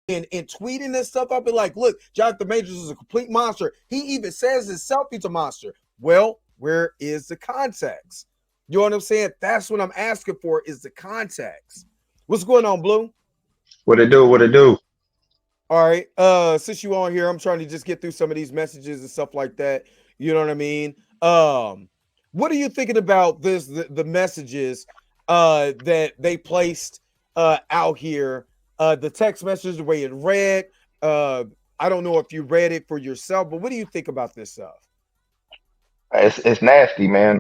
and tweeting this stuff up and like, look, Jonathan Majors is a complete monster. He even says himself he's a monster. Well, where is the context? You know what I'm saying? That's what I'm asking for is the context. What's going on, Blue? What it do? What it do? All right. Since you on here, I'm trying to just get through some of these messages and stuff like that. You know what I mean? What are you thinking about this the messages that they placed out here? The text message, the way it read. I don't know if you read it for yourself, but what do you think about this stuff? It's nasty, man.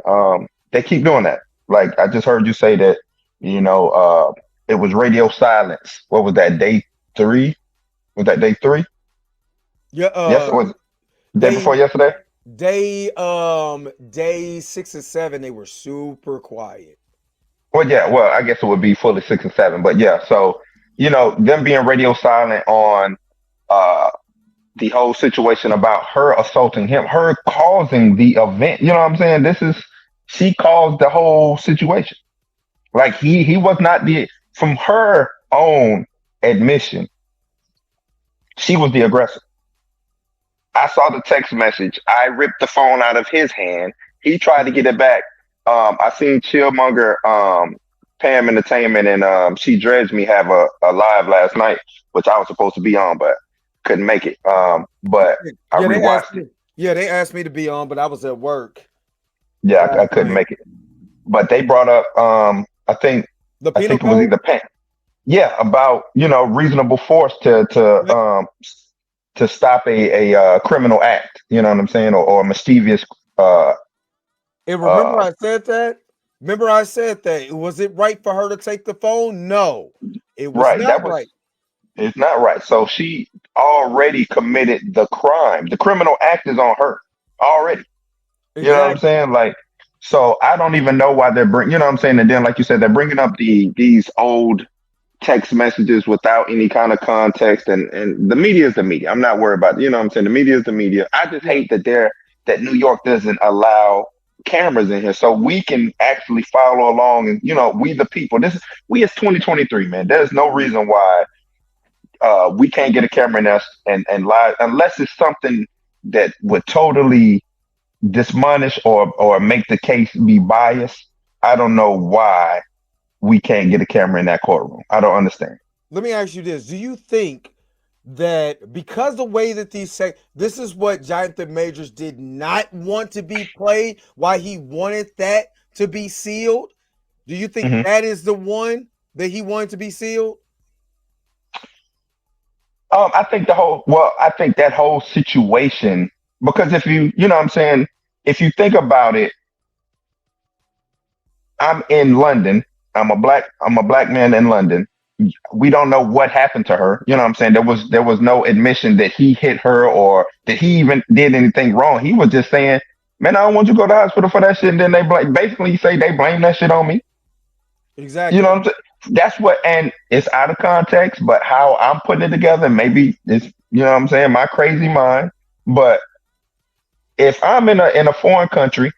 They keep doing that. Like I just heard you say that, you know, it was radio silence. What was that? Day three? Was that day three? Yeah, Yes, it was day before they yesterday. day 6 and 7, they were super quiet. Well, yeah. Well, I guess it would be fully 6 and 7, but yeah. So them being radio silent on uh the whole situation about her assaulting him, her causing the event. You know what I'm saying? She caused the whole situation. Like he was not the from her own admission, she was the aggressor. I saw the text message. I ripped the phone out of his hand. He tried to get it back. I seen Chillmonger, Pam Entertainment, and She Dredged Me have a live last night, which I was supposed to be on, but couldn't make it. But I Yeah, they asked rewatched me. it. Yeah, they asked me to be on, but I was at work Yeah, I last couldn't night. make it. But they brought up, I think, The I penal think it was code. either Pam. Yeah, about reasonable force Yep. to stop a criminal act. You know what I'm saying, or mischievous. Uh, And remember, uh, I said that. Remember, I said that. Was it right for her to take the phone? No, it was right. not That was right. it's not right. So she already committed the crime. The criminal act is on her already. You know what I'm Exactly. saying? Like, so I don't even know why they're bring. You know what I'm saying? And then, like you said, they're bringing up these old text messages without any kind of context, and the media is the media. I'm not worried about, what I'm saying, the media is the media. I just Yeah. hate that New York doesn't allow cameras in here so we can actually follow along, and we the people, we is 2023, man. There's no reason why we can't get a camera in us and live unless it's something that would totally dismonish or make the case be biased. I don't know why we can't get a camera in that courtroom. I don't understand. Let me ask you this: do you think that because the way that these say this is what Jonathan Majors did not want to be played, why he wanted that to be sealed? Do you think Mhm. that is the one that he wanted to be sealed? I think that whole situation, because if you know what I'm saying, if you think about it, I'm in London. I'm a black man in London. We don't know what happened to her. You know what I'm saying? There was no admission that he hit her or that he even did anything wrong. He was just saying, "Man, I don't want you to go to the hospital for that shit." And then they basically say they blame that shit on me. You know Exactly. what I'm saying? That's what, and it's out of context, but how I'm putting it together, maybe it's, what I'm saying, my crazy mind. But if I'm in a foreign country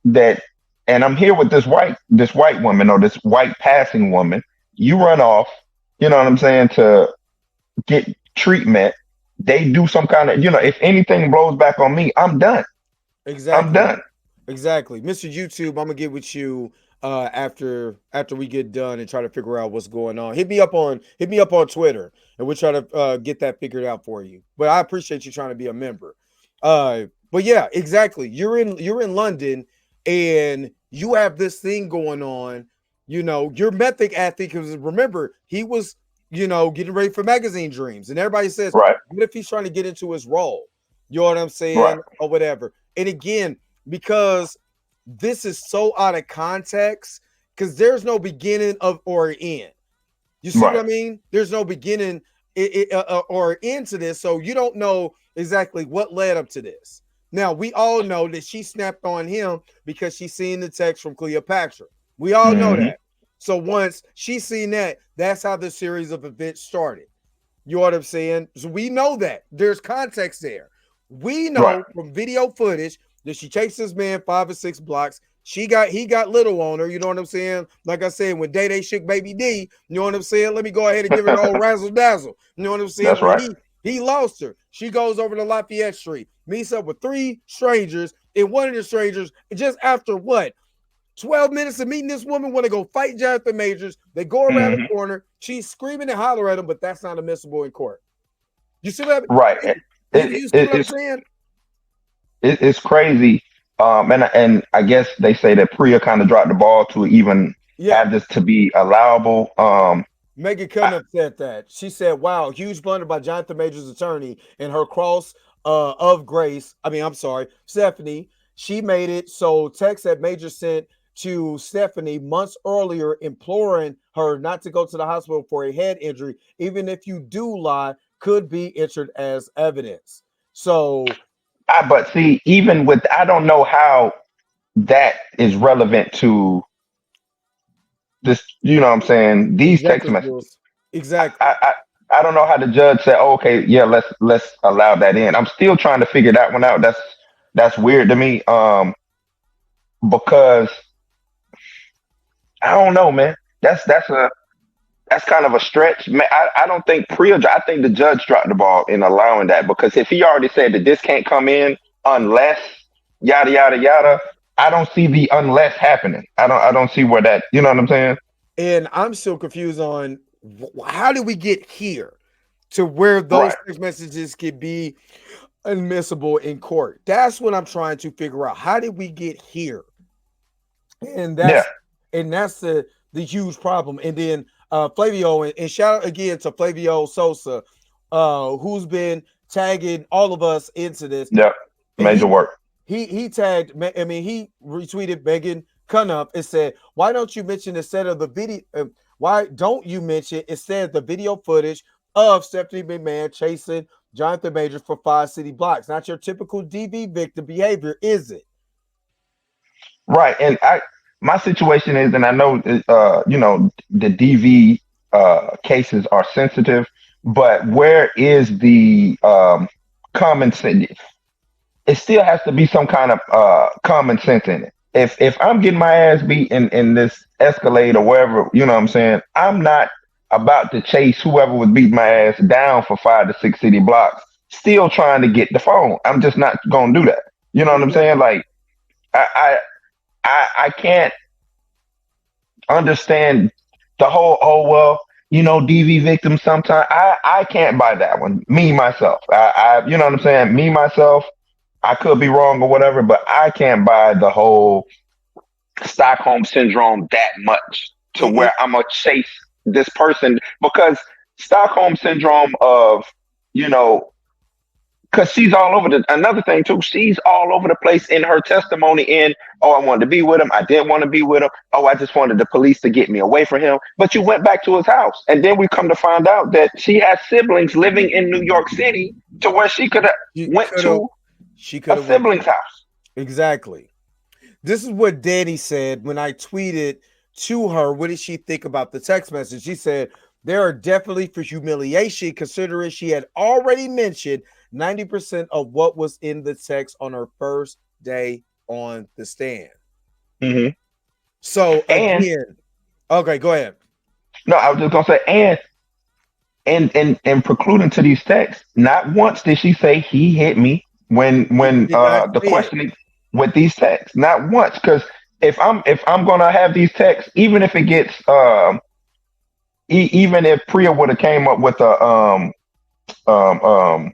that, and I'm here with this white woman or this white passing woman, you run off, you know what I'm saying, to get treatment. They do some kind of, if anything blows back on me, I'm done. I'm Exactly. done. Exactly. Mr. YouTube, I'm gonna get with you after we get done and try to figure out what's going on. Hit me up on Twitter and we'll try to get that figured out for you. But I appreciate you trying to be a member. But yeah, exactly. You're in London and you have this thing going on. You're method athlete because remember, he was, getting ready for magazine dreams. And everybody says, Right. what if he's trying to get into his role? You know what I'm Right. saying? Or whatever. And again, because this is so out of context, because there's no beginning of or end. You see what Right. I mean? There's no beginning or end to this, so you don't know exactly what led up to this. Now we all know that she snapped on him because she seen the text from Cleopatra. We all know Hmm. that. So once she seen that, that's how the series of events started. You know what I'm saying? So we know that there's context there. We Right. know from video footage that she chased this man 5 or 6 blocks. he got little on her. You know what I'm saying? Like I said, when Day Day shook Baby D, you know what I'm saying? Let me go ahead and give her the old razzle dazzle. You know what I'm saying? That's When right. he lost her, she goes over to Lafayette Street, meets up with three strangers, and one of the strangers, just after what? 12 minutes of meeting this woman, want to go fight Jonathan Majors. They go around the Hmm. corner. She's screaming and hollering at him, but that's not admissible in court. You see what Right. you see what I'm saying? It's crazy. And I guess they say that Priya kind of dropped the ball to even Yeah. have this to be allowable. Megan I, Cunningham said that. She said, wow, huge blunder by Jonathan Majors' attorney and her cross of grace. I mean, I'm sorry, Stephanie. She made it so text that Major sent to Stephanie months earlier, imploring her not to go to the hospital for a head injury, even if you do lie, could be entered as evidence. So, but see, even with, I don't know how that is relevant to this. You know what I'm saying? These text executive messages. rules. Exactly. I, I, I don't know how the judge said, oh, okay, yeah, let's allow that in. I'm still trying to figure that one out. That's weird to me. Because I don't know, man. That's kind of a stretch. Man, I don't think I think the judge dropped the ball in allowing that, because if he already said that this can't come in unless yada yada yada, I don't see the unless happening. I don't see where that, you know what I'm saying? And I'm still confused on how did we get here to where those Right. text messages could be admissible in court. That's what I'm trying to figure out. How did we get here? And Yeah. that's the huge problem. And then Flavio, and shout out again to Flavio Sosa, who's been tagging all of us into this. Yep. And Major work. he tagged. I mean, he retweeted Megan Cunup and said, "Why don't you mention instead of the video? Why don't you mention instead the video footage of Stephanie McMahon chasing Jonathan Majors for 5 city blocks? Not your typical DV victim behavior, is it?" Right. And my situation is, and I know, the DV cases are sensitive, but where is the common sense? It still has to be some kind of common sense in it. If I'm getting my ass beat in this Escalade or wherever, you know what I'm saying, I'm not about to chase whoever was beating my ass down for 5 to 6 city blocks, still trying to get the phone. I'm just not gonna do that. You know what I'm saying? Exactly. Like, I can't understand the whole, oh well, DV victims sometimes. I can't buy that one. Me myself. You know what I'm saying? Me myself, I could be wrong or whatever, but I can't buy the whole Stockholm syndrome that much to It, where it, I'm gonna chase this person, because Stockholm syndrome of, you know, because she's all over another thing too, she's all over the place in her testimony in, oh, I wanted to be with him, I didn't want to be with him, oh, I just wanted the police to get me away from him. But you went back to his house, and then we come to find out that she has siblings living in New York City, to where she could have she went could have to she could a have went sibling's house. exactly. This is what Danny said when I tweeted to her. What did she think about the text message? She said, there are definitely for humiliation, considering she had already mentioned 90% of what was in the text on her first day on the stand. Hmm. So And again, okay, go ahead. no, I was just gonna say, and precluding to these texts, not once did she say he hit me She when did not the say it. questioning with these texts. Not once. Because if I'm gonna have these texts, even if it gets even if Priya would have came up with a um um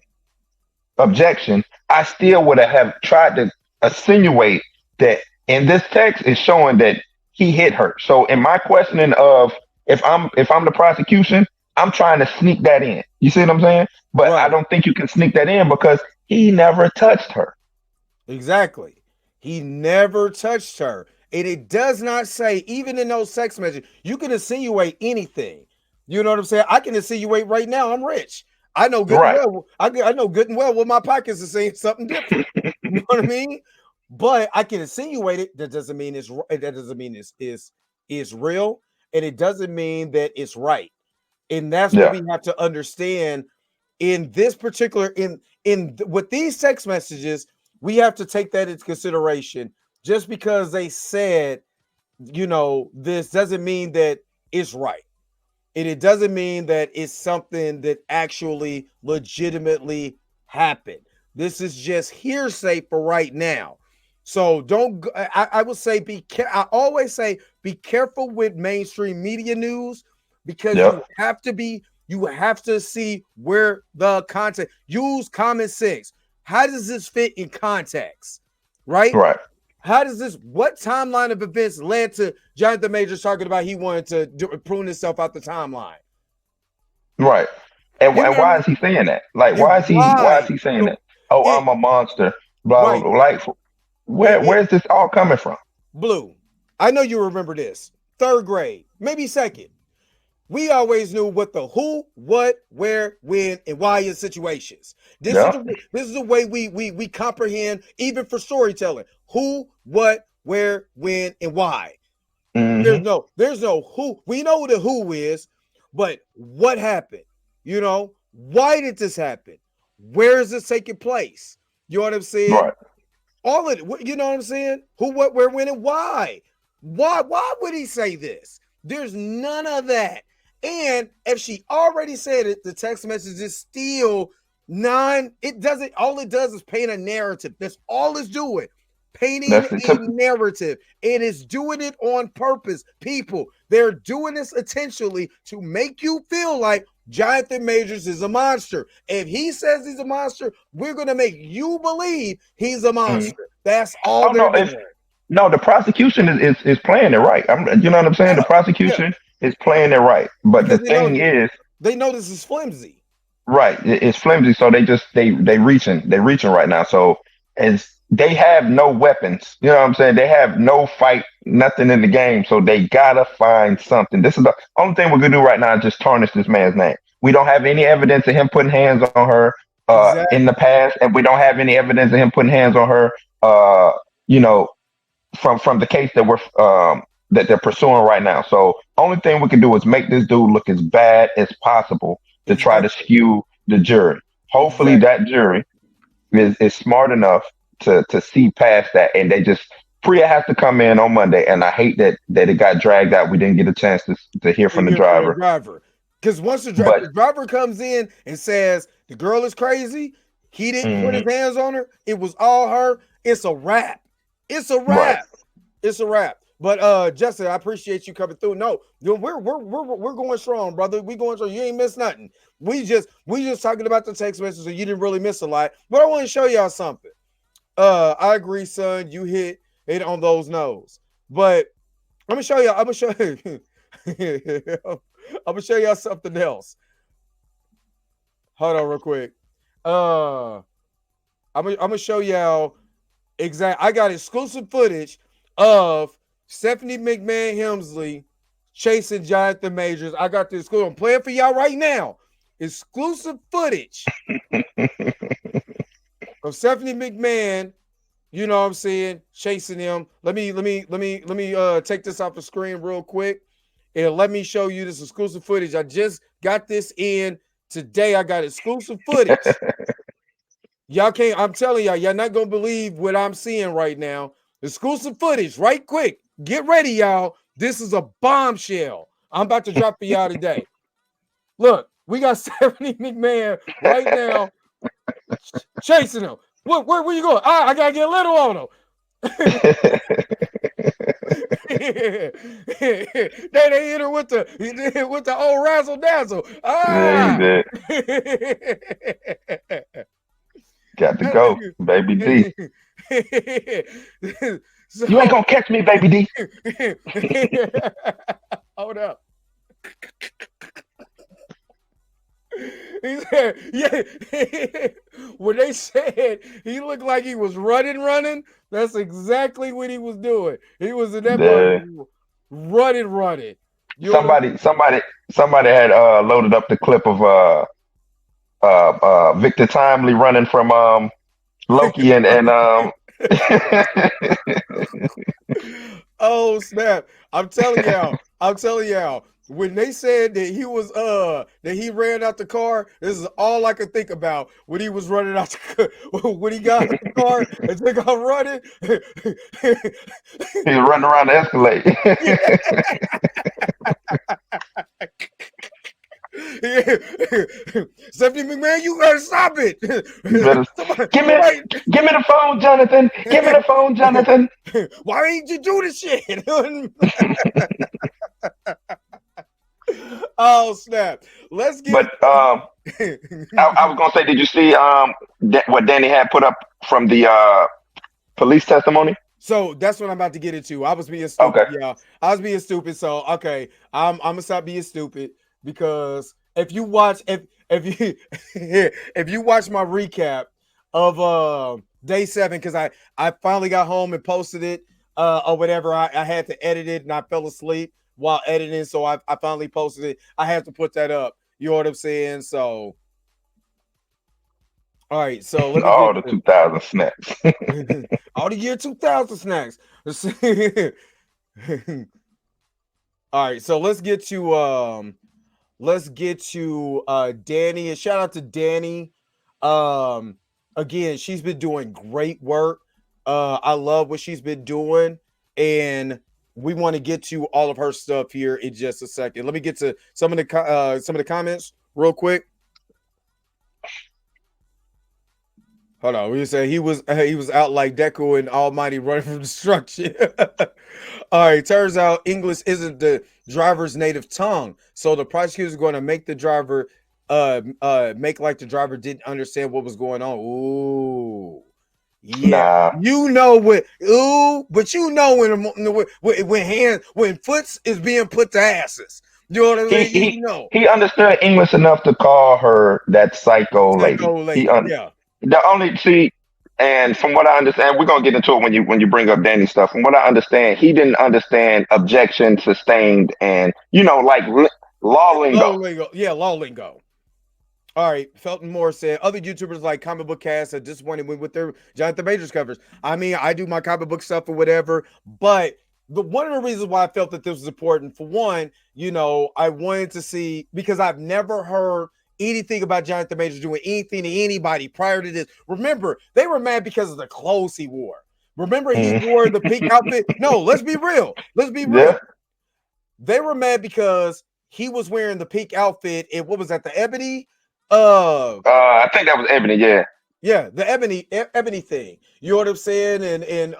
objection, I still would have tried to insinuate that in this text is showing that he hit her. So in my questioning of, if I'm the prosecution, I'm trying to sneak that in. You see what I'm saying? But I Right. don't think you can sneak that in, because he never touched her. Exactly. He never touched her. And it does not say, even in those text messages, you can insinuate anything. You know what I'm saying? I can insinuate right now I'm rich. I know good and Right. well. I know good and well what my pockets are saying something different. You know what I mean? But I can insinuate it. That doesn't mean that doesn't mean it's real, and it doesn't mean that it's right. And that's what Yeah. we have to understand in this particular with these text messages. We have to take that into consideration. just because they said, this doesn't mean that it's right. And it doesn't mean that it's something that actually legitimately happened. This is just hearsay for right now. So don't. I would say I always say be careful with mainstream media news because Yep. You have to see where the context. Use common sense. How does this fit in context? Right? Right. What timeline of events led to Jonathan Majors talking about he wanted to prune himself out the timeline? Right. You And know what I why mean? is he saying that? Like, why is Why? he saying that? Oh, It I'm a monster. Blah blah right. blah. Like, where's this all coming from? Blue. I know you remember this. Third grade, maybe second. We always knew what the who, what, where, when, and why in situations. Yeah. This is the way we comprehend even for storytelling. Who, what, where, when, and why. Hmm. There's no who. We know what the who is, but what happened? Why did this happen? Where is this taking place? You know what I'm saying? Right. All of it, you know what I'm saying? Who, what, where, when, and why? Why would he say this? There's none of that. And if she already said it, the text message is still it doesn't, all it does is paint a narrative. That's all it's doing. Painting That's it. a narrative. It is doing it on purpose. People, they're doing this intentionally to make you feel like Jonathan Majors is a monster. If he says he's a monster, we're going to make you believe he's a Mm. monster. That's all Oh they're no, doing. no. The prosecution is playing it right. You know what I'm saying? The Yeah, yeah, prosecution is playing it right. But the because thing is, they know this is flimsy. right, it's flimsy. So they just they reaching right now. So as they have no weapons, you know what I'm saying? They have no fight, nothing in the game. So they gotta find something. This is the only thing we're gonna do right now is just tarnish this man's name. We don't have any evidence of him putting hands on her in the Exactly. past, and we don't have any evidence of him putting hands on her uh, you know, from the case that we're that they're pursuing right now. So only thing we can do is make this dude look as bad as possible to try to Exactly. skew the jury. Hopefully Exactly. that jury is smart enough to see past that and they just Priya has to come in on Monday and I hate that it got dragged out. We didn't get a chance to hear To from the hear from the driver. driver. Because once But the driver comes in and says the girl is crazy, he didn't put his mhm, hands on her, it was all her, it's a wrap. It's a right. wrap. It's a wrap. But Justin, I appreciate you coming through. No, we're going strong, brother. We going strong. You ain't missed nothing. We just talking about the text message, so you didn't really miss a lot. But I want to show y'all something. I agree, son. You hit on those no's. But I'm gonna show y'all. I'm gonna show you. I'm gonna show y'all something else. Hold on, real quick. Uh, I'm gonna show y'all exact. I got exclusive footage of Stephanie McMahon Hemsley chasing Jonathan Majors. I got this. I'm playing for y'all right now. Exclusive footage of Stephanie McMahon. You know what I'm saying? Chasing him. Let me take this off the screen real quick and let me show you this exclusive footage. I just got this in today. I got exclusive footage. Y'all can't, I'm telling y'all not gonna believe what I'm seeing right now. Exclusive footage, right quick. Get ready, y'all. This is a bombshell. I'm about to drop for y'all today. Look, we got Stephanie McMahon right now chasing him. Where you going? I gotta get a little on him. they hit her with the old razzle dazzle. Yeah, he Ah. did. Got to go, baby D. You ain't so gonna catch me, baby D. hold up. He said, yeah. When they said he looked like he was running, that's exactly what he was doing. He was in that mug The running. You know what I'm somebody saying? somebody somebody had loaded up the clip of Victor Timely running from Loki and Oh snap! I'm telling y'all. when they said that that he ran out the car, this is all I could think about when he was running out the car, when he got out the car and took off running. He was running around the Escalade. Stephanie McMahon, you gotta stop it. You better somebody, give me somebody, give me the phone, Jonathan. Give me the phone, Jonathan. why ain't you do this shit? Oh snap! Let's get. But I was gonna say, did you see what Danny had put up from the police testimony? So that's what I'm about to get into. I was being Okay. stupid, yeah. I was being stupid. So okay, I'm gonna stop being stupid because if you if you watch my recap of day 7, because I finally got home and posted it or whatever. I had to edit it and I fell asleep while editing, so I finally posted it. I had to put that up. You know what I'm saying? So all right, so let me get All the 2000 snaps. all the year 2000 snacks. All right, so let's get to Danny, and shout out to Danny. Um Again, she's been doing great work. I love what she's been doing, and we want to get to all of her stuff here in just a second. Let me get to some of the comments real quick. Hold on, we say he was out like Deku and Almighty running from destruction. All right, turns out English isn't the driver's native tongue, so the prosecutor is going to make the driver make like the driver didn't understand what was going on. Ooh, yeah, Nah, you know what? Ooh, but you know when foots is being put to asses. You know what I'm he saying? You he know, he understood English enough to call her that psycho lady. psycho lady. Yeah, The only see, and from what I understand, we're gonna get into it when you bring up Danny stuff. From what I understand, he didn't understand objection, sustained, and like law law lingo. lingo. Yeah, law lingo. All right, Felton Moore said other YouTubers like Comic Book Cast are disappointed with their Jonathan Majors covers. I mean, I do my comic book stuff or whatever, but the one of the reasons why I felt that this was important, for one, I wanted to see, because I've never heard anything about Jonathan Majors doing anything to anybody prior to this. Remember, they were mad because of the clothes he wore. Remember, he Mm. wore the pink outfit. No, let's be real. Let's be real. Yeah, They were mad because he was wearing the pink outfit. And what was that? The ebony. Uh, I think that was Ebony. Yeah, yeah, the ebony thing. You know what I'm saying? And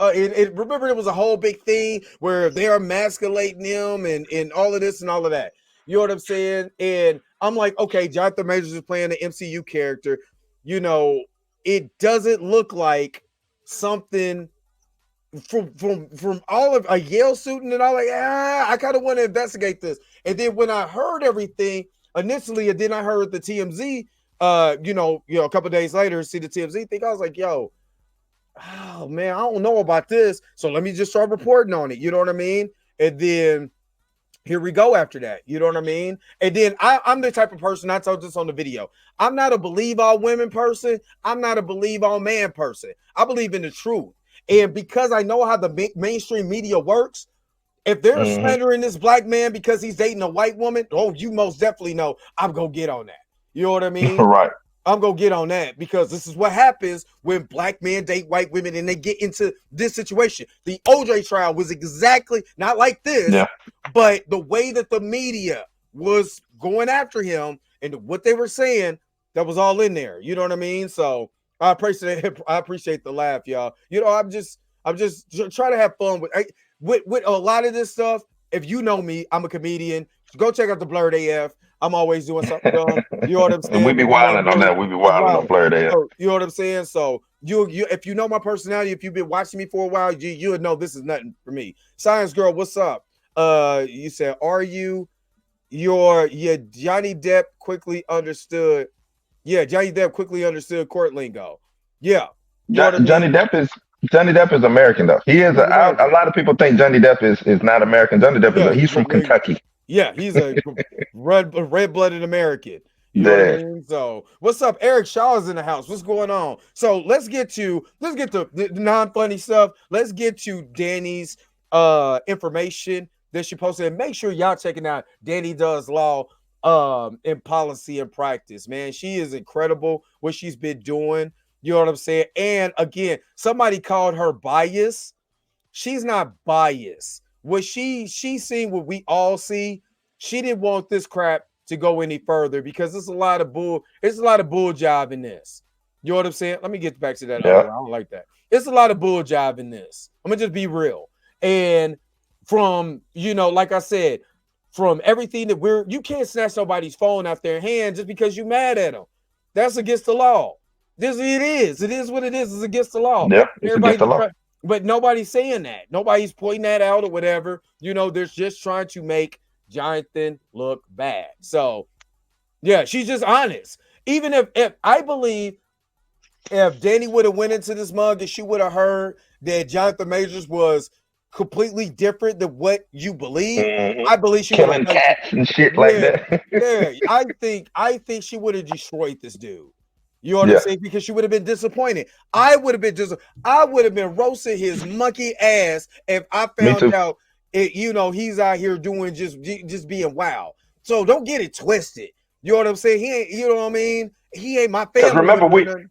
remember, it was a whole big thing where they're emasculating him and all of this and all of that. You know what I'm saying? And I'm like, okay, Jonathan Majors is playing an MCU character. You know, it doesn't look like something from all of a Yale student, and I'm like, I kind of want to investigate this. And then when I heard everything initially, and then I heard the TMZ, a couple of days later, see the TMZ thing, I was like, yo, oh man, I don't know about this. So let me just start reporting on it. You know what I mean? And then here we go after that. You know what I mean? And then I'm the type of person, I told this on the video. I'm not a believe all women person. I'm not a believe all man person. I believe in the truth. And because I know how the mainstream media works, if they're hmm slandering this black man because he's dating a white woman, oh, you most definitely know I'm going to get on that. You know what I mean? right. I'm gonna get on that, because this is what happens when black men date white women and they get into this situation. The OJ trial was exactly not like this, Yeah, but the way that the media was going after him and what they were saying, that was all in there. You know what I mean? So I appreciate the laugh, y'all. I'm just trying to have fun with a lot of this stuff. If you know me, I'm a comedian. Go check out the Blurred AF. I'm always doing something dumb. You know what I'm and we saying? be With my man wilding on Billy. that. We be It's wilding on wild. Blur there. So you know what I'm saying? So you if you know my personality, if you've been watching me for a while, you would know this is nothing for me. Science girl, what's up? You said, are your Johnny Depp quickly understood? Yeah, Johnny Depp quickly understood court lingo. Yeah, you know what I Johnny mean? Depp is Johnny Depp is American though. He is He's a American. lot of people think Johnny Depp is not American. Johnny Depp is Yeah, he's from Kentucky. yeah, he's a red-blooded American. You know what I Yeah, mean? So, what's up? Eric Shaw is in the house. What's going on? So, let's get to the non-funny stuff. Let's get to Danny's information that she posted. And make sure y'all checking out Danny Does Law in policy and practice, man. She is incredible what she's been doing. You know what I'm saying? And again, somebody called her biased. She's not biased. What she's seen what we all see. She didn't want this crap to go any further because it's a lot of bull job in this. You know what I'm saying? Let me get back to that other Yeah. one. I don't like that. It's a lot of bull job in this. I'm gonna just be real. And from, like I said, from everything that you can't snatch nobody's phone out their hand just because you're mad at them. That's against the law. It is. It is what it is. It's against the law. Yeah. It's Everybody against the just law. but nobody's saying that. Nobody's pointing that out or whatever. They're just trying to make Jonathan look bad. So, yeah, she's just honest. Even if I believe if Danny would have went into this mug and she would have heard that Jonathan Majors was completely different than what you believe, Hmm. I believe she would have Killing played. cats and shit like Yeah, that. yeah. I think she would have destroyed this dude. You know what I'm Yeah. saying? Because she would have been disappointed. I would have been roasting his monkey ass if I Me found too. out he's out here doing just being wild. So don't get it twisted. You know what I'm saying? He ain't, you know what I mean? He ain't my Because family remember, member or we nothing.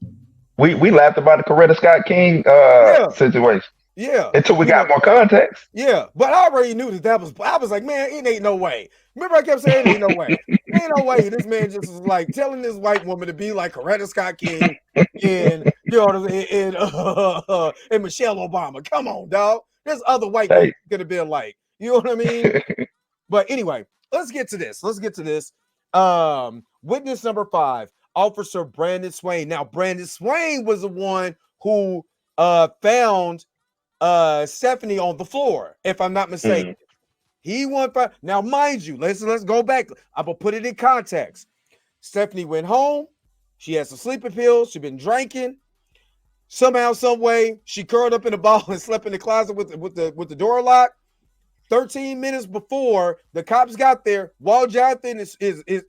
we laughed about the Coretta Scott King Yeah, situation yeah. until we got more context. Yeah, but I already knew that was. I was like, man, it ain't no way. Remember, I kept saying, it ain't no way. Ain't no way. This man just was like telling this white woman to be like Coretta Scott King and and Michelle Obama. Come on, dog. There's other white women Hey, could have been like. You know what I mean? But anyway, let's get to this. Witness number 5, Officer Brandon Swain. Now, Brandon Swain was the one who found Stephanie on the floor, if I'm not mistaken. mm, He went by. Now, mind you, let's go back. I'm gonna put it in context. Stephanie went home. She had some sleeping pills. She been drinking. Somehow, some way, she curled up in a ball and slept in the closet with the door locked. 13 minutes before the cops got there, while Jonathan is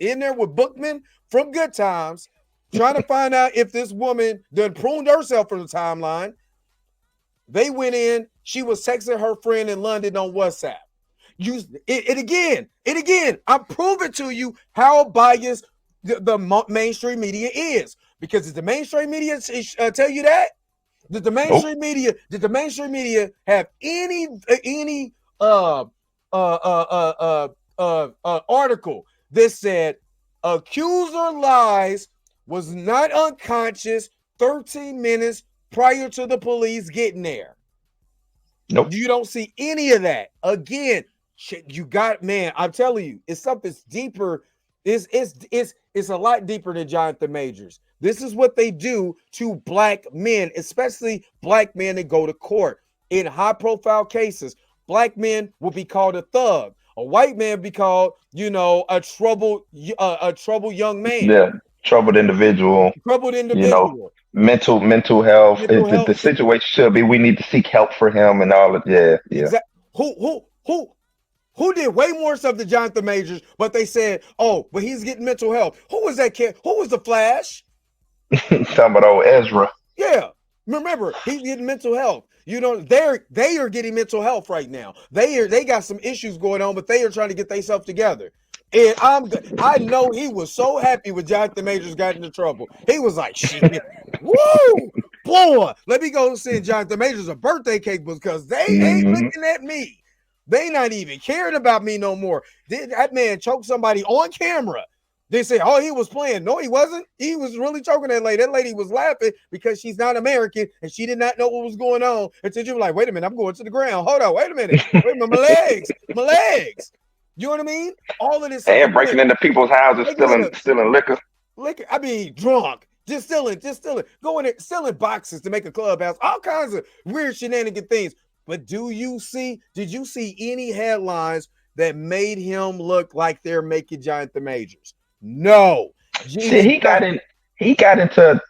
in there with Bookman from Good Times, trying to find out if this woman done pruned herself from the timeline. They went in. She was texting her friend in London on WhatsApp. It again. I'm proving to you how biased the mainstream media is. Because did the mainstream media tell you that? Did the nope. mainstream media? Did the mainstream media have any uh article that said accuser lies, was not unconscious 13 minutes prior to the police getting there? Nope. You don't see any of that. Again, you got, man, I'm telling you, it's something deeper. It's a lot deeper than Jonathan Majors. This is what they do to black men, especially black men that go to court. In high profile cases, black men will be called a thug. A white man be called, a troubled young man, Yeah. Troubled individual. troubled You know, individual, mental health. mental The health. situation should be we need to seek help for him and all of. Yeah. Yeah. Exactly. Who did way more stuff than Jonathan Majors, but they said, oh, but he's getting mental health. Who was that kid? Who was the Flash? Talking about old Ezra. Yeah. Remember, he's getting mental health. They are getting mental health right now. They got some issues going on, but they are trying to get themselves together. And I know he was so happy when Jonathan Majors got into trouble. He was like, shit, woo, boy, let me go send Jonathan Majors a birthday cake because they ain't Hmm. looking at me. They not even caring about me no more. That man choked somebody on camera. They say, oh, he was playing. No, he wasn't. He was really choking that lady. That lady was laughing because she's not American and she did not know what was going on until you were like, wait a minute, I'm going to the ground. Hold on, wait a minute. Wait a minute, my legs. You know what I mean? All of this And again, breaking into people's houses, breaking into stealing liquor. liquor. I mean, drunk, just stealing, going in, stealing boxes to make a clubhouse, all kinds of weird shenanigan things. But did you see any headlines that made him look like they're making Jonathan Majors? No. See, Genie, he got into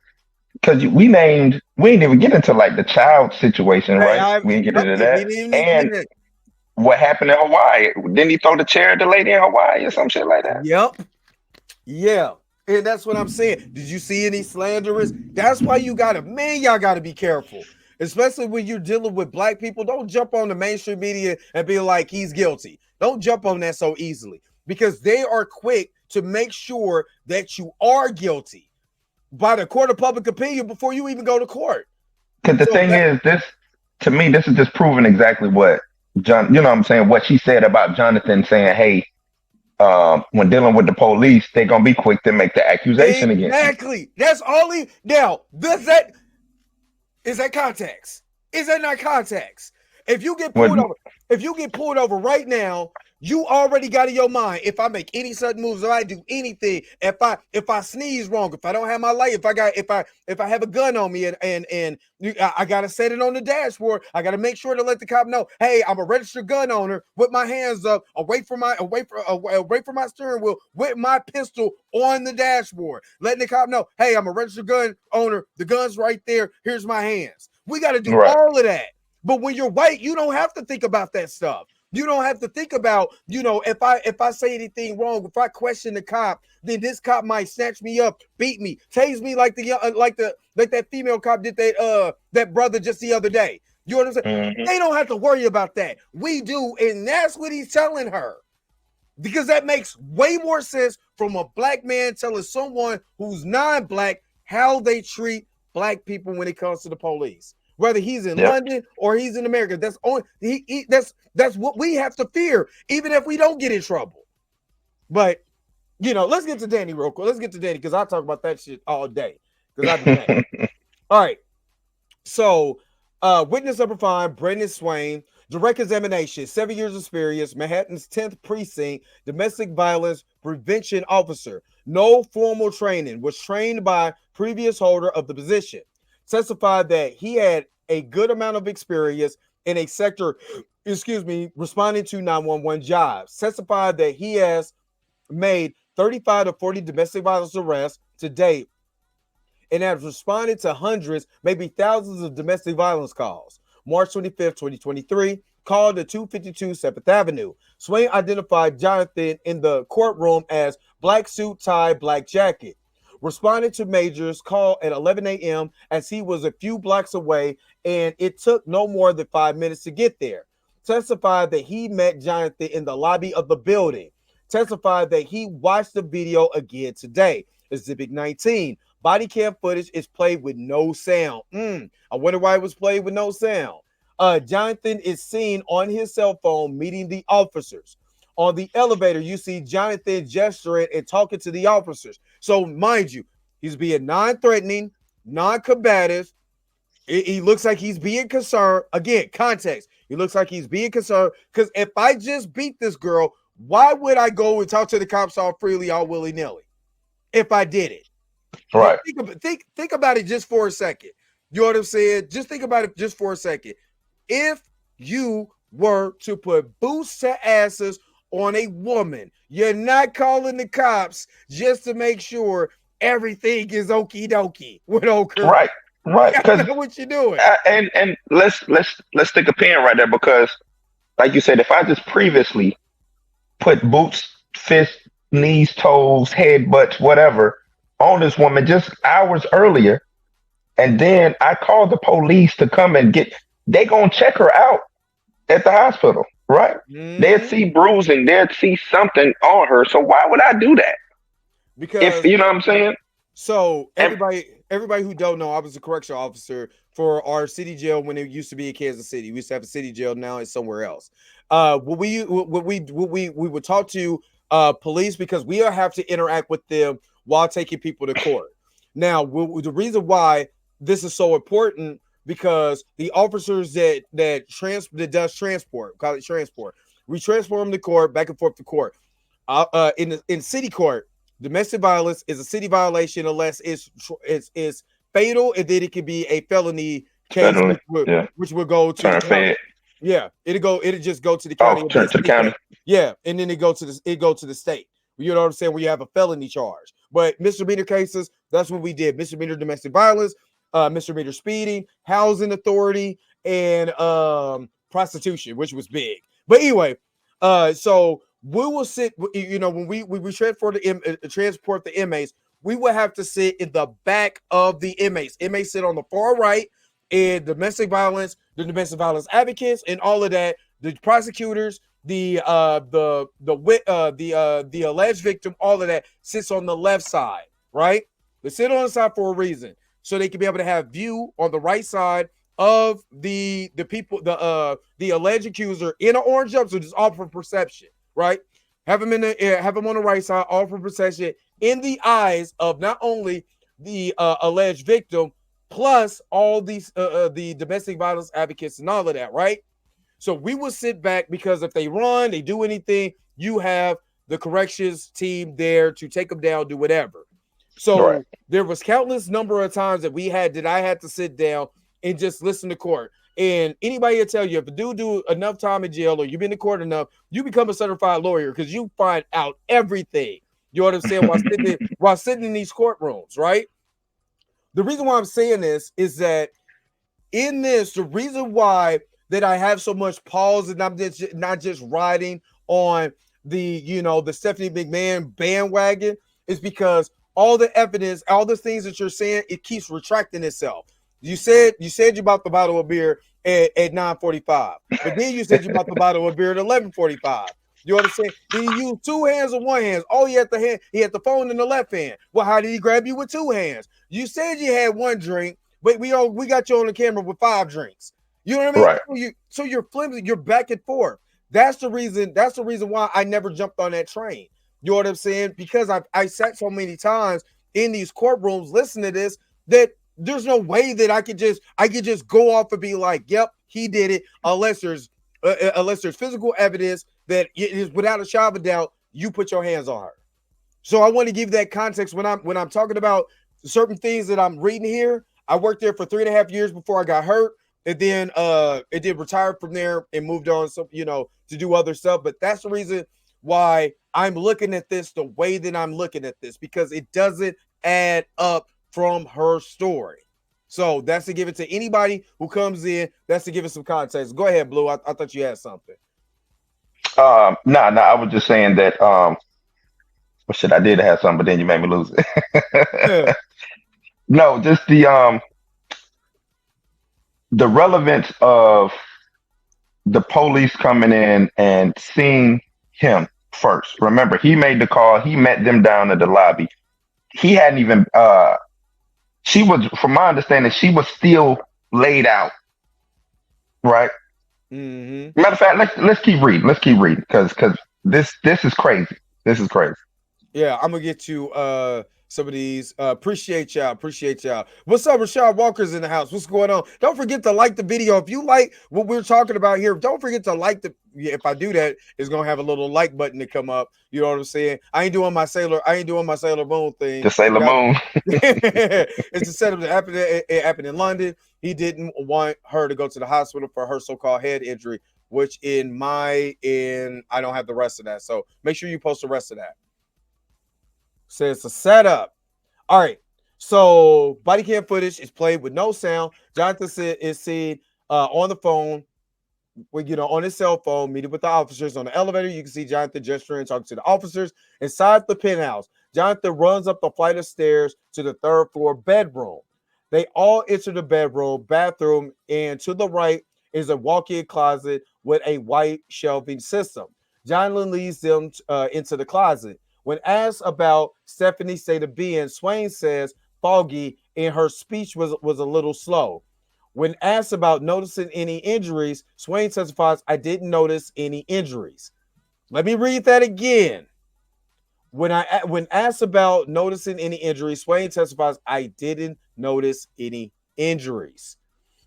because we didn't even get into like the child situation, right? We didn't get yep, into he that. didn't even need to get And that. what happened in Hawaii? Didn't he throw the chair at the lady in Hawaii or some shit like that? Yep. Yeah. And that's what I'm saying. Did you see any slanderers? That's why y'all gotta be careful. Especially when you're dealing with black people. Don't jump on the mainstream media and be like, he's guilty. Don't jump on that so easily because they are quick to make sure that you are guilty by the court of public opinion before you even go to court. Because the So thing that is, this to me, this is just proving exactly what John, you know what I'm saying, what she said about Jonathan saying, hey, when dealing with the police, they're gonna be quick to make the accusation against you. exactly. That's all he now. Does that is that context? Is that not context? If you get pulled When over, if you get pulled over right now, you already got in your mind. If I make any sudden moves, if I do anything, if I sneeze wrong, if I don't have my light, if I have a gun on me and I gotta set it on the dashboard, I gotta make sure to let the cop know, hey, I'm a registered gun owner with my hands up, away from my steering wheel, with my pistol on the dashboard, letting the cop know, hey, I'm a registered gun owner. The gun's right there. Here's my hands. We got to do right, all of that. But when you're white, you don't have to think about that stuff. You don't have to think about, if I say anything wrong, if I question the cop, then this cop might snatch me up, beat me, tase me like that female cop did that brother just the other day. You know what I'm saying? hmm They don't have to worry about that. We do, and that's what he's telling her. Because that makes way more sense from a black man telling someone who's non-black how they treat black people when it comes to the police. Whether he's in yep, London or he's in America, that's only that's what we have to fear, even if we don't get in trouble. But let's get to Danny real quick. Let's get to Danny because I talk about that shit all day because I be mad. All right, so witness number 5, Brendan Swain, direct examination, 7 years experience, Manhattan's 10th precinct, domestic violence prevention officer, no formal training, was trained by previous holder of the position, testified that he had a good amount of experience in a sector, responding to 911 jobs, testified that he has made 35 to 40 domestic violence arrests to date and has responded to hundreds, maybe thousands of domestic violence calls. March 25th, 2023, called to 252 7th Avenue. Swain identified Jonathan in the courtroom as black suit, tie, black jacket. Responded to Major's call at 11 a.m. as he was a few blocks away, and it took no more than 5 minutes to get there. Testified that he met Jonathan in the lobby of the building. Testified that he watched the video again today. Exhibit 19. Body cam footage is played with no sound. I wonder why it was played with no sound. Jonathan is seen on his cell phone meeting the officers. On the elevator, you see Jonathan gesturing and talking to the officers. So, mind you, he's being non-threatening, non-combative. He looks like he's being concerned. Again, context. He looks like he's being concerned because if I just beat this girl, why would I go and talk to the cops all freely, all willy-nilly if I did it? right, Think about it just for a second. You know what I'm saying? Just think about it just for a second. If you were to put boots to asses on a woman, you're not calling the cops just to make sure everything is okie dokie with old girl. right, right. That's Because not what you're doing. and let's stick a pin right there because, like you said, if I just previously put boots, fists, knees, toes, head, butts, whatever on this woman just hours earlier, and then I called the police to come and they gonna check her out at the hospital, right? They'd Mm-hmm. see bruising, they'd see something on her. So why would I do that? If Because you know what I'm saying? So And everybody who don't know, I was a correctional officer for our city jail when it used to be in Kansas City. We used to have a city jail. Now it's somewhere else. We would talk to police because we have to interact with them while taking people to court. Now, the reason why this is so important because the officers that does transport, call it transport, we transport them to court, back and forth to court. In city court, domestic violence is a city violation unless it's fatal, and then it can be a felony case, suddenly, yeah, which will go to the turn county. fed. Yeah, it'll just go to the Oh, county. It'll be turn a to the city case. county. Yeah, and then it go to the state. You know what I'm saying? Where you have a felony charge. But misdemeanor cases, that's what we did. Misdemeanor domestic violence, misdemeanor speeding, housing authority, and prostitution, which was big. But anyway, so we will sit. When we transport the inmates, we will have to sit in the back of the inmates. Inmates sit on the far right, and domestic violence, the domestic violence advocates, and all of that. The prosecutors the alleged victim, all of that sits on the left side, right? They sit on the side for a reason, so they can be able to have view on the right side of the people, the alleged accuser in an orange jumpsuit, just all for perception, right? Have him on the right side, all for perception, in the eyes of not only the alleged victim, plus all these the domestic violence advocates and all of that, right? So we will sit back because if they run, they do anything, you have the corrections team there to take them down, do whatever. Right. So there was countless number of times that I had to sit down and just listen to court. And anybody will tell you, if a dude do enough time in jail or you've been to court enough, you become a certified lawyer because you find out everything. You know what I'm saying? While sitting in these courtrooms, right? The reason why I'm saying this is that in this, the reason why that I have so much pause and I'm just not just riding on the Stephanie McMahon bandwagon is because all the evidence, all the things that you're saying, it keeps retracting itself. You said you bought the bottle of beer at 9:45, but then you said you bought the bottle of beer at 11:45. You understand? Then he used two hands or one hand. Oh, he had the phone in the left hand. Well, how did he grab you with two hands? You said you had one drink, but we got you on the camera with five drinks. You know what I mean? Right. So you're flimsy, you're back and forth. That's the reason. That's the reason why I never jumped on that train. You know what I'm saying? Because I sat so many times in these courtrooms listening to this that there's no way that I could just go off and be like, "Yep, he did it," unless there's physical evidence that it is without a shadow of a doubt you put your hands on her. So I want to give that context when I'm talking about certain things that I'm reading here. I worked there for 3.5 years before I got hurt, and then it did retire from there and moved on, so to do other stuff. But that's the reason why I'm looking at this the way that I'm looking at this, because it doesn't add up from her story. So that's to give it to anybody who comes in. That's to give it some context. Go ahead, Blue. I thought you had something. Nah. I was just saying that. Well, shit, I did have something, but then you made me lose it. No, just the relevance of the police coming in and seeing him first. Remember, he made the call. He met them down at the lobby. He hadn't even. She was, from my understanding, she was still laid out. Right. Mm-hmm. Matter of fact, let's keep reading. Let's keep reading because this is crazy. This is crazy. Yeah, I'm gonna get to some of these. Appreciate y'all. Appreciate y'all. What's up, Rashad Walker's in the house? What's going on? Don't forget to like the video. If you like what we're talking about here, don't forget to like the. Yeah, if I do that, it's gonna have a little like button to come up. You know what I'm saying? I ain't doing my Sailor Moon thing. The Sailor Moon. It's a setup that happened. It happened in London. He didn't want her to go to the hospital for her so-called head injury, which I don't have the rest of that. So make sure you post the rest of that. So it's a setup. All right. So body cam footage is played with no sound. Jonathan is seen on the phone, on his cell phone, meeting with the officers on the elevator. You can see Jonathan gesturing, talking to the officers inside the penthouse. Jonathan runs up the flight of stairs to the third floor bedroom. They all enter the bathroom, and to the right is a walk-in closet with a white shelving system. Jonathan leads them into the closet. When asked about Stephanie's state of being, Swain says foggy and her speech was a little slow. When asked about noticing any injuries, Swain testifies, "I didn't notice any injuries." Let me read that again. When asked about noticing any injuries, Swain testifies, "I didn't notice any injuries."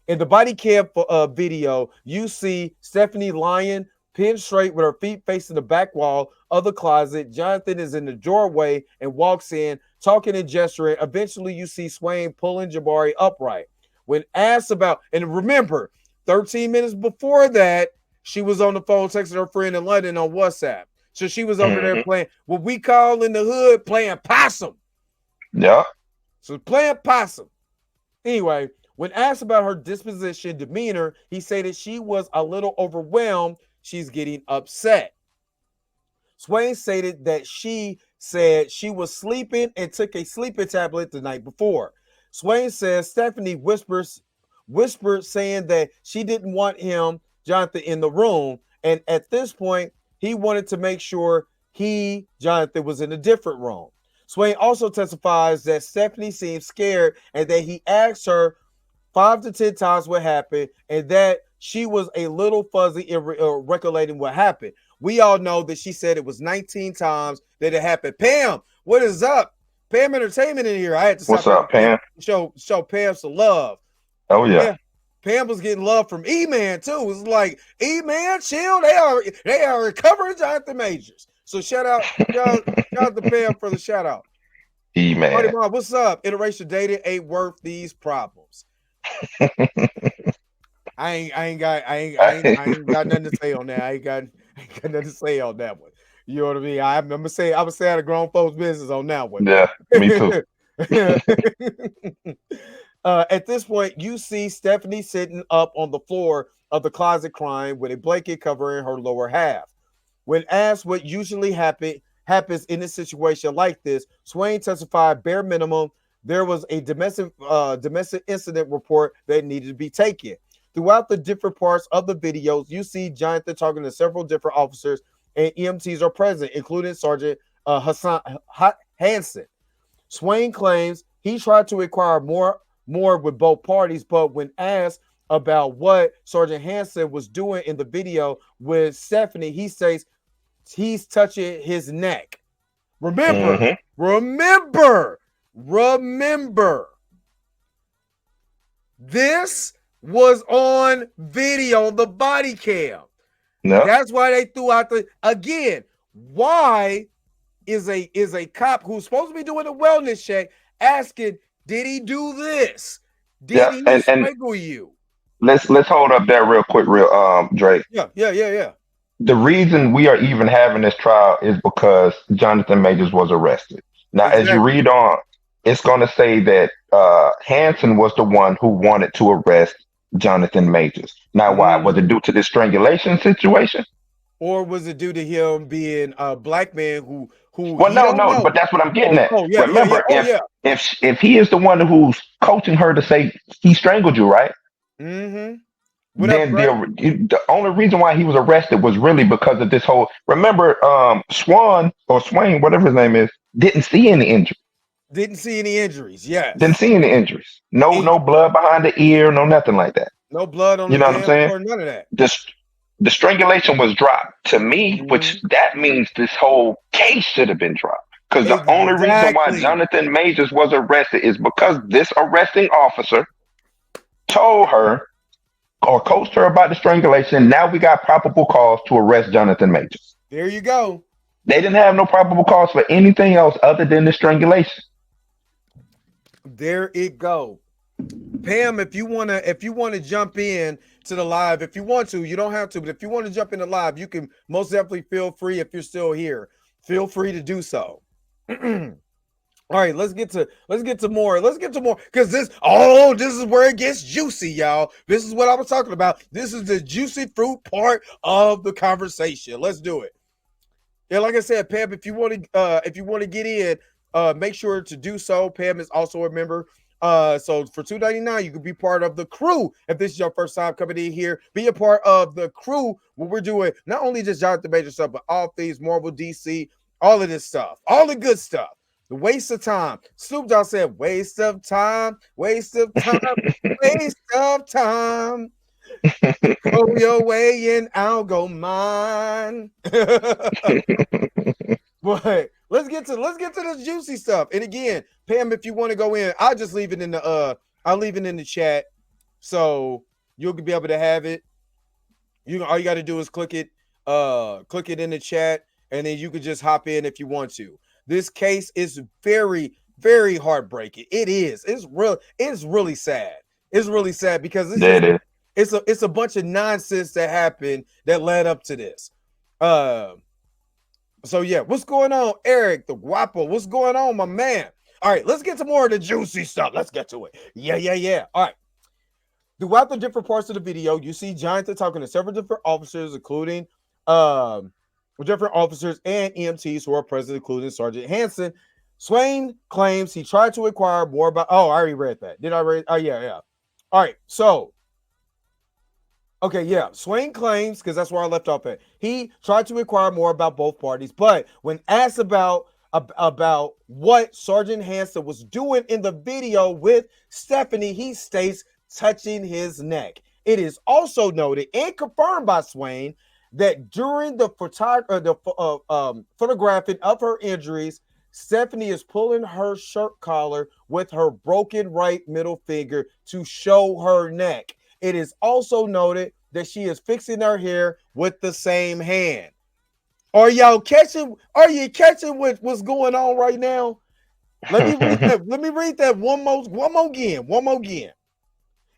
In the body cam video, you see Stephanie lying pinned straight with her feet facing the back wall of the closet. Jonathan is in the doorway and walks in, talking and gesturing. Eventually, you see Swain pulling Jabari upright. When asked about, and remember, 13 minutes before that, she was on the phone texting her friend in London on WhatsApp. So she was over there Hmm. playing what we call in the hood playing possum. Yeah. So playing possum. Anyway, when asked about her disposition, demeanor, he said that she was a little overwhelmed. She's getting upset. Swain stated that she said she was sleeping and took a sleeping tablet the night before. Swain says Stephanie whispered saying that she didn't want Jonathan, in the room, And at this point, he wanted to make sure Jonathan, was in a different room. Swain also testifies that Stephanie seemed scared and that he asked her 5 to 10 times what happened, and that she was a little fuzzy in recollecting what happened. We all know that she said it was 19 times that it happened. Pam, what is up? Pam Entertainment in here. I had to What's stop in up, Pam? to show Pam some love. Oh yeah. Yeah. Pam was getting love from E-Man too. It was like, E-Man, chill. They are recovering Jonathan Majors. So shout out to Pam for the shout out. Party Man. Mom, what's up? Interracial dating ain't worth these problems. I ain't got nothing to say on that. I ain't got nothing to say on that one. You know what I mean? I'm gonna say out of grown folks' business on that one. Yeah, me too. At this point, you see Stephanie sitting up on the floor of the closet crying with a blanket covering her lower half. When asked what usually happens in a situation like this, Swain testified bare minimum there was a domestic incident report that needed to be taken. Throughout the different parts of the videos, you see Jonathan talking to several different officers, and EMTs are present, including Sergeant Hassan Hansen. Swain claims he tried to inquire more with both parties, but when asked about what Sergeant Hansen was doing in the video with Stephanie, he says he's touching his neck. Remember, Mm-hmm. remember, remember. This was on video, the body cam. Yep. That's why they threw out the again. Why is a cop who's supposed to be doing a wellness check asking, did he do this? Did Yeah. he And strangle you? let's hold up there real quick, real Drake. Yeah. The reason we are even having this trial is because Jonathan Majors was arrested. Now, as you Exactly. read on, it's going to say that Hanson was the one who wanted to arrest Jonathan Majors. Now, why? Was it Mhm. due to this strangulation situation? Or was it due to him being a black man who Well, he no, don't no, know? but that's what I'm getting Oh, at. oh yeah. Remember, Oh yeah. if he is the one who's coaching her to say he strangled you, right? Mm-hmm. What up, Then Gray? the only reason why he was arrested was really because of this whole. Remember, Swan or Swain, whatever his name is, didn't see any injury. Didn't see any injuries. Didn't Yes. see any injuries. No, And no blood behind the ear. No, nothing like that. no blood on You the know what I'm damn saying? floor, none of that. This the strangulation was dropped to me, which Mhm. that means this whole case should have been dropped. Because the only reason why Exactly. Jonathan Majors was arrested is because this arresting officer told her or coached her about the strangulation. Now we got probable cause to arrest Jonathan Majors. There you go. They didn't have no probable cause for anything else other than the strangulation. There it go. Pam, if you wanna jump in to the live, if you want to, you don't have to, but if you want to jump in the live, you can most definitely feel free if you're still here. Feel free to do so. All right, let's get to more. Let's get to more because this is where it gets juicy, y'all. This is what I was talking about. This is the juicy fruit part of the conversation. Let's do it. Yeah, like I said, Pam, if you want to get in, make sure to do so. Pam is also a member. So for $2.99, you can be part of the crew. If this is your first time coming in here, be a part of the crew. What we're doing, not only just Jonathan Major stuff, but all things Marvel, DC, all of this stuff, all the good stuff. The waste of time. Snoop Dogg said, "Waste of time, waste of time, waste of time. Go your way and I'll go mine." But let's get to the juicy stuff. And again, Pam, if you want to go in, I'll leave it in the chat, so you'll be able to have it. All you got to do is click it in the chat, and then you can just hop in if you want to. This case is very, very heartbreaking. It is. It's real. It's really sad. It's really sad because it's There just it is. it's a bunch of nonsense that happened that led up to this. Uh, so yeah, what's going on, Eric the Guapo? What's going on, my man? All right, let's get to more of the juicy stuff. Let's get to it. Yeah. All right. Throughout the different parts of the video, you see Jonathan talking to several different officers, including um, different officers and EMTs who are present, including Sergeant Hansen. Swain claims he tried to inquire more about. Oh, I already read that. Did I read? Oh, yeah. All right. So Okay, yeah. Swain claims, because that's where I left off at. He tried to inquire more about both parties, but when asked about what Sergeant Hansen was doing in the video with Stephanie, he states touching his neck. It is also noted and confirmed by Swain that during the photographing of her injuries, Stephanie is pulling her shirt collar with her broken right middle finger to show her neck. It is also noted that she is fixing her hair with the same hand. Are y'all catching? Are you catching what's going on right now? Let me read that. Let me read that one more again.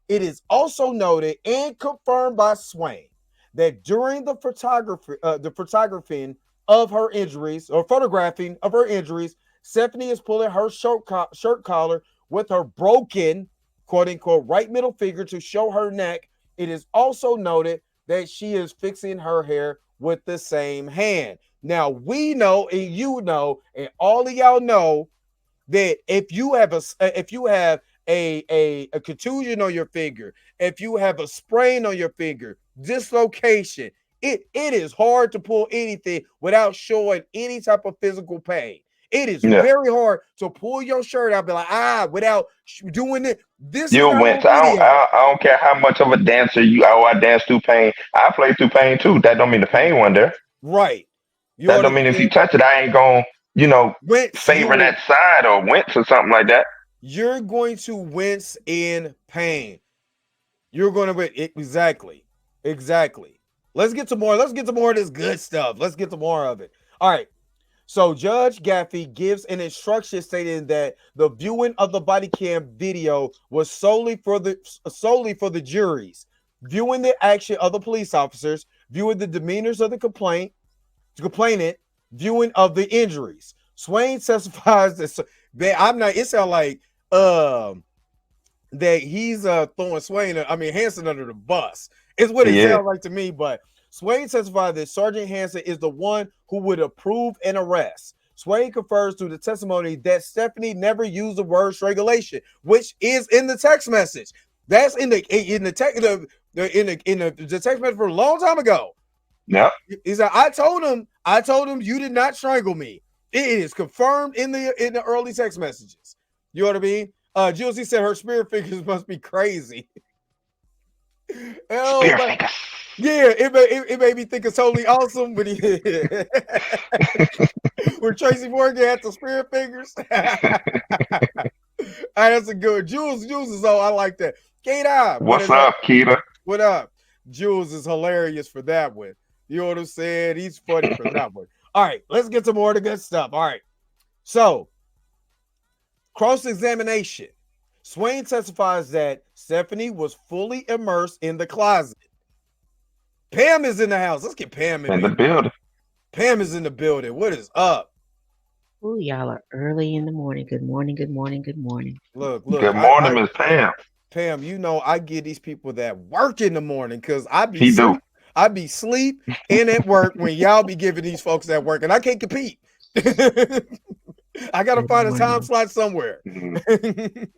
It is also noted and confirmed by Swain that during the photographing of her injuries or photographing of her injuries, Stephanie is pulling her shirt collar with her broken, quote unquote, right middle finger to show her neck. It is also noted that she is fixing her hair with the same hand. Now we know, and you know, and all of y'all know that if you have a contusion on your finger, if you have a sprain on your finger, dislocation, it is hard to pull anything without showing any type of physical pain. It is Yeah. very hard to pull your shirt out, be like, without doing it. This is You not went. on video. I don't care how much of a dancer you. Oh, I dance through pain. I play through pain too. That don't mean the pain wasn't there. Right. You That don't mean if you understand? touch it, I ain't gonna, Wince, favor you that side or wince or something like that. you're going to wince in pain. You're going to win. Exactly. Exactly. Let's get to more. Let's get to more of this good stuff. Let's get to more of it. All right. So Judge Gaffey gives an instruction stating that the viewing of the body cam video was solely for the juries, viewing the action of the police officers, viewing the demeanors of the complainant, viewing of the injuries. Swain testifies that I'm not. It sounds like um that he's throwing Hanson under the bus. Is what it Yeah. sounds like to me. But Swain testified that Sergeant Hanson is the one who would approve an arrest. Swain confers to the testimony that Stephanie never used the word strangulation, which is in the text message. That's in the text message for a long time ago. Yep. He said, I told him you did not strangle me. It is confirmed in the early text messages. You know what I mean? Jules, he said her spirit figures must be crazy. Oh, Spirit but fingers. yeah, it made me think it's totally awesome when he when Tracy Morgan had the spirit fingers. That's a good Jules. Jules is all I like that. K-Dot, what What's is up? up, Keita? What up? Jules is hilarious for that one. You know what I'm saying? He's funny for that one. All right, let's get to more of the good stuff. All right. So, cross examination. Swain testifies that Stephanie was fully immersed in the closet. Pam is in the house. Let's get Pam in In the here. building. Pam is in the building. What is up? Ooh, y'all are early in the morning. Good morning, good morning, good morning. Look. Good I morning, Miss Pam. Pam, you know I get these people that work in the morning because I be He do. sleep. I be sleep and at work when y'all be giving these folks that work, and I can't compete. I gotta Good find a time morning. slot somewhere. Mhm.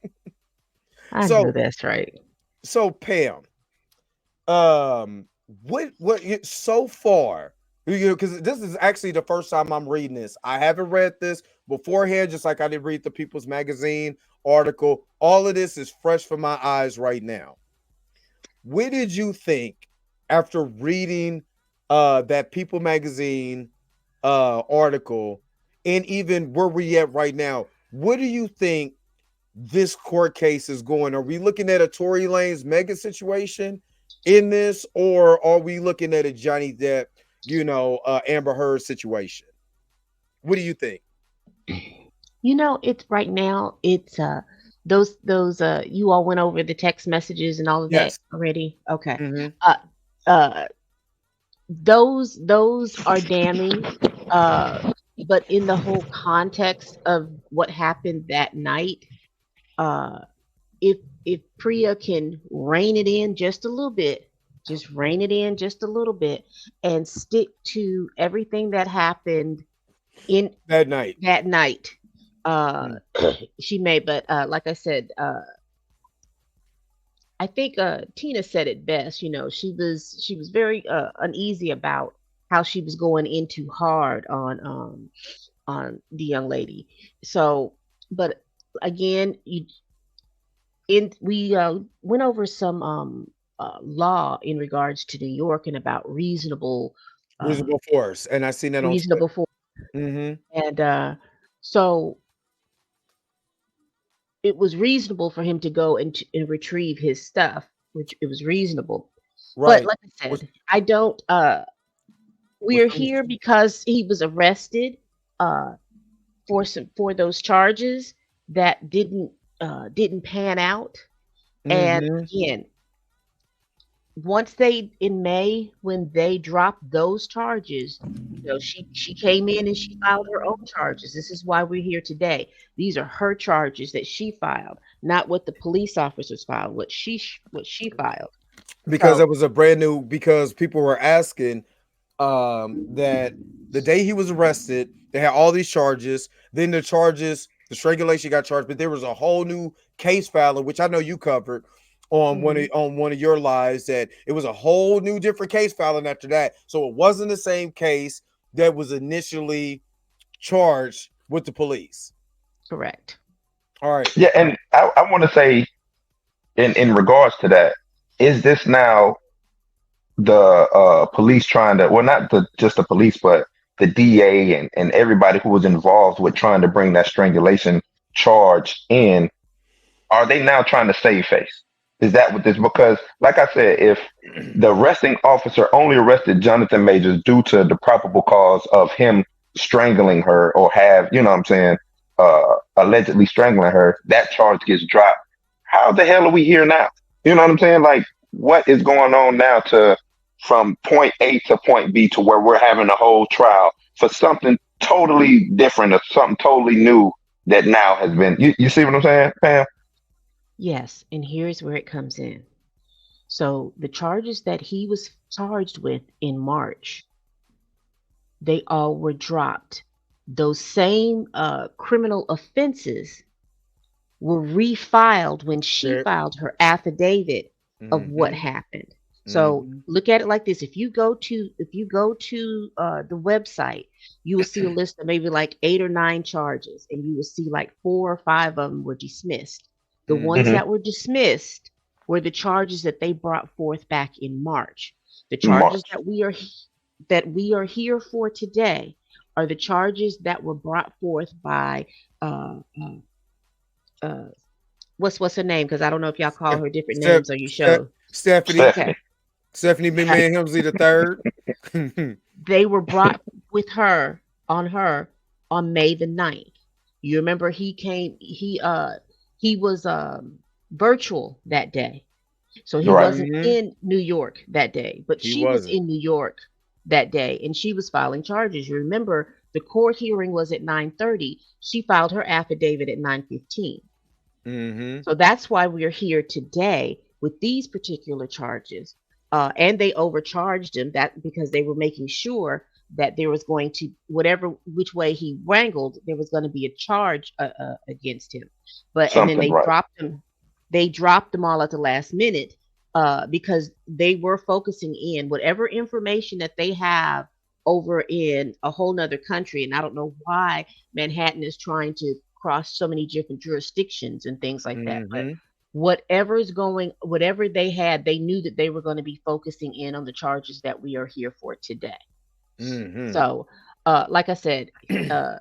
I know so that's right. so Pam, um, what so far? Because this is actually the first time I'm reading this. I haven't read this beforehand, just like I didn't read the People's Magazine article. All of this is fresh for my eyes right now. What did you think after reading that People Magazine article, and even where we at right now? What do you think this court case is going? Are we looking at a Tory Lanez mega situation in this, or are we looking at a Johnny Depp, Amber Heard situation? What do you think? You know, it's right now, it's those you all went over the text messages and all of that Yes. already. Okay. Hmm. Uh uh those are damning. Uh but in the whole context of what happened that night, uh if Priya can rein it in just a little bit, just rein it in just a little bit and stick to everything that happened in That night. that night, uh Mm. she may. But like I said, I think Tina said it best. She was very uneasy about how she was going in too hard on the young lady. So, but again, we went over some law in regards to New York and about uh, Reasonable force, and I seen that on Twitter. reasonable force, Mm-hmm. and so it was reasonable for him to go and retrieve his stuff, which it was reasonable. But Right. like I Which said, I don't. was We're here because he was arrested uh, for those charges that didn't pan out. And mm-hmm. again, once they in May when they dropped those charges, she came in and she filed her own charges. This is why we're here today. These are her charges that she filed, not what the police officers filed. What she filed. Because So it was a brand new. Because people were asking that the day he was arrested, they had all these charges. Then the strangulation got charged, but there was a whole new case filing, which I know you covered mhm, on one of your lives. That it was a whole new different case filing after that. So it wasn't the same case that was initially charged with the police. correct. All right. Yeah, and I want to say in regards to that, is this now the police trying to, well, not just the police, but the DA and everybody who was involved with trying to bring that strangulation charge in, are they now trying to save face? Is that what this? Because, like I said, if the arresting officer only arrested Jonathan Majors due to the probable cause of him strangling her or have, you know what I'm saying, allegedly strangling her, that charge gets dropped. How the hell are we here now? You know what I'm saying? Like, what is going on now to from point A to point B to where we're having a whole trial for something totally different or something totally new that now has been, you see what I'm saying, Pam? Yes, and here's where it comes in. So the charges that he was charged with in March, they all were dropped. Those same criminal offenses were refiled when she There. filed her affidavit of what Mm-hmm. happened. So Mm-hmm. look at it like this: if you go to the website, you will see a list of maybe like 8 or 9 charges, and you will see like 4 or 5 of them were dismissed. The ones Mm-hmm. Hmm. that were dismissed were the charges that they brought forth back in March. The charges March. that we are here for today are the charges that were brought forth by uh, uh, uh, what's her name? Because I don't know if y'all call her different Steph, names on your Steph, show. Stephanie, Okay, Stephanie. Stephanie McMahon Hemsley the third. they were brought with her on May the 9th. You remember he came. He was virtual that day, so he Right. wasn't Mm-hmm. in New York that day. But He she was wasn't. in New York that day, and she was filing charges. You remember the court hearing was at 9:30. She filed her affidavit at 9:15. Mm-hmm. So that's why we're here today with these particular charges. And they overcharged him that because they were making sure that there was going to whatever which way he wrangled, there was going to be a charge against him. But and then Something right. they dropped them all at the last minute because they were focusing in whatever information that they have over in a whole nother country. And I don't know why Manhattan is trying to cross so many different jurisdictions and things like that. But Mm-hmm. whatever they had, they knew that they were going to be focusing in on the charges that we are here for today. Mm-hmm. So, like I said, uh,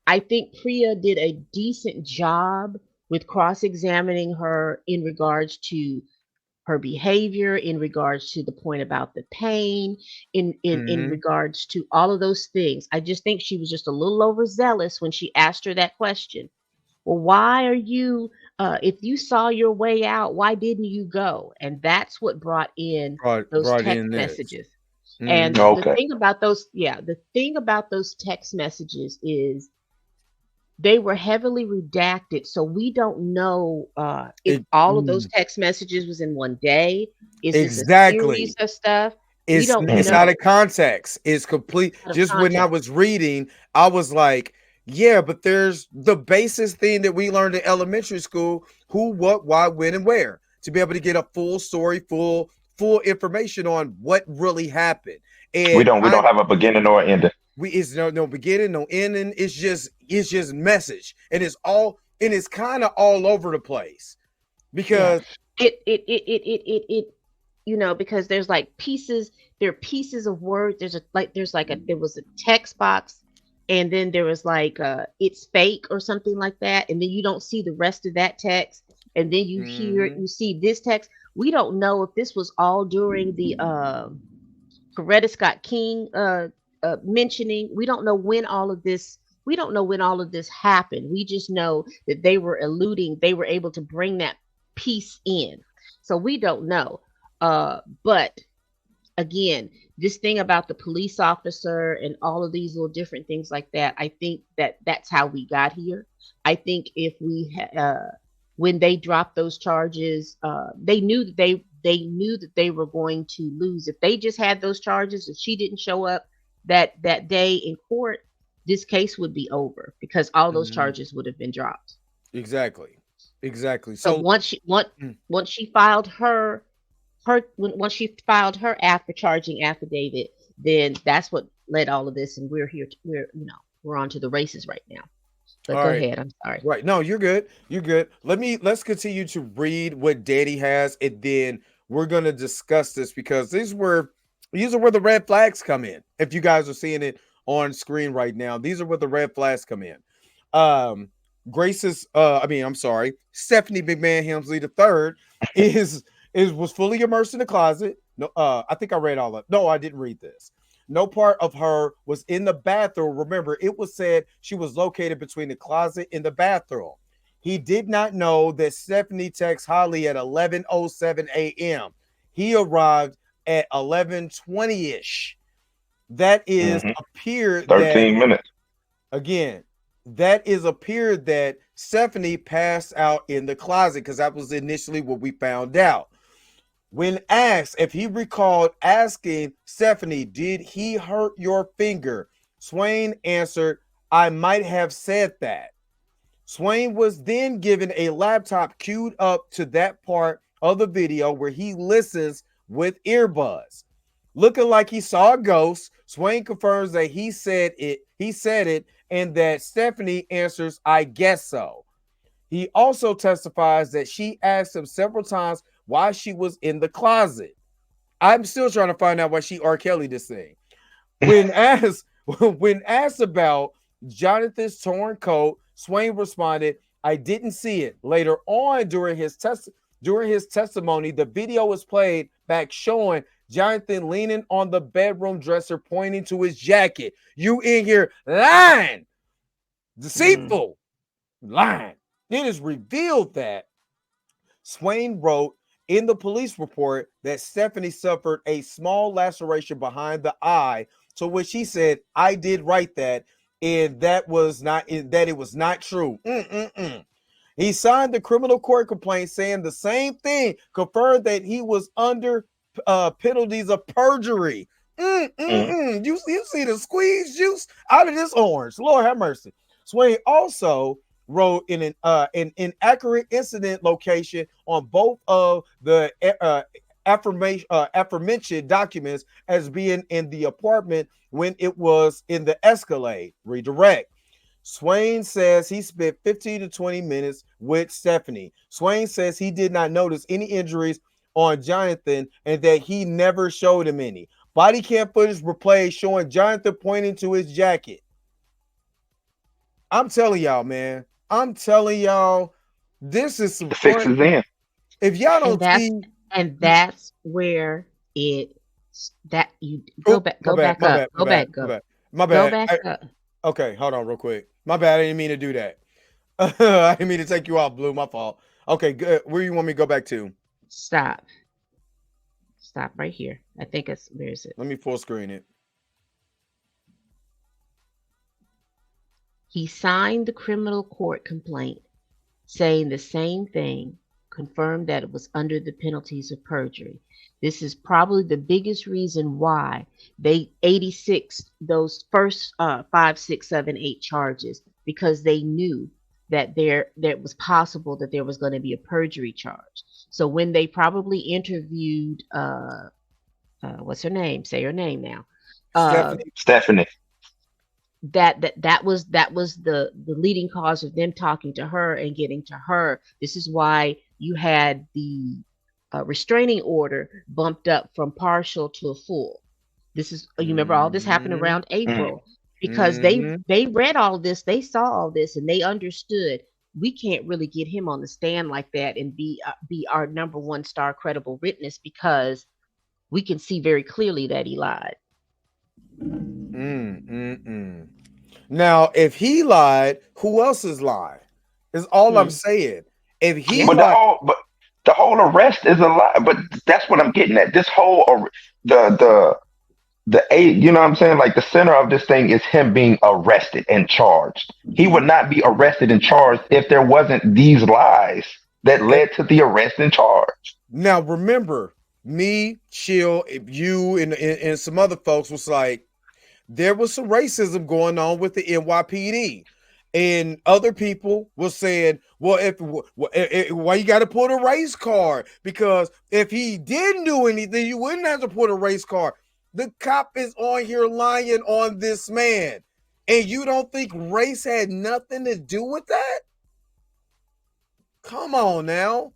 I think Priya did a decent job with cross examining her in regards to her behavior, in regards to the point about the pain, in Mm-hmm. regards to all of those things. I just think she was just a little overzealous when she asked her that question. Well, why are you, if you saw your way out, why didn't you go? And that's what brought in those Brought text in this. messages. And Mm-hmm. the Okay. thing about those, yeah, the thing about those text messages is they were heavily redacted. So we don't know if It, all of those mm, text messages was in one day. Is this a series exactly. of stuff? We don't It's out of know Hmm. context. It's complete. out of Just when I context. was reading, I was like, yeah, but there's the basis thing that we learned in elementary school: who, what, why, when, and where. to be able to get a full story, full information on what really happened. And We don't have a beginning or ending. we is no beginning, no ending. It's just message, and it's kind of all over the place Yeah. because It because there's like pieces, there are pieces of words. There was a text box, and then there was like it's fake or something like that, and then you don't see the rest of that text, and then mhm, you see this text. We don't know if this was all during the Coretta Scott King mentioning. We don't know when all of this. We don't know when all of this happened. We just know that they were alluding. They were able to bring that piece in. So we don't know. But again, this thing about the police officer and all of these little different things like that, I think that that's how we got here. I think if when they dropped those charges, they knew that they were going to lose. If they just had those charges, if she didn't show up that day in court, this case would be over because all those mhm. charges would have been dropped. Exactly, exactly. So So, mm, once she filed once she filed her after charging affidavit, then that's what led all of this, and we're here. We're on to the races right now. But all go right. ahead. I'm sorry. Right. No, you're good. You're good. Let's continue to read what Danny has, and then we're gonna discuss this because these are where the red flags come in. If you guys are seeing it on screen right now, these are where the red flags come in. Um Grace's I'm sorry, Stephanie McMahon Hemsley the third is was fully immersed in the closet. No, I think I read all of no, I didn't read this. No part of her was in the bathroom. Remember, it was said she was located between the closet and the bathroom. He did not know that Stephanie texted Holly at 11:07 a.m. He arrived at 11:20 ish. That is Hmm. appeared that 13 minutes. again. That is appeared that Stephanie passed out in the closet because that was initially what we found out. When asked if he recalled asking Stephanie, did he hurt your finger? Swain answered, I might have said that. Swain was then given a laptop queued up to that part of the video where he listens with earbuds. Looking like he saw a ghost, Swain confirms that he said it, and that Stephanie answers, I guess so. He also testifies that she asked him several times why she was in the closet. I'm still trying to find out why she R. Kelly this thing. When asked when asked about Jonathan's torn coat, Swain responded, "I didn't see it." Later on during his testimony, the video was played back showing Jonathan leaning on the bedroom dresser, pointing to his jacket. You in here lying, Mm. deceitful, lying. It is revealed that Swain wrote in the police report that Stephanie suffered a small laceration behind the eye, to which he said, "I did write that, and that it was not true." Mm-mm-mm. He signed the criminal court complaint saying the same thing, confirmed that he was under penalties of perjury. Mm. You see the squeeze juice out of this orange. Lord have mercy. Swain also wrote in an inaccurate incident location on both of the aforementioned documents as being in the apartment when it was in the Escalade. Redirect. Swain says he spent 15 to 20 minutes with Stephanie. Swain says he did not notice any injuries on Jonathan and that he never showed him any. Body cam footage replayed showing Jonathan pointing to his jacket. I'm telling y'all, man. I'm telling y'all, this is some The fix fun. is in. If y'all And don't that's see, and that's where it that you oh, my go bad, back my up, bad, my bad, my bad, my go bad. back up. Okay, hold on, real quick. My bad. I didn't mean to do that. I didn't mean to take you off, Blue. My fault. Okay, good. Where you want me to go back to? Stop. Stop right here. I think it's where is it? Let me full screen it. He signed the criminal court complaint saying the same thing, confirmed that it was under the penalties of perjury. This is probably the biggest reason why they 86 those first 5, 6, 7, 8 charges, because they knew. that it was possible that there was going to be a perjury charge. So when they probably interviewed what's her name? Say her name now. Uh, Stephanie. Stephanie. that was the leading cause of them talking to her and getting to her. This is why you had the restraining order bumped up from partial to a full. This is, you remember, all this happened Mm-hmm. around April because they Mm-hmm. they read all this, they saw all this, and they understood we can't really get him on the stand like that and be our number one star credible witness because we can see very clearly that he lied. Mm-mm-mm. Now, if he lied, who else is lying? Is all I'm Hmm. saying. If he Yeah. But the lied, whole but the whole arrest is a lie. But that's what I'm getting at. This whole the eight, you know what I'm saying? Like the center of this thing is him being arrested and charged. He would not be arrested and charged if there wasn't these lies that eh, led to the arrest and charge. now remember, me, Chill, if you and some other folks was like, there was some racism going on with the NYPD. And other people were saying, well, why you got to put a race card? Because if he didn't do anything, you wouldn't have to put a race card. The cop is on here lying on this man. And you don't think race had nothing to do with that? Come on now.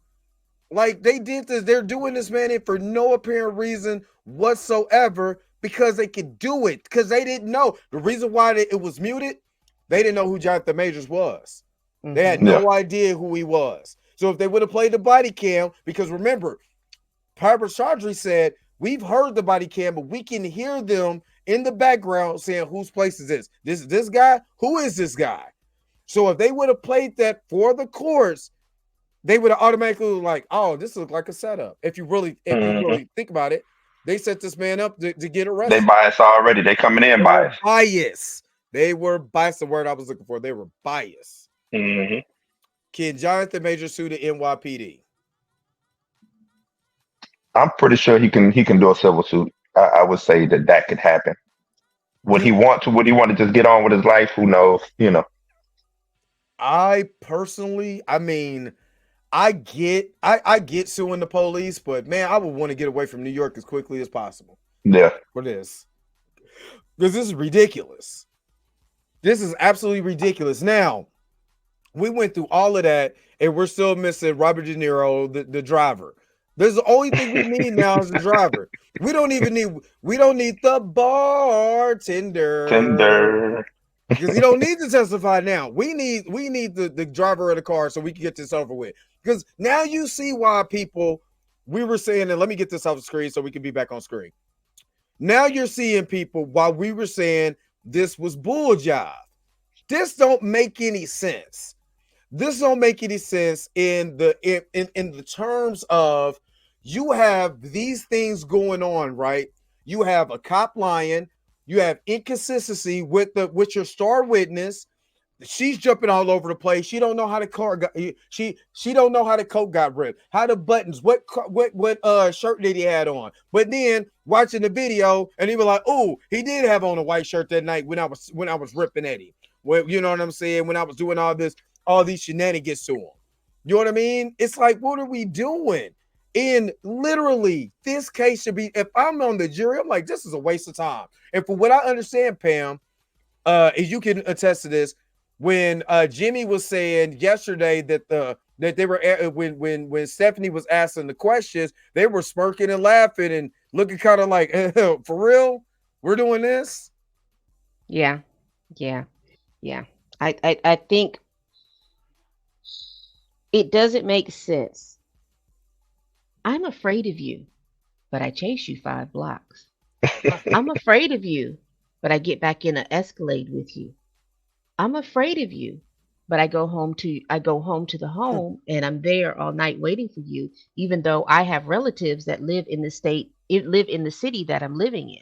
Like they did this, they're doing this man in for no apparent reason whatsoever because they could do it because they didn't know the reason why it was muted. They didn't know who Jonathan Majors was. They had Hmm. Yeah. no idea who he was. So if they would have played the body cam, because remember, Piper Chaudhry said we've heard the body cam, but we can hear them in the background saying whose place is this? This is this guy. Who is this guy? So if they would have played that for the courts, they would have automatically like, oh, this looks like a setup. If you Hmm. really think about it, they set this man up to get They arrested. biased already. They coming in They were biased. biased. They were biased. The word I was looking for. They were biased. Hmm. Can Jonathan Major sue the NYPD? I'm pretty sure he can do a civil suit. I would say that could happen. Would he You, want to? Would he want to just get on with his life? Who knows? You know. I personally, I mean, I get suing the police, but man, I would want to get away from New York as quickly as possible Yeah. for this because this is ridiculous. This is absolutely ridiculous. Now, we went through all of that, and we're still missing Robert De Niro, the driver. There's the only thing we need now is the driver. We don't need the bartender Tinder. because he don't need to testify now. We need the driver of the car so we can get this over with. Because now you see why people we were saying, and let me get this off the screen so we can be back on screen. Now you're seeing people while we were saying this was bull job. This don't make any sense. This don't make any sense in the terms of you have these things going on, right? You have a cop lying, you have inconsistency with your star witness. She's jumping all over the place. She don't know how the car got. She don't know how the coat got ripped. How the buttons. What shirt did he had on? But then watching the video, and he was like, "Oh, he did have on a white shirt that night when I was ripping at him. Well, you know what I'm saying? When I was doing all these shenanigans to him. You know what I mean? It's like, what are we doing? And literally, this case should be. If I'm on the jury, I'm like, this is a waste of time. And for what I understand, Pam, as you can attest to this, when Jimmy was saying yesterday that they were when Stephanie was asking the questions, they were smirking and laughing and looking kind of like, for real, we're doing this. Yeah. Yeah. Yeah. I think it doesn't make sense. I'm afraid of you, but I chase you 5 blocks. I'm afraid of you, but I get back in an Escalade with you. I'm afraid of you, but I go home to the home and I'm there all night waiting for you, even though I have relatives that live in the city that I'm living in.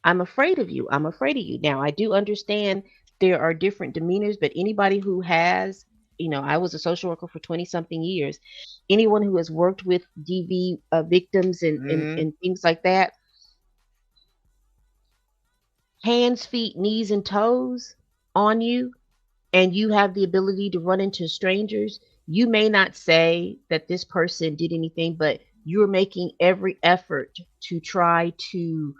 I'm afraid of you. I'm afraid of you. Now I do understand there are different demeanors, but anybody who has, I was a social worker for 20 something years. Anyone who has worked with DV victims and, and, Mm-hmm. and things like that, hands, feet, knees, and toes on you, and you have the ability to run into strangers, you may not say that this person did anything, but you're making every effort to try to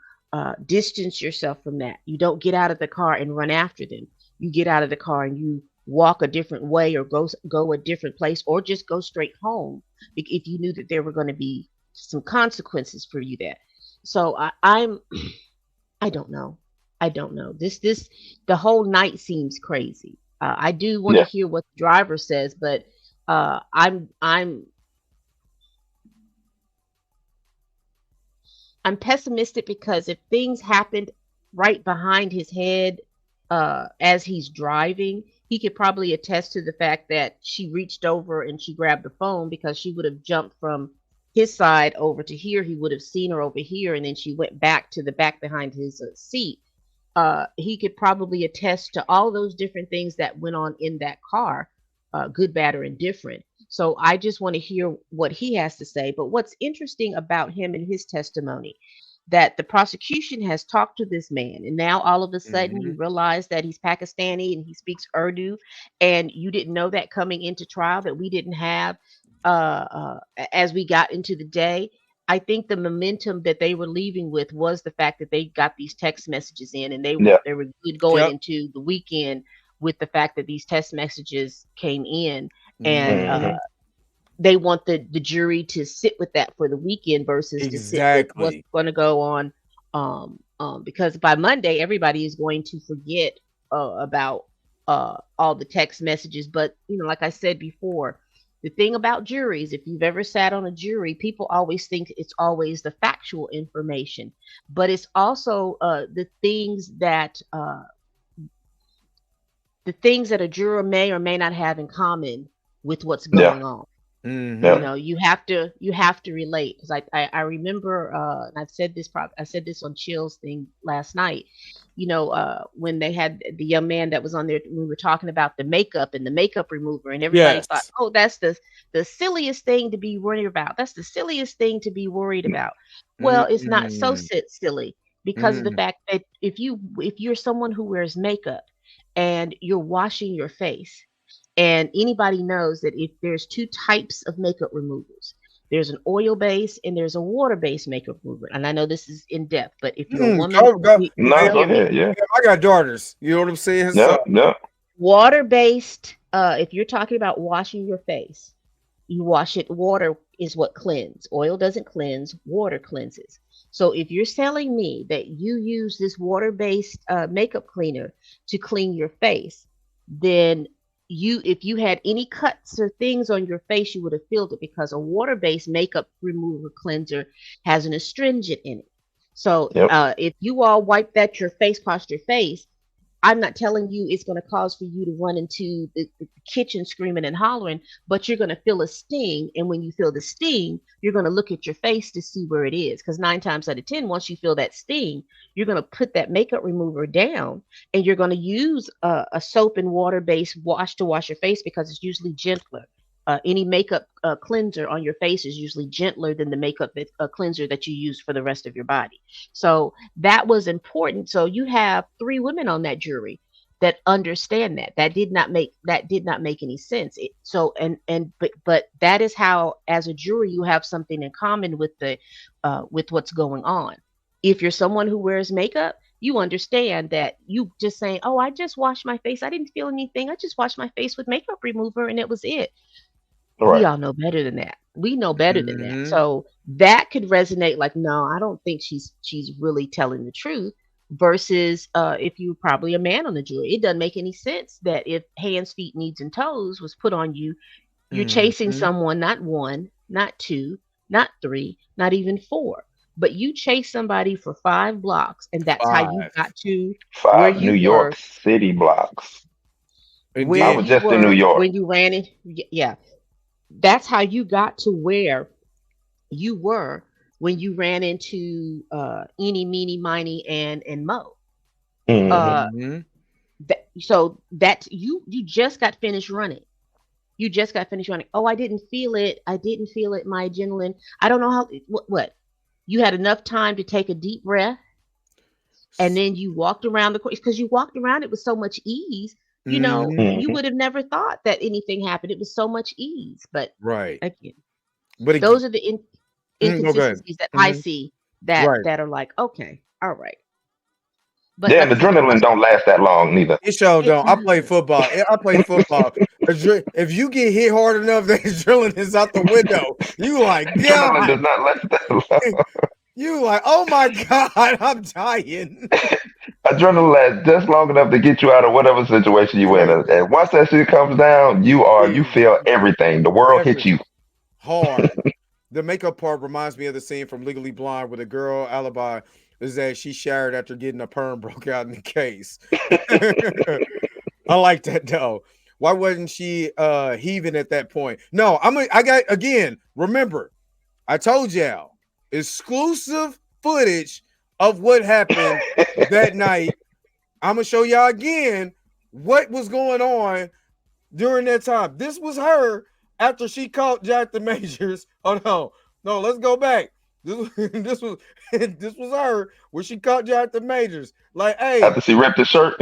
distance yourself from that. You don't get out of the car and run after them. You get out of the car and you walk a different way, or go a different place, or just go straight home if you knew that there were going to be some consequences for you there. So I'm I don't know. I don't know. This the whole night seems crazy. I do want to Yeah. hear what the driver says, but I'm pessimistic because if things happened right behind his head as he's driving, he could probably attest to the fact that she reached over and she grabbed the phone, because she would have jumped from his side over to here. He would have seen her over here, and then she went back to the back behind his seat. He could probably attest to all those different things that went on in that car, good, bad, or indifferent. So I just want to hear what he has to say. But what's interesting about him and his testimony, that the prosecution has talked to this man, and now all of a sudden you Mhm. realize that he's Pakistani and he speaks Urdu, and you didn't know that coming into trial, that we didn't have as we got into the day. I think the momentum that they were leaving with was the fact that they got these text messages in, and Yeah. they were good going Yep. into the weekend with the fact that these text messages came in, and Hmm. Mhm. they want the jury to sit with that for the weekend versus to sit with what's Exactly. going to go on, because by Monday everybody is going to forget about all the text messages. But like I said before, the thing about juries, if you've ever sat on a jury, people always think it's always the factual information, but it's also the things that a juror may or may not have in common with what's Yeah. going on. Yeah. Mhm. You have to relate, because I remember, and I said this on Chill's thing last night. When they had the young man that was on there, we were talking about the makeup and the makeup remover, and everybody thought, Yes. oh, that's the silliest thing to be worried about. That's the silliest thing to be worried about. Well, it's not so Mm. silly, because of the Mm. fact that if you're someone who wears makeup and you're washing your face, and anybody knows that if there's two types of makeup removers, there's an oil base and there's a water based makeup remover. And I know this is in depth, but if you're a woman, Go. No, Hey, go hear me. ahead. Yeah. I got daughters. You know what I'm saying? So Yeah. Yeah. Water based, if you're talking about washing your face, you wash it. Water is what cleanses. Oil doesn't cleanse, water cleanses. So if you're telling me that you use this water based makeup cleaner to clean your face, then if you had any cuts or things on your face, you would have filled it, because a water based makeup remover cleanser has an astringent in it. So Yep. if you all wipe that your face, washed your face, I'm not telling you it's going to cause for you to run into the kitchen screaming and hollering, but you're going to feel a sting. And when you feel the sting, you're going to look at your face to see where it is. Because 9 times out of 10, once you feel that sting, you're going to put that makeup remover down, and you're going to use a soap and water based wash to wash your face, because it's usually gentler. Any makeup cleanser on your face is usually gentler than the makeup cleanser that you use for the rest of your body. So that was important. So you have three women on that jury that understand that. That did not make any sense. But that is how, as a jury, you have something in common with what's going on. If you're someone who wears makeup, you understand that you just saying, "Oh, I just washed my face. I didn't feel anything. I just washed my face with makeup remover and it was it." We Right. all know better than that. We know better than that. mhm. So that could resonate like, no, I don't think she's really telling the truth. Versus if you're probably a man on the jury, it doesn't make any sense that if hands, feet, knees, and toes was put on you, you're chasing Mhm. someone, not one, not two, not three, not even four, but you chase somebody for 5 blocks, and that's how you 5. got to where 5 New you York were, City blocks. And where I then was you just in New were York. when you ran it. Yeah, that's how you got to where you were when you ran into Eeny, Meeny, Miny, and Mo. Hmm. Uh, mhm. so that you just got finished running. You just got finished running. Oh, I didn't feel it. I didn't feel it. My adrenaline. I don't know how. What? You had enough time to take a deep breath, and then you walked around the course, because you walked around it with so much ease. You Hmm. would have never thought that anything happened. It was so much ease. But Right. again, But again, those are the go ahead. inconsistencies that I Mhm. see Right. that are like, okay, all right. But Yeah, like and I said, the adrenaline first don't last that long neither. It sure it don't. I play football. I play football. If you get hit hard enough, the adrenaline is out the window. You like, Adrenaline God. does not last that long. You like, oh my God, I'm dying. Adrenaline lasts just long enough to get you out of whatever situation you in. Right. And once that shit comes down, you Yeah. feel everything. The world hits Everything. you. Hard. The makeup part reminds me of the scene from Legally Blonde where the girl alibi is that she showered after getting a perm broke out in the case. I like that though. Why wasn't she heaving at that point? No, I got again, remember, I told y'all exclusive footage of what happened that night. I'm gonna show y'all again what was going on during that time. This was her after she caught Jack the Majors. Oh no, no, let's go back. This was this was her when she caught Jack the Majors. Like, hey, After she ripped his shirt.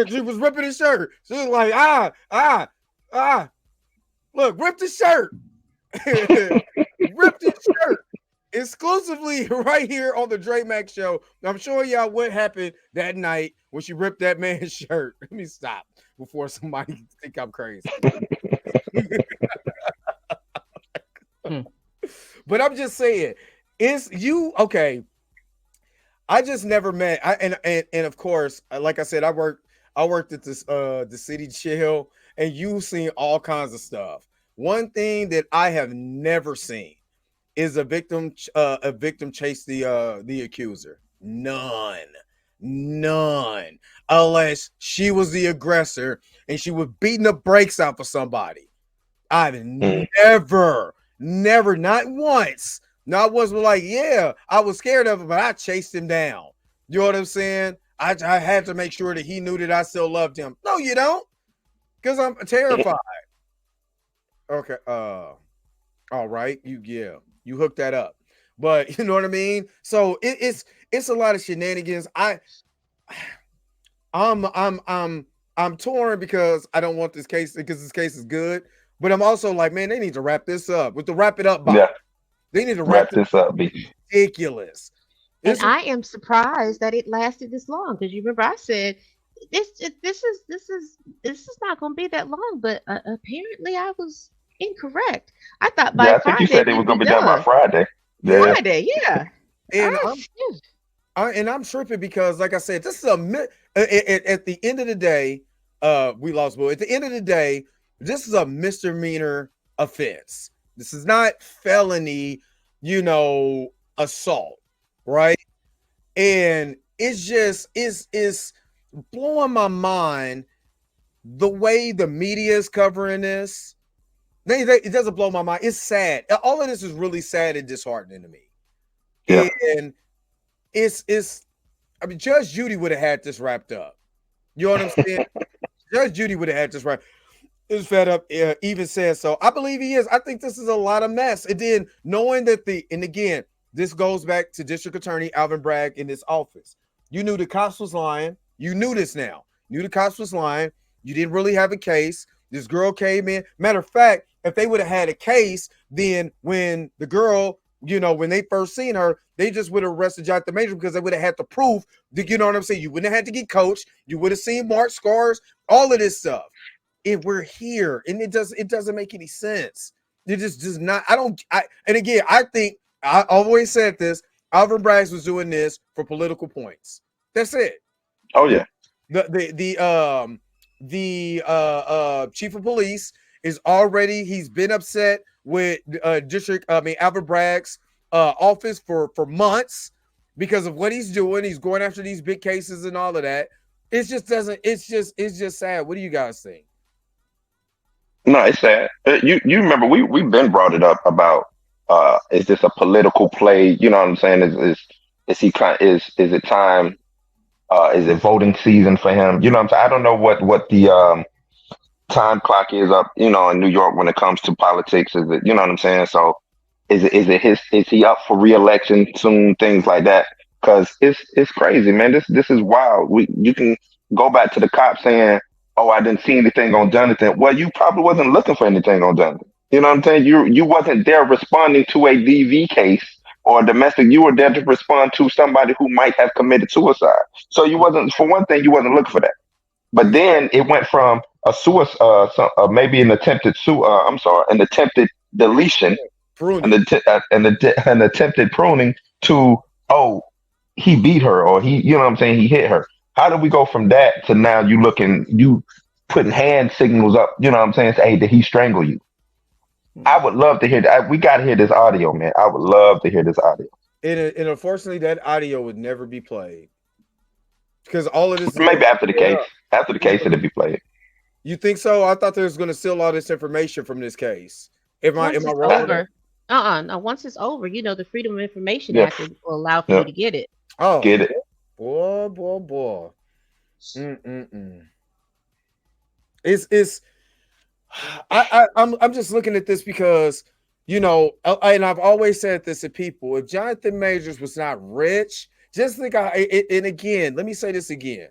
she was ripping his shirt. She was like, ah, look, ripped his shirt. Ripped his shirt. Exclusively right here on the Dre Max show. I'm showing y'all what happened that night when she ripped that man's shirt. Let me stop before somebody think I'm crazy. Hmm. But I'm just saying, is you okay? I just never met. And of course, like I said, I worked at this the city chill, and you've seen all kinds of stuff. One thing that I have never seen is a victim chase the accuser. None, unless she was the aggressor and she was beating the brakes out for somebody. I've Mm. never, not once, not once was like, yeah, I was scared of him, but I chased him down. You know what I'm saying? I had to make sure that he knew that I still loved him. No, you don't, because I'm terrified. Okay, all right, you hooked that up, but you know what I mean. So it's a lot of shenanigans. I'm torn because I don't want this case because this case is good, but I'm also like, man, they need to wrap this up with the wrap it up box. Yeah, They need to wrap wrap this this up, B. ridiculous. And It's I am surprised that it lasted this long because you remember I said this is not going to be that long, but apparently I was incorrect. I thought by Yeah, I think you Friday said it was we'd be gonna be done by done. Friday. yeah, Yeah. Friday, yeah. and I, phew. I'm tripping because, like I said, this is at the end of the day, we lost. But at the end of the day, this is a misdemeanor offense. This is not felony, you know, assault, right? And it's just it's blowing my mind the way the media is covering this. It doesn't blow my mind. It's sad. All of this is really sad and disheartening to me. Yeah. And it's I mean, Judge Judy would have had this wrapped up. You know what I'm saying? Judge Judy would have had this right. Is fed up. Even says so. I believe he is. I think this is a lot of mess. And then knowing that and again, this goes back to District Attorney Alvin Bragg in his office. You knew the cops was lying. You knew this now. You knew the cops was lying. You didn't really have a case. This girl came in. Matter of fact, if they would have had a case, then when the girl, when they first seen her, they just would have arrested Jack the Major because they would have had the proof. That, you know what I'm saying? You wouldn't have had to get coached. You would have seen mark scars, all of this stuff. If we're here, and it doesn't make any sense. It just does not. And again, I think I always said this. Alvin Braggs was doing this for political points. That's it. Oh yeah. The chief of police is already he's been upset with Alvin Bragg's office for months because of what he's doing. He's going after these big cases and all of that. It just doesn't. It's just sad. What do you guys think? No, it's sad. You remember we've been brought it up about is this a political play? You know what I'm saying? Is he kind is it time? Is it voting season for him? You know what I'm saying? I don't know what the time clock is up, in New York when it comes to politics. Is it, you know what I'm saying? So is he up for reelection soon? Things like that. Because it's crazy, man. This is wild. You can go back to the cops saying, oh, I didn't see anything on Jonathan. Well, you probably wasn't looking for anything on Jonathan. You know what I'm saying? You wasn't there responding to a DV case or domestic. You were there to respond to somebody who might have committed suicide. So you wasn't, for one thing, you wasn't looking for that. But then it went from a suicide, maybe an attempted I'm sorry, an attempted deletion, Pruning. an attempted pruning to, oh, he beat her, or he, you know what I'm saying, he hit her. How do we go from that to now you putting hand signals up, you know what I'm saying? Say, hey, did he strangle you? I would love to hear that. We got to hear this audio, man. I would love to hear this audio. And unfortunately, that audio would never be played because all of this is going Maybe to after the be case. up. After the case, it'll be played. You think so? I thought they was going to steal all this information from this case. Once Am I it's wrong on that? over, no, once it's over, the Freedom of Information Yeah, Act will allow for you yeah, to get it. Oh, get it. boy, boy, boy. Mm-mm-mm. It's I'm just looking at this because and I've always said this to people. If Jonathan Majors was not rich, just think and again, let me say this again.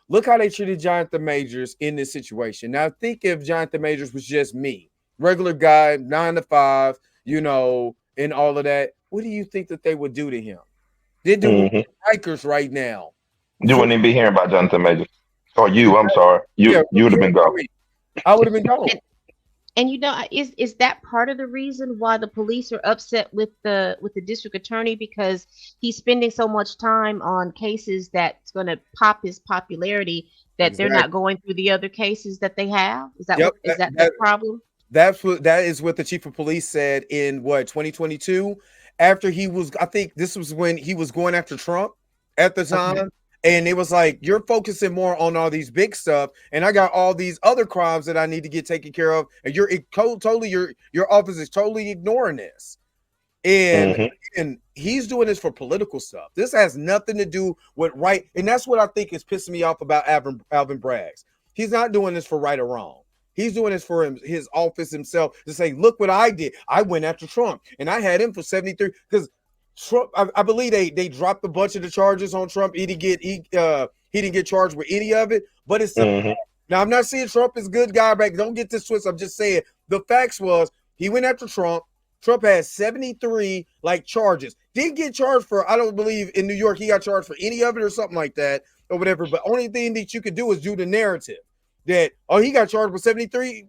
Look how they treated Jonathan Majors in this situation. Now think if Jonathan Majors was just me, regular guy, 9 to 5, and all of that. What do you think that they would do to him? They're doing Hmm. Rikers right now. You For wouldn't even be hearing about Jonathan Major. Or you, I'm sorry. yeah, You would have forget been about gone. me. I would have been gone. And is that part of the reason why the police are upset with the district attorney, because he's spending so much time on cases that's going to pop his popularity, that they're not Exactly. going through the other cases that they have? Yep. Is that the problem? That is what the chief of police said in what 2022, after he was, I think this was when he was going after Trump at the Okay. time, and it was like, you're focusing more on all these big stuff, and I got all these other crimes that I need to get taken care of, and totally your office is totally ignoring this. And Hmm. and he's doing this for political stuff. This has nothing to do with right, and that's what I think is pissing me off about Alvin Braggs. He's not doing this for right or wrong. He's doing this for his office himself to say, look what I did. I went after Trump, and I had him for 73 because Trump. I believe they dropped a bunch of the charges on Trump. He didn't get charged with any of it, but it's a Hmm. now, I'm not saying Trump is a good guy, back. Don't get this twisted. I'm just saying the facts was he went after Trump. Trump has 73 like charges. Didn't get charged for, I don't believe in New York he got charged for any of it or something like that or whatever. But only thing that you could do is do the narrative that, oh, he got charged with 73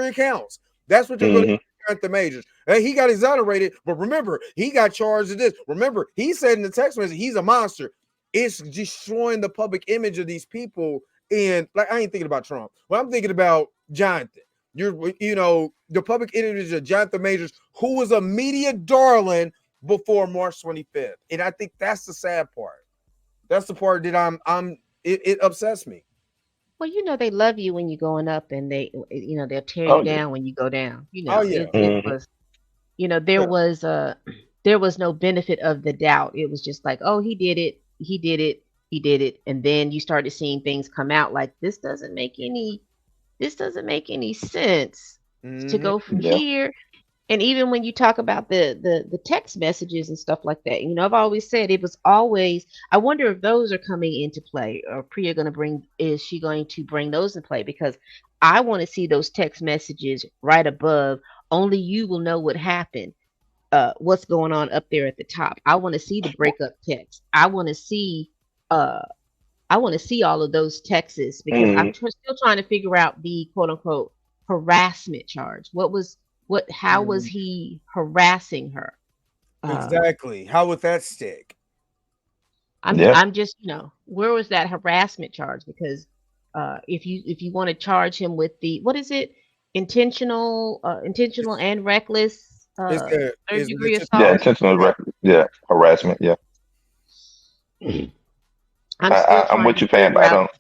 accounts. That's what they're going to Hmm. do at the majors. And he got exonerated, but remember, he got charged with this. Remember, he said in the text message, he's a monster. It's destroying the public image of these people. And like, I ain't thinking about Trump, but I'm thinking about Jonathan. The public image of Jonathan Majors, who was a media darling before March 25th. And I think that's the sad part. That's the part that it upsets me. Well, they love you when you're going up, and they'll tear Oh you yeah. down when you go down. Oh yeah. It Hmm. was, there Yeah. was there was no benefit of the doubt. It was just like, oh, he did it, he did it, he did it, and then you started seeing things come out like, this doesn't make any sense to Mm-hmm. go from Yeah. here. And even when you talk about the text messages and stuff like that, I've always said it was always. I wonder if those are coming into play, or Priya going to bring. Is she going to bring those in play? Because I want to see those text messages right above. Only you will know what happened. What's going on up there at the top? I want to see the breakup text. I want to see. Uh, I want to see all of those texts, because Hmm. still trying to figure out the quote unquote harassment charge. How was Mm-hmm. he harassing her? Uh, Exactly. How would that stick? Yeah. I'm just, where was that harassment charge? Because if you want to charge him with the, what is it, intentional and reckless Is there third is degree the Yeah. assault. Intentional. Yeah. Harassment. Yeah. I'm still I'm trying with to you, Pam. figure But I out. don't.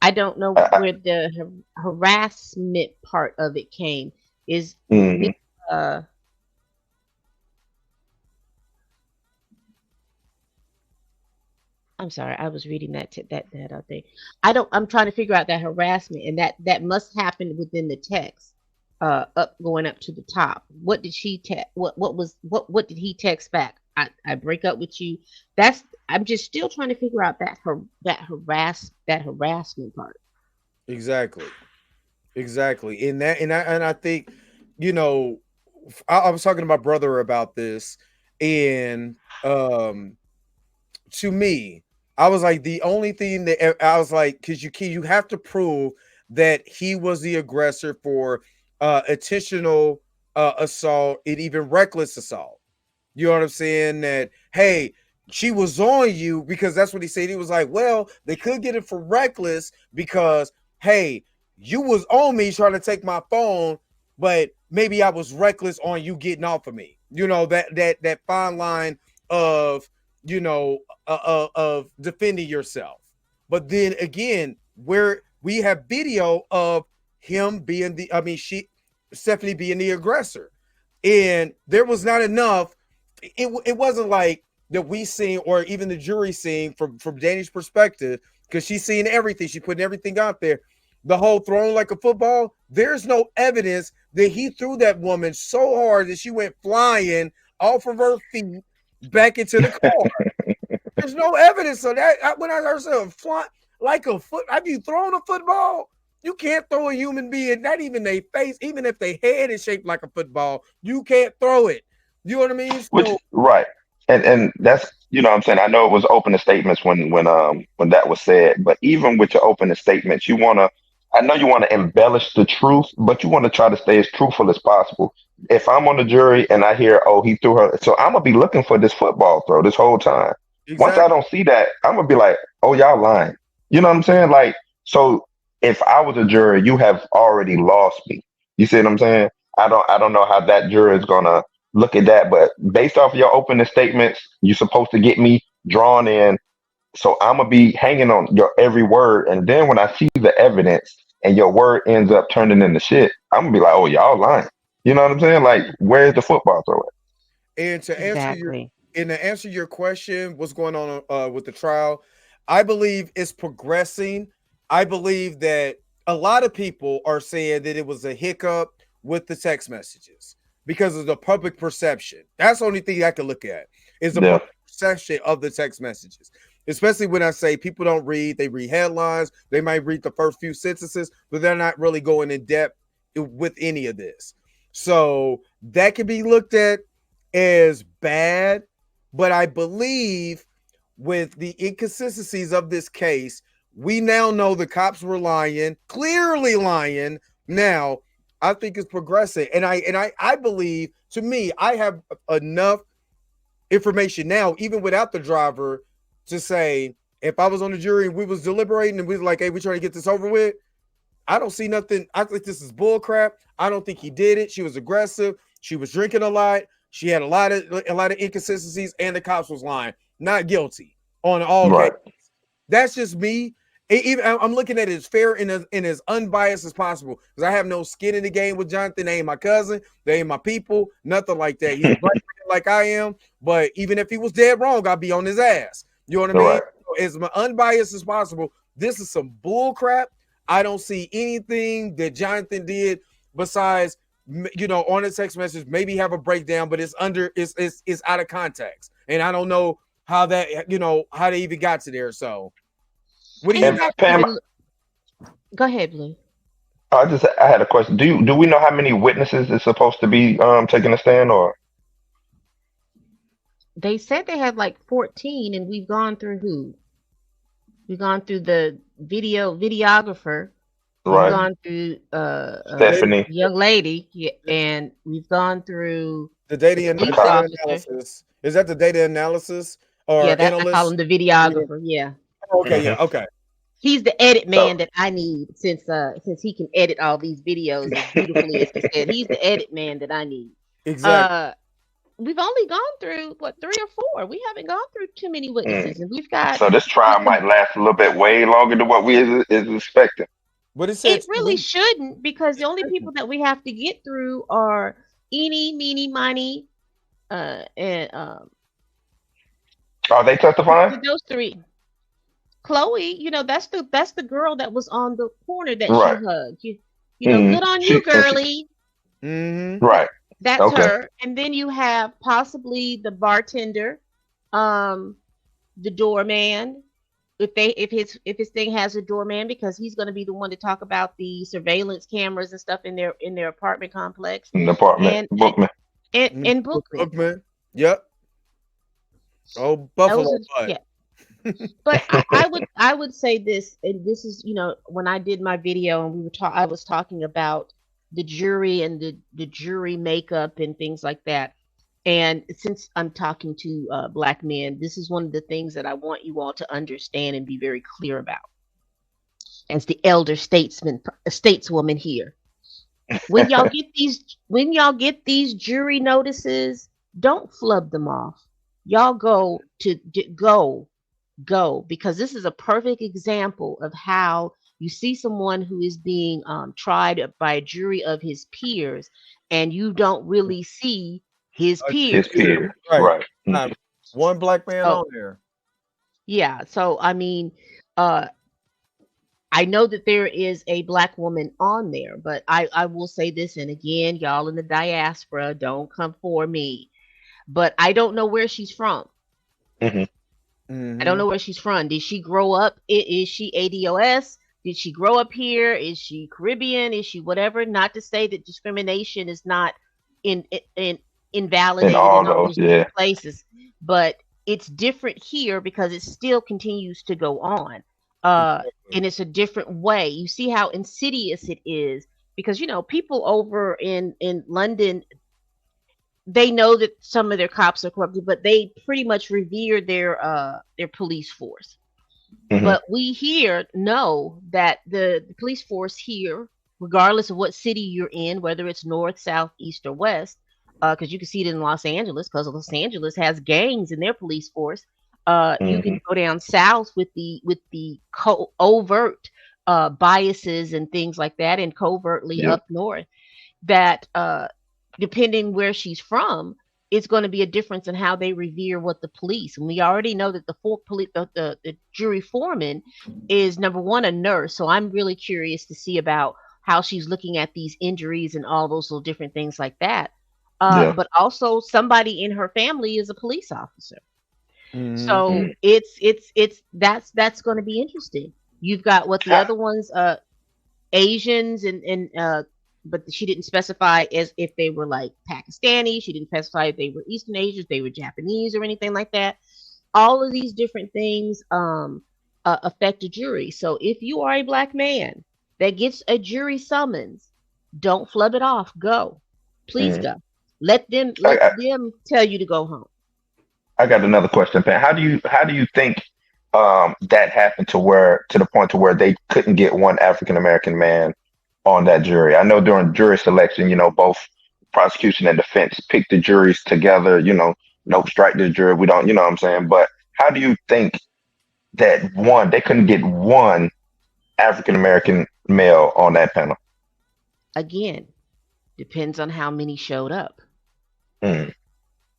I don't know I, where the harassment part of it came. Is hmm. uh I'm sorry, I was reading that out there. I'm trying to figure out that harassment, and that must happen within the text, up going up to the top. What did she text? What did he text back? I break up with you. I'm just still trying to figure out that harassment part. Exactly. Exactly. And I think, you know, I was talking to my brother about this, and to me, I was like, the only thing that I was like, because you have to prove that he was the aggressor for intentional assault and even reckless assault. You know what I'm saying? That, hey, she was on you, because that's what he said. He was like, well, they could get it for reckless because, hey, you was on me trying to take my phone, but maybe I was reckless on you getting off of me. You know, that fine line of, you know, of defending yourself. But then again, where we have video of him being she Stephanie being the aggressor, and there was not enough. It wasn't like that we seen, or even the jury seeing from Danny's perspective, because she's seeing everything. She putting everything out there. The whole thrown like a football. There's no evidence that he threw that woman so hard that she went flying off of her feet back into the car. There's no evidence of that. When I heard something fly like a foot, have you thrown a football? You can't throw a human being, not even their face, even if their head is shaped like a football. You can't throw it. You know what I mean? Which So right, and that's what I'm saying. I know it was opening statements when that was said, but even with your opening statements, I know you want to embellish the truth, but you want to try to stay as truthful as possible. If I'm on the jury and I hear, oh, he threw her, so I'm gonna be looking for this football throw this whole time. Once I exactly, don't see that, I'm gonna be like, oh, y'all lying. You know what I'm saying? Like, so if I was a jury, you have already lost me. You see what I'm saying? I don't know how that jury is gonna look at that. But based off your opening statements, you're supposed to get me drawn in. So I'm gonna be hanging on your every word. And then when I see the evidence and your word ends up turning into shit, I'm gonna be like, oh, y'all lying. You know what I'm saying? Like, where's the football throw at? and Exactly. to answer your question, what's going on with the trial? I believe it's progressing. I believe that a lot of people are saying that it was a hiccup with the text messages because of the public perception. That's the only thing I can look at, is the Yeah, public perception of the text messages. Especially when I say people don't read, they read headlines, they might read the first few sentences, but they're not really going in depth with any of this. So that can be looked at as bad, but I believe with the inconsistencies of this case, we now know the cops were lying, clearly lying. Now, I think it's progressing, and I believe, to me, I have enough information now, even without the driver, to say, if I was on the jury and we was deliberating and we was like, hey, we trying to get this over with, I don't see nothing. I think this is bull crap. I don't think he did it. She was aggressive. She was drinking a lot. She had a lot of inconsistencies, and the cops was lying. Not guilty on all cases. right, That's just me. Even I'm looking at it as fair and as unbiased as possible, because I have no skin in the game with Jonathan. They ain't my cousin. They ain't my people. Nothing like that. He's a black man like I am. But even if he was dead wrong, I'd be on his ass. You know what I mean? right. As unbiased as possible. This is some bull crap. I don't see anything that Jonathan did besides, on a text message, maybe have a breakdown, but it's out of context, and I don't know how that how they even got to there. So, what do And you you And think? have to Pam, even go ahead, Blue. I had a question. Do we know how many witnesses is supposed to be taking a stand or They said they had like 14, and we've gone through who? We've gone through the videographer. We've right? Mhm. gone through The data, Stephanie, young lady, yeah, and we've gone through the the data, the the police cop. data officer. analysis. Is that the data analysis Yeah, or that I call him analyst? the Yeah. videographer. Yeah, Oh, okay, yeah, Hmm. okay, he's the edit So man that I need, since he can edit all these videos as beautifully as he said. He's the edit man that I need. exactly. Uh, we've only gone through what, three or four. We haven't gone through too many mm. witnesses, and we've got So this trial just a. might last a little bit way longer than what we is expecting. But it It said 2 really weeks. shouldn't, because the only people that we have to get through are eeny, meeny, miny, and Are they testifying? those three. Chloe, that's the girl that was on the corner that Right. you hugged. Hmm. Good on you, She girlie. Mm-hmm. right. That's Okay. her. And then you have possibly the bartender, um, the doorman, if his thing has a doorman, because he's going to be the one to talk about the surveillance cameras and stuff in their apartment complex, An apartment and bookman. and Bookman. Bookman. Yep. Oh, Those Buffalo are, butt. yeah. But I would say this, and this is, when I did my video and I was talking about the jury and the jury makeup and things like that. And since I'm talking to black men, this is one of the things that I want you all to understand and be very clear about. As the elder stateswoman here, when y'all get these jury notices, don't flub them off. Y'all go, because this is a perfect example of how you see someone who is being tried by a jury of his peers, and you don't really see his His peers. peers. Right. Right. Not one black man So on there. yeah, so I mean, uh, I know that there is a black woman on there, but I will say this, and again, y'all in the diaspora, don't come for me, but I don't know where she's from. Hmm. I don't Mm-hmm. know where she's from. Did she grow up? Is she ADOS? Did she grow up here? Is she Caribbean? Is she whatever? Not to say that discrimination is not in And invalidated all in all those, those yeah. different places, but it's different here because it still continues to go on, Exactly. and it's a different way. You see how insidious it is, because people over in London, they know that some of their cops are corrupted, but they pretty much revere their police force. Hmm. But we here know that the police force here, regardless of what city you're in, whether it's north, south, east, or west, because you can see it in Los Angeles, because Los Angeles has gangs in their police force. You Hmm. can go down south with the overt biases and things like that, and covertly Yep. up north that depending where she's from, it's going to be a difference in how they revere what the police. And we already know that the jury foreman is number one a nurse. So I'm really curious to see about how she's looking at these injuries and all those little different things like that. Yeah. But also somebody in her family is a police officer. Mm-hmm. So Mm. it's that's going to be interesting. You've got what the Ha- other ones Asians and but she didn't specify as if they were like Pakistani. She didn't specify if they were Eastern Asians, they were Japanese or anything like that. All of these different things affect a jury. So if you are a black man that gets a jury summons, don't flub it off. Go, please mm. go. Let I, them tell you to go home. I got another question, Pat. How do you think that happened to the point to where they couldn't get one African American man on that jury? I know during jury selection, both prosecution and defense picked the juries together. Nope, strike this jury. We don't. You know what I'm saying? But how do you think that one they couldn't get one African American male on that panel? Again, depends on how many showed up. Mm,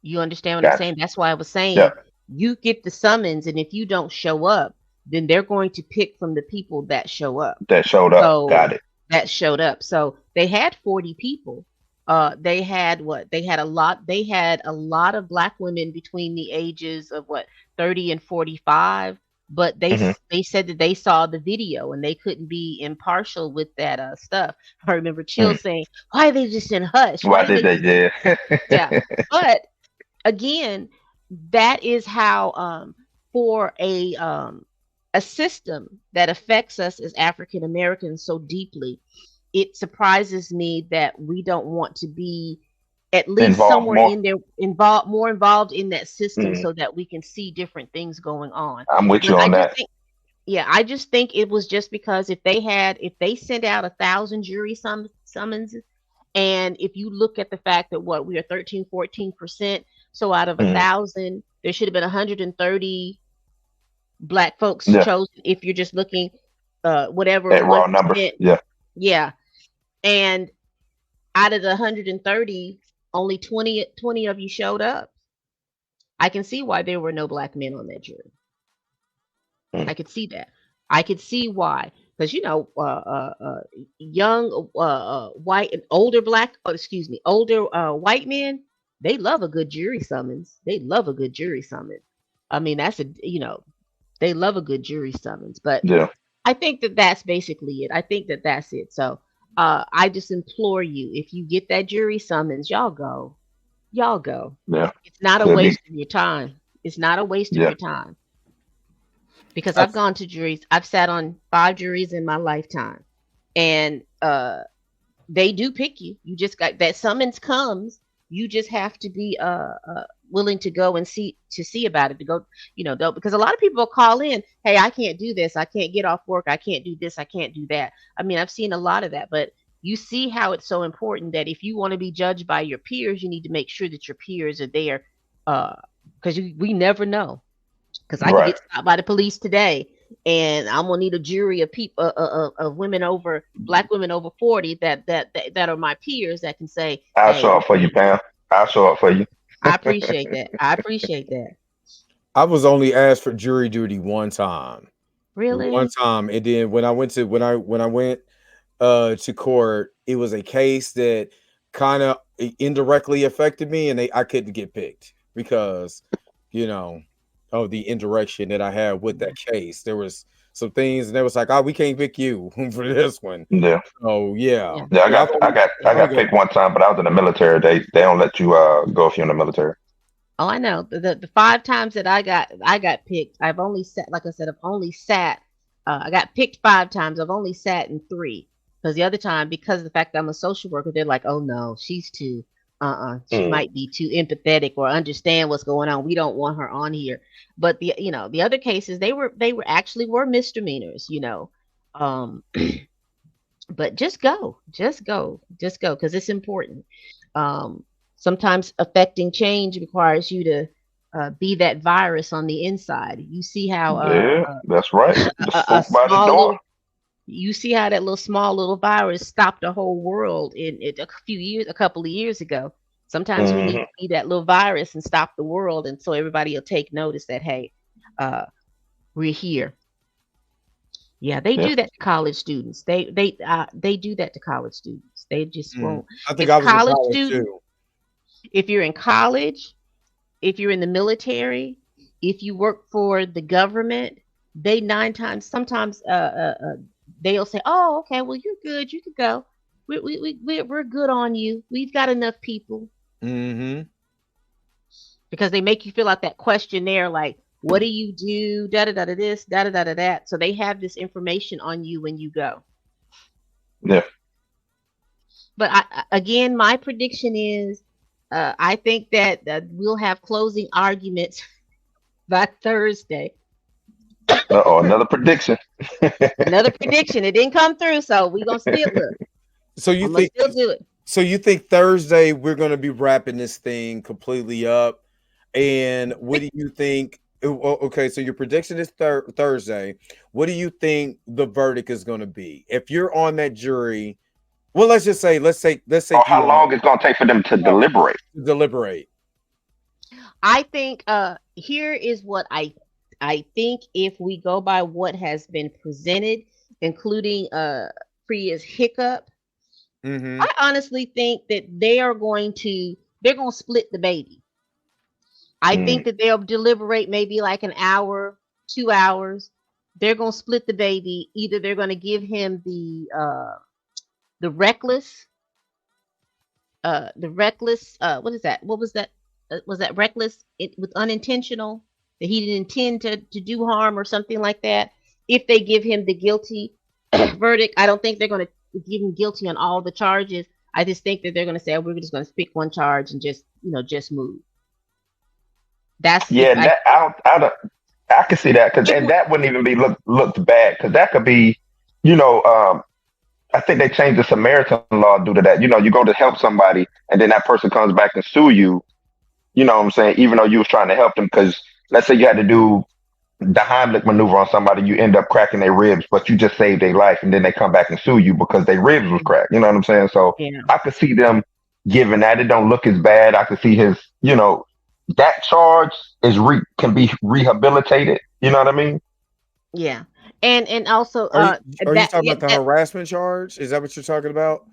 You understand what I'm gotcha. saying? That's why I was saying Yep. you get the summons, and if you don't show up, then they're going to pick from the people that show up. That showed up. So Got it. that showed up. So they had 40 people. They had what? They had a lot. They had a lot of black women between the ages of what 30 and 45. But Hmm. they said that they saw the video and they couldn't be impartial with that stuff. I remember Chill Mm. saying, "Why are they just in hush? Why Why did did they they? just in?" Yeah, Yeah. but again, that is how for a system that affects us as African Americans so deeply, it surprises me that we don't want to be at least Involved somewhere more. in there involved in that system Mm. so that we can see different things going on. I'm with But you I on just that. think yeah, I just think it was just because if they sent out 1,000 jury summonses, and if you look at the fact that what we are 13, 14%, so out of a Mm. thousand, there should have been 130 black folks Yeah. chosen. If you're just looking, whatever At one raw numbers. percent, Yeah. yeah. And out of the 130, only 20 of you showed up. I can see why there were no black men on that jury. Mm. I could see that. I could see why, because young white and older black, oh, excuse me, older white men, they love a good jury summons. They love a good jury summons. I mean, that's a They love a good jury summons, but Yeah, I think that that's basically it. I think that that's it. So I just implore you, if you get that jury summons, y'all go. Y'all go. yeah, It's not a could be. waste of your time. It's not a waste of Yeah, your time because I, I've gone to juries. I've sat on 5 juries in my lifetime, and they do pick you. You just got that summons comes. You just have to be willing to go and see about it. To go, because a lot of people call in, hey, I can't do this. I can't get off work. I can't do this. I can't do that. I mean, I've seen a lot of that, but you see how it's so important that if you want to be judged by your peers, you need to make sure that your peers are there, because we never know. Because I could right. get stopped by the police today, and I'm gonna need a jury of people of women over black women over 40 that are my peers that can say, I'll "Hey, show up for you, Pam. I'll show up for you. I appreciate that. I appreciate that." I was only asked for jury duty one time. One Really? time, and then when I went to court, it was a case that kind of indirectly affected me, and I couldn't get picked because you know of the indirection that I had with that Yeah. case. There was some things, and they was like, "Oh, we can't pick you for this one." Yeah, So yeah, Yeah. yeah. I yeah, got, I got, I I've only got got picked one time, but I was in the military. They don't let you go if you're in the military. Oh, I know. The 5 times that I got picked, I've only sat, like I said, I've only sat. I got picked 5 times. I've only sat in three. Because the other time, because of the fact that I'm a social worker, they're like, "Oh no, she's too. She Mm, might be too empathetic or understand what's going on. We don't want her on here." But the other cases, they were actually were misdemeanors. But just go, because it's important. Um, Sometimes affecting change requires you to be that virus on the inside. You see how yeah, that's right. The a spook by the small door. little you see how that little small little virus stopped the whole world in a couple of years ago. Sometimes we need Hmm. to be that little virus and stop the world, and so everybody will take notice that, hey, uh, we're here. Yeah, they Yeah. do that to college students. They do that to college students. They just mm, won't. I think If I was in college college student, too. if you're in college, if you're in the military, if you work for the government, they nine times sometimes they'll say, "Oh, okay, well you're good. You could go. We're good on you. We've got enough people." Hmm. Because they make you fill out that questionnaire like, what do you do, da da da da this, da da da da that. So they have this information on you when you go. Yeah. But again, my prediction is, I think that we'll have closing arguments by Thursday. Uh-oh, another prediction. Another prediction. It didn't come through, so we gonna still look. So you I'm gonna think still do it. so you think Thursday we're going to be wrapping this thing completely up? And what do you think? Okay, so your prediction is Thursday. What do you think the verdict is going to be? If you're on that jury, well, let's just say, let's Or take you how on long it's gonna take for them to uh, deliberate? to deliberate. I think here is what I think if we go by what has been presented, including Priya's hiccup, Mm-hmm. I honestly think that they're going to split the baby. I Mm, think that they'll deliberate maybe like an hour, 2 hours. They're going to split the baby. Either they're going to give him the reckless, what is that? What was that? Was that reckless? It was unintentional, that he didn't intend to do harm or something like that. If they give him the guilty verdict, I don't think they're going to give him guilty on all the charges. I just think that they're going to say, oh, we're just going to pick one charge and just move. That's if yeah, I that I can see that because it and would. that wouldn't even be looked bad because that could be, you know, I think they changed the Samaritan law due to that. You know, you go to help somebody and then that person comes back and sue you. You know what I'm saying? Even though you was trying to help them, because let's say you had to do the Heimlich maneuver on somebody, you end up cracking their ribs, but you just saved their life, and then they come back and sue you because their ribs was cracked. You know what I'm saying? So Yeah, I could see them giving that. It don't look as bad. I could see his, that charge can be rehabilitated. You know what I mean? yeah, and also Are you that talking yeah about the that harassment charge? Is that what you're talking about?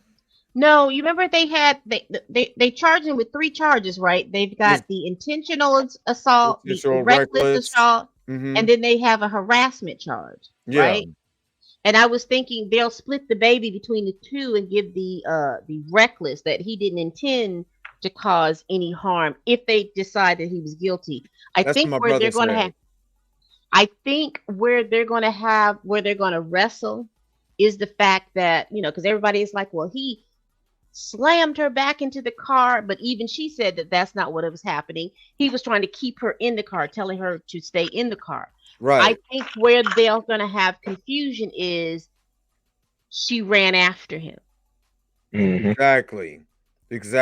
no, you remember they charged him with three charges, right? They've Just got the intentional assault, the intentional reckless reckless. assault. and Mm-hmm. then they have a harassment charge, Yeah. right? And I was thinking they'll split the baby between the two and give the reckless that he didn't intend to cause any harm if they decide that he was guilty. I That's what think my where brother they're going to said. have I think where they're going to wrestle is the fact that, because everybody is like, well, he slammed her back into the car, but even she said that that's not what was happening. He was trying to keep her in the car, telling her to stay in the car. I Right. think where they're going to have confusion is she ran after him. Hmm. Exactly.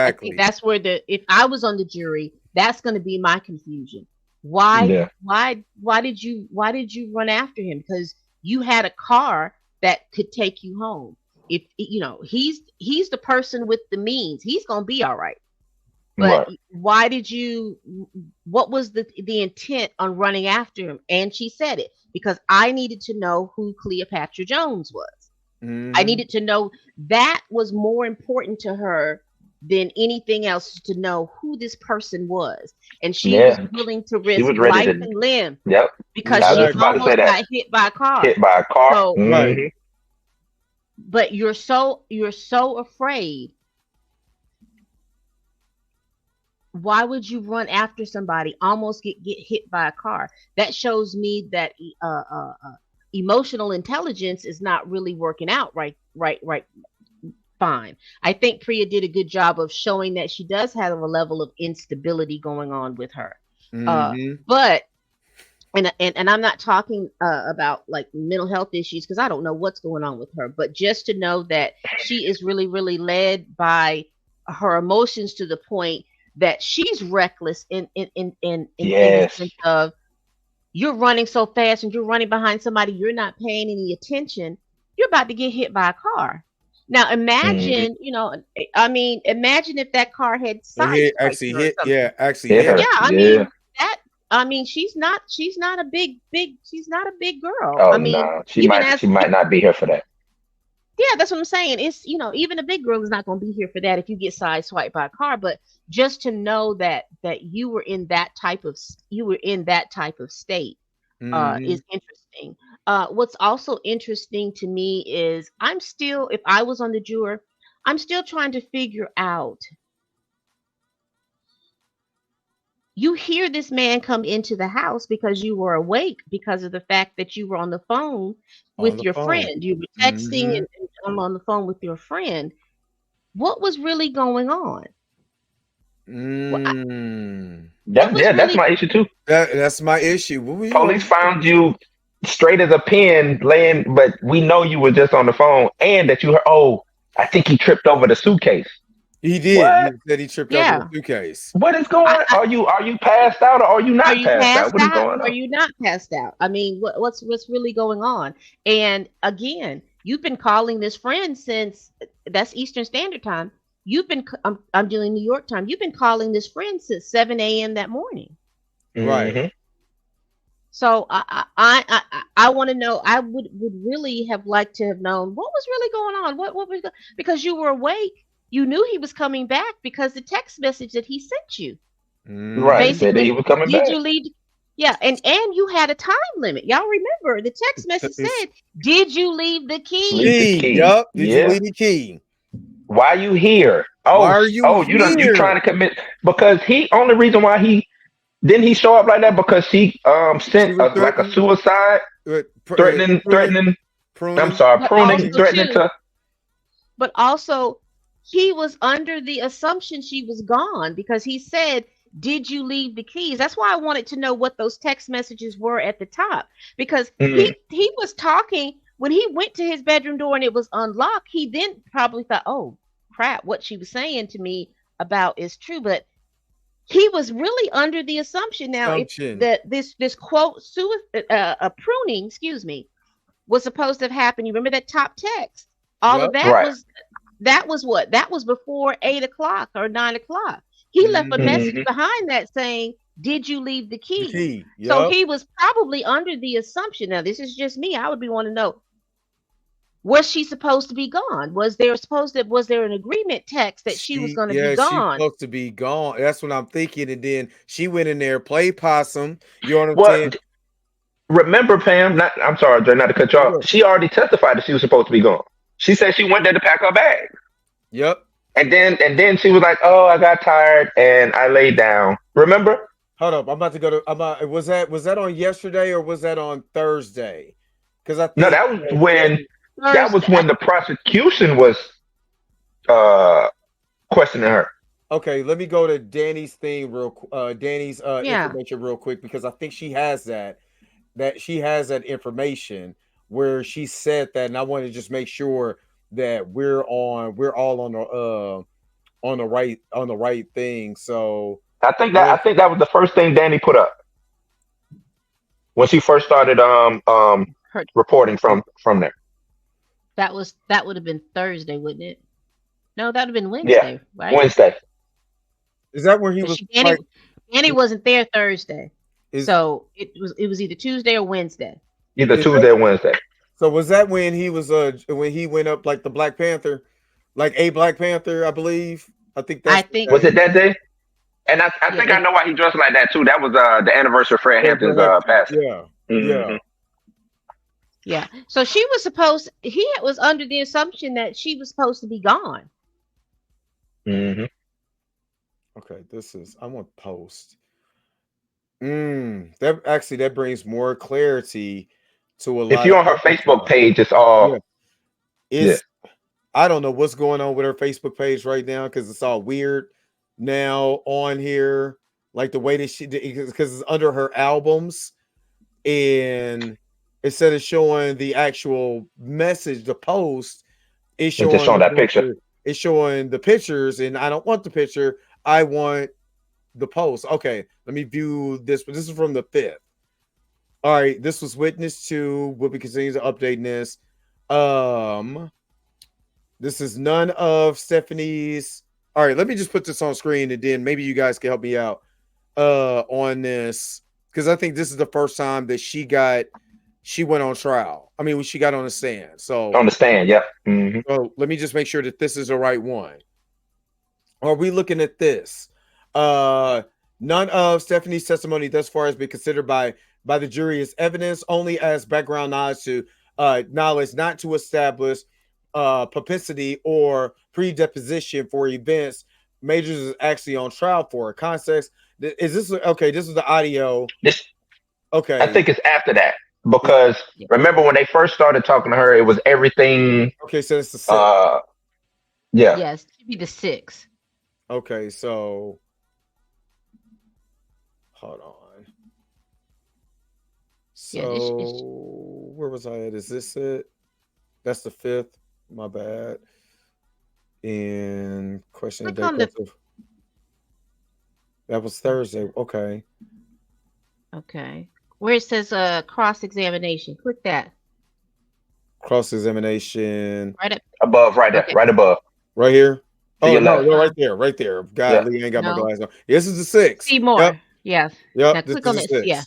I think Exactly. that's where if I was on the jury, that's going to be my confusion. Why, Yeah. why did you run after him? Because you had a car that could take you home. If he's the person with the means, he's going to be all right. But Right. why did you? What was the intent on running after him? And she said it because I needed to know who Cleopatra Jones was. I Mm-hmm. needed to know that was more important to her than anything else to know who this person was. And she was Yeah. willing to She risk was ready life to. and limb Yep. because I was she just about Exactly. to say almost that. got hit by a car. Hit by a car. So, Right. Hmm. but you're so afraid. Why would you run after somebody, almost get hit by a car? That shows me that emotional intelligence is not really working out right fine. I think Priya did a good job of showing that she does have a level of instability going on with her. Uh, Mm-hmm. but and I'm not talking about like mental health issues because I don't know what's going on with her, but just to know that she is really, really led by her emotions to the point that she's reckless in the Yes. sense of you're running so fast and you're running behind somebody, you're not paying any attention, you're about to get hit by a car. Now Hmm. imagine, I mean, imagine if that car had It hit sideswiped actually her or hit. something. Yeah, actually Hit hit Yeah, her. her. I Yeah. mean that. I mean, she's not a she's not a big girl. Oh I mean, no. She even might. as She might not be here for that. yeah, that's what I'm saying. It's even a big girl is not going to be here for that if you get sideswiped by a car. But just to know that you were in that type of state Mm-hmm. is interesting. What's also interesting to me is if I was on the juror, I'm still trying to figure out. You hear this man come into the house because you were awake because of the fact that you were on the phone On with the your phone. friend. You were texting Mm-hmm. and I'm on the phone with your friend. What was really going on? What, Mm. what was That's really my issue too. That's my issue. What Police was found you straight as a pin laying, but we know you were just on the phone and that you heard, oh, I think he tripped over the suitcase. he did. What? He said he tripped over the yeah. suitcase. What is I, going? I, Are you passed out or are you are not you passed out? passed What is out? going Are on? you not passed out? I mean, what's really going on? And again, you've been calling this friend since that's Eastern Standard Time. I'm doing New York time. You've been calling this friend since 7 a.m. that morning. Right. Hmm. So I want to know. I would really have liked to have known what was really going on. What was because you were awake. You knew he was coming back because the text message that he sent you Right. Mm-hmm. Said that he basically, was coming did back. you leave? Yeah, and you had a time limit. Y'all remember the text message said, "Did you leave the Leave the key?" Key. key. Yup. Did you Yeah. leave the key? Why you here? Why Oh, are you oh, you trying here? to commit because he only reason why he didn't he show up like that because she She sent was like a threatening, suicide pruning, threatening. I'm pruning, sorry, But pruning, pruning. also threatening too, to. but also he was under the assumption she was gone because he said, "Did you leave the keys?" That's why I wanted to know what those text messages were at the top because Mm, he was talking when he went to his bedroom door and it was unlocked. He then probably thought, "Oh crap, what she was saying to me about is true." But he was really under the assumption now if Assumption. that this quote a pruning, excuse me, was supposed to have happened. You remember that top text? All of Yep. that right. was what? That was before 8 o'clock or 9 o'clock. He left a Mm-hmm. message Hmm. behind that saying, "Did you leave the The key?" key. So Yep. he was probably under the assumption. Now, this is just me. I would be want to know, was she supposed to be gone? Was there an agreement text that she was going to be She's gone? supposed to be gone. That's what I'm thinking. And then she went in there, played possum. You know what I'm Well, saying? remember Pam? Not, I'm sorry, Dre, not to cut you You're off. good. She already testified that she was supposed to be gone. She said she went there to pack her bag, Yep. and then she was like, "Oh, I got tired and I laid down." Remember? Hold up. I'm about to go to. I'm about, was that on yesterday or was that on Thursday? Because I No, think that was Thursday. when the prosecution was uh questioning her. okay. Let me go to Danny's thing Danny's Yeah. information real quick because I think she has that she has that information where she said that, and I want to just make sure that we're all on the right thing. So I if think that was the first thing Danny put up when she first started Her, reporting from there. that would have been Thursday, wouldn't it? No, that would have been Yeah, Wednesday, right? Wednesday. is that where he Because was she like Danny wasn't there Thursday, is so it was either Tuesday or Wednesday. Either is that Tuesday or Wednesday. so was that when he went up like the Black Panther, like a Black Panther, I believe. I think I that's what think Was that it is. that day? And I yeah, think I know why he dressed like that too. That was the anniversary of Fred Yeah, Hampton's Brett Hampton. passing. Yeah, Hmm. yeah. yeah. So she was supposed. He was under the assumption that she was supposed to be gone. Hmm. Okay, this is I want post. That brings more clarity to a If lot of you're on her other Facebook stuff. page, it's Yeah, all yeah. it's I don't know what's going on with her Facebook page right now because it's all weird now on here, like the way that she because it's under her albums and instead of showing the actual message, the post is It's just showing showing a that bunch picture. of it's showing the pictures, and I don't want the picture. I want the post. Okay, let me view this. But this is from the 5th. All right, this was witnessed to. We'll be continuing to update this. Um, this is none of Stephanie's. All right, let me just put this on screen, and then maybe you guys can help me out on this because I think this is the first time that she went on trial. I mean, when she got on the stand. Understand? Yep. Hmm. So let me just make sure that this is the right one. Are we looking at this? Uh, none of Stephanie's testimony thus far has been considered by the jury as evidence, only as background knowledge, not to establish propensity or predisposition for events Majors is actually on trial for. Context is this okay? This is the audio. This I Okay, think it's after that is because Yeah. remember when they first started talking to her, it was everything. okay. So it's the sixth. Uh, yeah. Yes, to be the sixth. Okay, so hold on. Yeah, it's So where was I at? Is this it? That's the 5th. My bad. And question of click the day. on the. That was Thursday. Okay. Okay, where it says cross examination. Click that Cross examination. right up. Above, right there, Okay. right above Right here. to Oh your no, left. no, Uh, right there, right there. God, Yeah. Lee ain't got my no. glasses on. This is the 6th. See Yep, more. Yes. Now yep. This click is on the this. Yeah. 6th.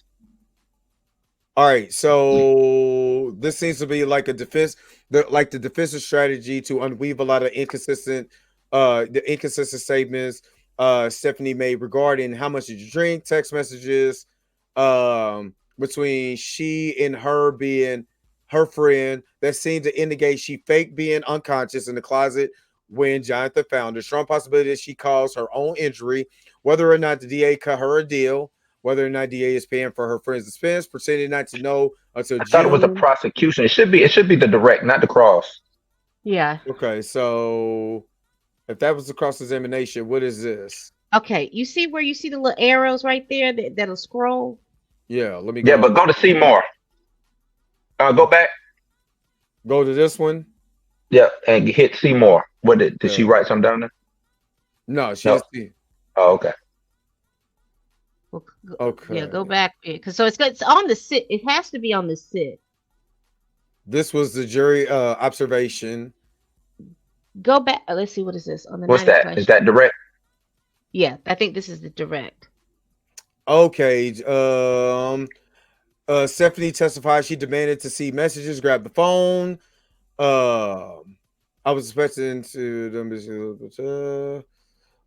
All right, so this seems to be like the defensive strategy to unweave a lot of the inconsistent statements Stephanie made regarding how much did you drink, text messages, between she and her being her friend that seemed to indicate she faked being unconscious in the closet when Jonathan found her. Strong possibility that she caused her own injury, whether or not the DA cut her a deal, whether or not DA is paying for her friend's expense, pretending not to know until I thought it was a June. prosecution. It should be the direct, not the cross. Yeah. Okay, so if that was the cross examination, what is this? Okay. You see where you see the little arrows right there that'll scroll. Yeah, let me Yeah, go. but go to see more. Go back. Go to this one. Yeah, and hit see more. What did she Yeah. write something down there? No, she No. didn't see. Oh, okay. Well, yeah, go Okay. back because it's on the sit. It has to be on the sit. This was the jury observation. Go back. Let's see what is this on the What's night in that? Is question. that direct? Yeah, I think this is the direct. Okay. Stephanie testified she demanded to see messages, grab the phone. I was expecting to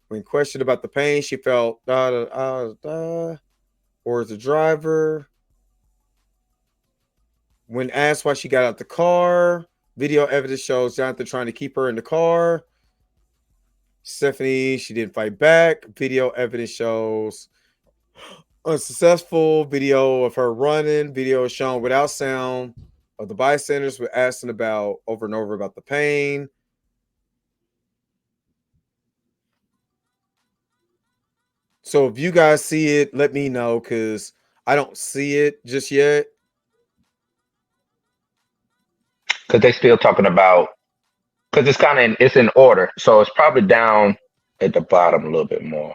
when questioned about the pain she felt or the driver. When asked why she got out the car, video evidence shows Jonathan trying to keep her in the car. Stephanie, she didn't fight back. Video evidence shows unsuccessful. Video of her running. Video is shown without sound of the bystanders were asking about over and over about the pain. So if you guys see it, let me know because I don't see it just yet. Because they still talking about, because it's kind of it's in order, so it's probably down at the bottom a little bit more.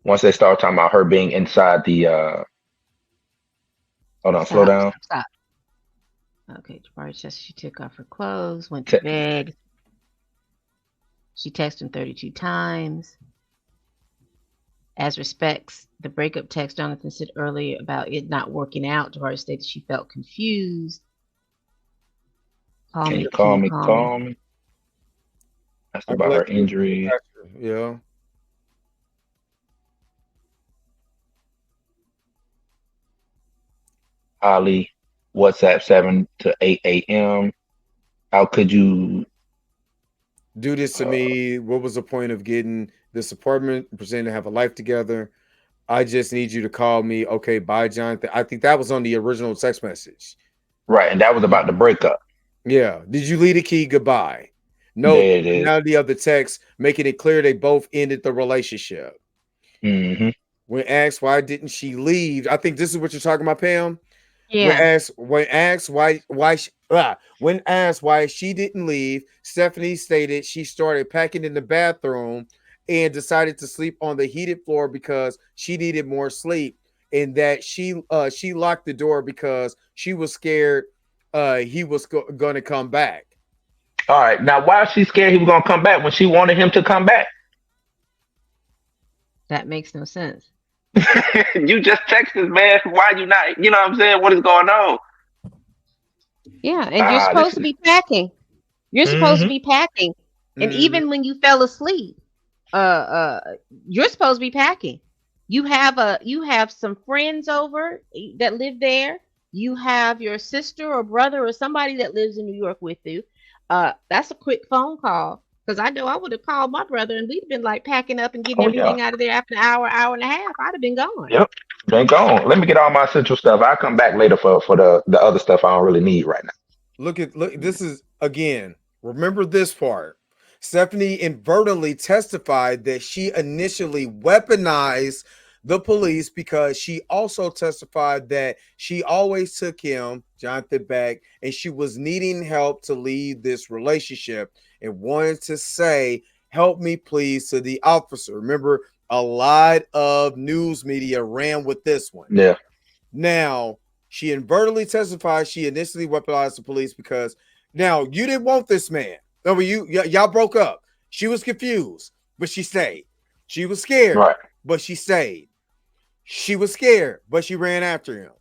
Once they start talking about her being inside the hold on, slow Stop, down. stop, stop. Okay, Jabari says she took off her clothes, went to bed. She texted him 32 times. As respects the breakup text Jonathan said earlier about it not working out, Jabari stated she felt confused. Can you call me? Call me. Asked about her injury. Yeah. Ali, WhatsApp 7 to 8 a.m. How could you do this to me? What was the point of getting this apartment, pretending to have a life together? I just need you to call me. Okay, bye, Jonathan. I think that was on the original text message. Right, and that was about the breakup. Yeah. Did you leave the key? Goodbye. No, there it is. now the other text making it clear they both ended the relationship. Mm-hmm. When asked why didn't she leave, I think this is what you're talking about, Pam. Yeah. When asked why she didn't leave, Stephanie stated she started packing in the bathroom and decided to sleep on the heated floor because she needed more sleep, and that she locked the door because she was scared he was going to come back. All right, now why is she scared he was going to come back when she wanted him to come back? That makes no sense. You just texted, man. Why you not? You know what I'm saying? What is going on? Yeah, and you're supposed to be packing. You're supposed to be packing, and Mm-hmm. even when you fell asleep, you're supposed to be packing. You have some friends over that live there. You have your sister or brother or somebody that lives in New York with you. That's a quick phone call, because I know I would have called my brother and we'd have been like packing up and getting everything out of there after an hour, hour and a half. I'd have been gone. Yep, been gone. Let me get all my essential stuff. I'll come back later for the other stuff I don't really need right now. Look, this is again. Remember this part. Stephanie inadvertently testified that she initially weaponized the police because she also testified that she always took him, Jonathan, back, and she was needing help to leave this relationship and wanted to say, "Help me, please," to the officer. Remember, a lot of news media ran with this one. Yeah. Now, she inadvertently testified she initially weaponized the police because now you didn't want this man. No, y'all broke up. She was confused, but she stayed. She was scared, right, but she stayed. She was scared, but she ran after him.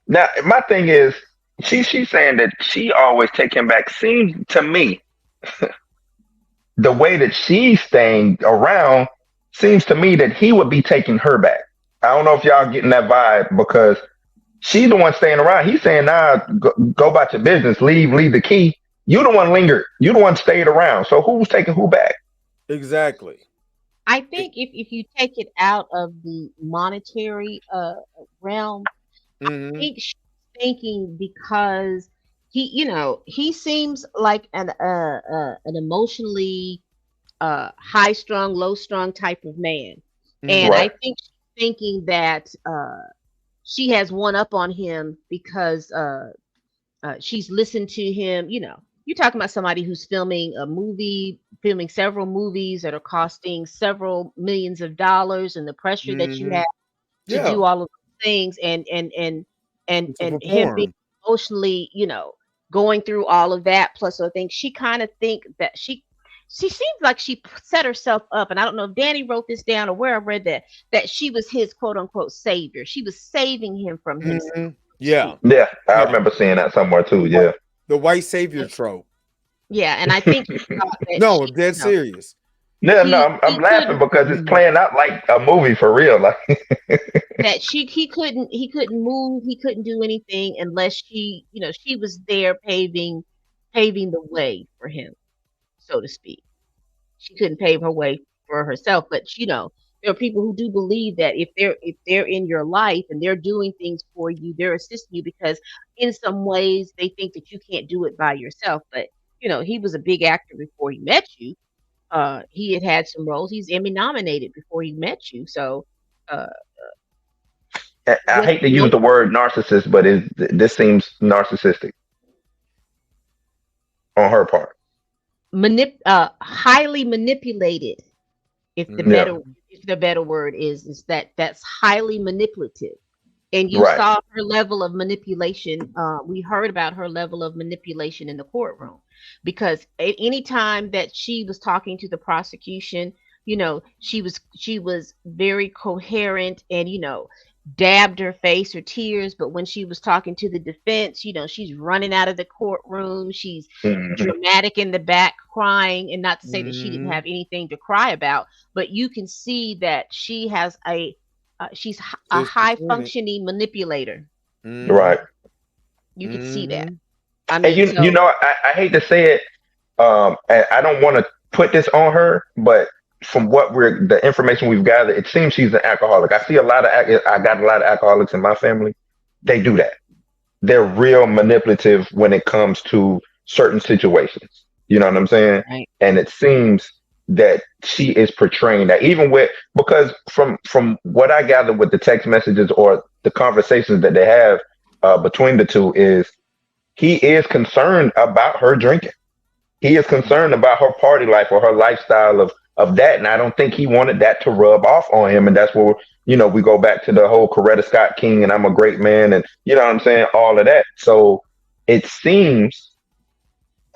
Now, my thing is, she's saying that she always take him back. Seems to me, the way that she's staying around, seems to me that he would be taking her back. I don't know if y'all getting that vibe, because she's the one staying around. He's saying, "Nah, go about your business. Leave the key." You the one lingered. You the one stayed around. So who's taking who back? Exactly. I think if you take it out of the monetary realm, Mm-hmm. I think she's thinking because he seems like an emotionally high strung, low strung type of man, and Right. I think she's thinking that she has one up on him because she's listened to him. You're talking about somebody who's filming several movies that are costing several millions of dollars, and the pressure that you have to do all of those things, and him being emotionally, going through all of that. Plus, I think she kind of think that she seems like she set herself up, and I don't know if Danny wrote this down or where I read that she was his quote unquote savior. She was saving him from himself. Mm-hmm. Yeah. I remember seeing that somewhere too. Yeah. The white savior trope. Yeah, and I think he thought that no, I'm dead serious. Yeah, no, I'm laughing because it's playing out like a movie for real. Like that he couldn't move, he couldn't do anything unless she was there paving the way for him, so to speak. She couldn't pave her way for herself, but there are people who do believe that if they're in your life and they're doing things for you, they're assisting you because in some ways they think that you can't do it by yourself. But he was a big actor before he met you. He had some roles. He's Emmy nominated before he met you. So uh, I with hate to use the word narcissist, but this seems narcissistic on her part. highly manipulated, if the Yeah, Mm-hmm. better word is that's highly manipulative. And you right. saw her level of manipulation. We heard about her level of manipulation in the courtroom because at any time that she was talking to the prosecution, she was very coherent and dabbed her face or tears. But when she was talking to the defense, she's running out of the courtroom. She's Hmm. dramatic in the back, crying. And not to say that she didn't Mm-hmm. have anything to cry about, but you can see that she's a high Schizophrenic. functioning manipulator. Mm-hmm. Right. You could see that. Mm-hmm. I And mean, so I hate to say it. And I don't want to put this on her, but from the information we've gathered, it seems she's an alcoholic. I see I got a lot of alcoholics in my family. They do that. They're real manipulative when it comes to certain situations. You know what I'm saying? right. And it seems that she is portraying that even because from what I gather with the text messages or the conversations that they have between the two is he is concerned about her drinking. He is concerned about her party life or her lifestyle of that, and I don't think he wanted that to rub off on him. And that's where we go back to the whole Coretta Scott King and I'm a great man, and you know what I'm saying, all of that. So it seems,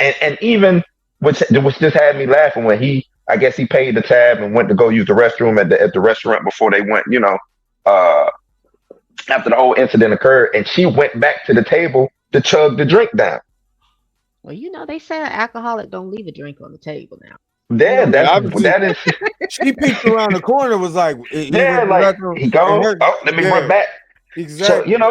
and even which just had me laughing when I guess he paid the tab and went to go use the restroom at the restaurant before they went, uh, after the whole incident occurred, and she went back to the table to chug the drink down. Well, they say an alcoholic don't leave a drink on the table now. Yeah, Yeah, that's obviously, that is she peeked around the corner. Was like he yeah, went to the like bathroom, he and gone. her. Oh, let me run Yeah, back. So exactly.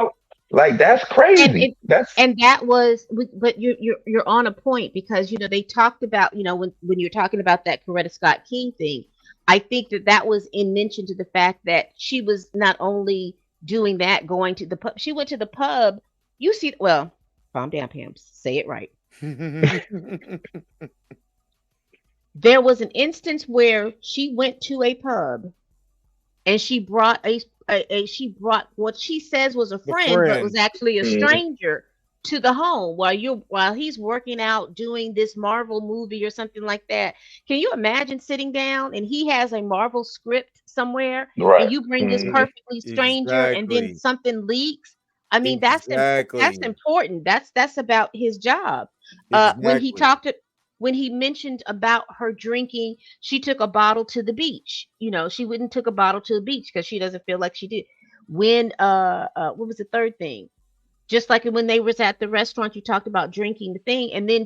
like that's And crazy. it That's and that was, but you're on a point because they talked about when you're talking about that Coretta Scott King thing. I think that was in mention to the fact that she was not only doing that, going to the pub. She went to the pub. You see, well, calm down, Pam. Say it right. There was an instance where she went to a pub and she brought she brought what she says was a The friend, but was friend. actually a mhm, stranger to the home while he's working out doing this Marvel movie or something like that. Can you imagine sitting down and he has a Marvel script somewhere and right. you bring this Hmm. perfectly stranger and then Exactly. something leaks? I mean, that's Exactly. important. That's about his job. When he Exactly. talked when he mentioned about her drinking, she took a bottle to the beach. She wouldn't took a bottle to the beach because she doesn't feel like she did. When what was the third thing? Just like when they was at the restaurant, you talked about drinking the thing, and then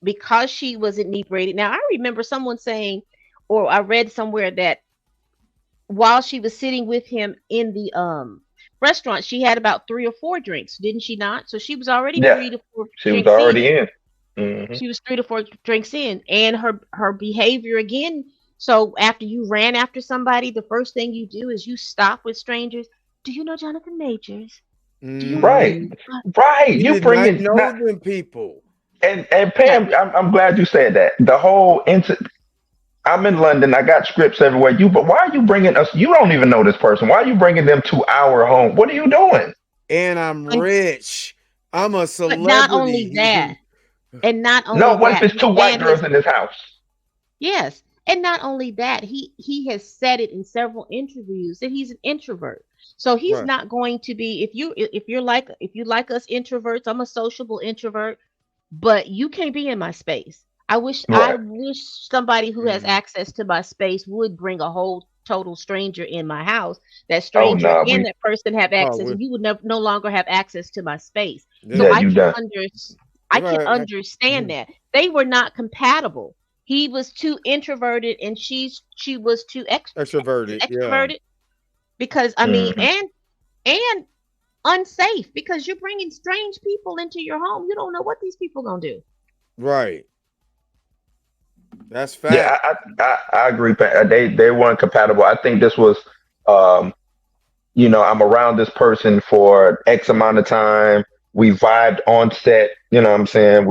because she was inebriated. Now I remember someone saying, or I read somewhere that while she was sitting with him in the restaurant, she had about 3 or 4 drinks, didn't she not? So she was already Yeah, 3 to 4 drinks in. in. She was 3 to 4 drinks in, and her behavior again. So after you ran after somebody, the first thing you do is you stop with strangers. Do you know Jonathan Majors? Do you? Right, Hmm. right. You You did not bringing not know them people. and Yeah, Pam, I'm glad you said that. The whole incident. I'm in London. I got scripts everywhere. But why are you bringing us? You don't even know this person. Why are you bringing them to our home? What are you doing? And I'm and, rich. I'm a but not only celebrity. that, and not No, only what if that, it's this two white man has. girls in this house? Yes, and not only that, he has said it in several interviews that he's an introvert. So he's Right. not going to be if you like us introverts. I'm a sociable introvert, but you can't be in my space. I Right. wish somebody who has Mm. access to my space would bring a whole total stranger in my house. That Oh stranger no, and that person have Oh, access, and you would no longer have access to my space. So yeah, yeah. I you can done. I can Right. understand that they were not compatible. He was too introverted, and she was too Extroverted. Yeah. extroverted. because I mean, Hmm. and unsafe because you're bringing strange people into your home. You don't know what these people gonna do. Right. That's fact. Yeah, I agree. They weren't compatible. I think this was, um, I'm around this person for X amount of time. We vibed on set. You know what I'm saying?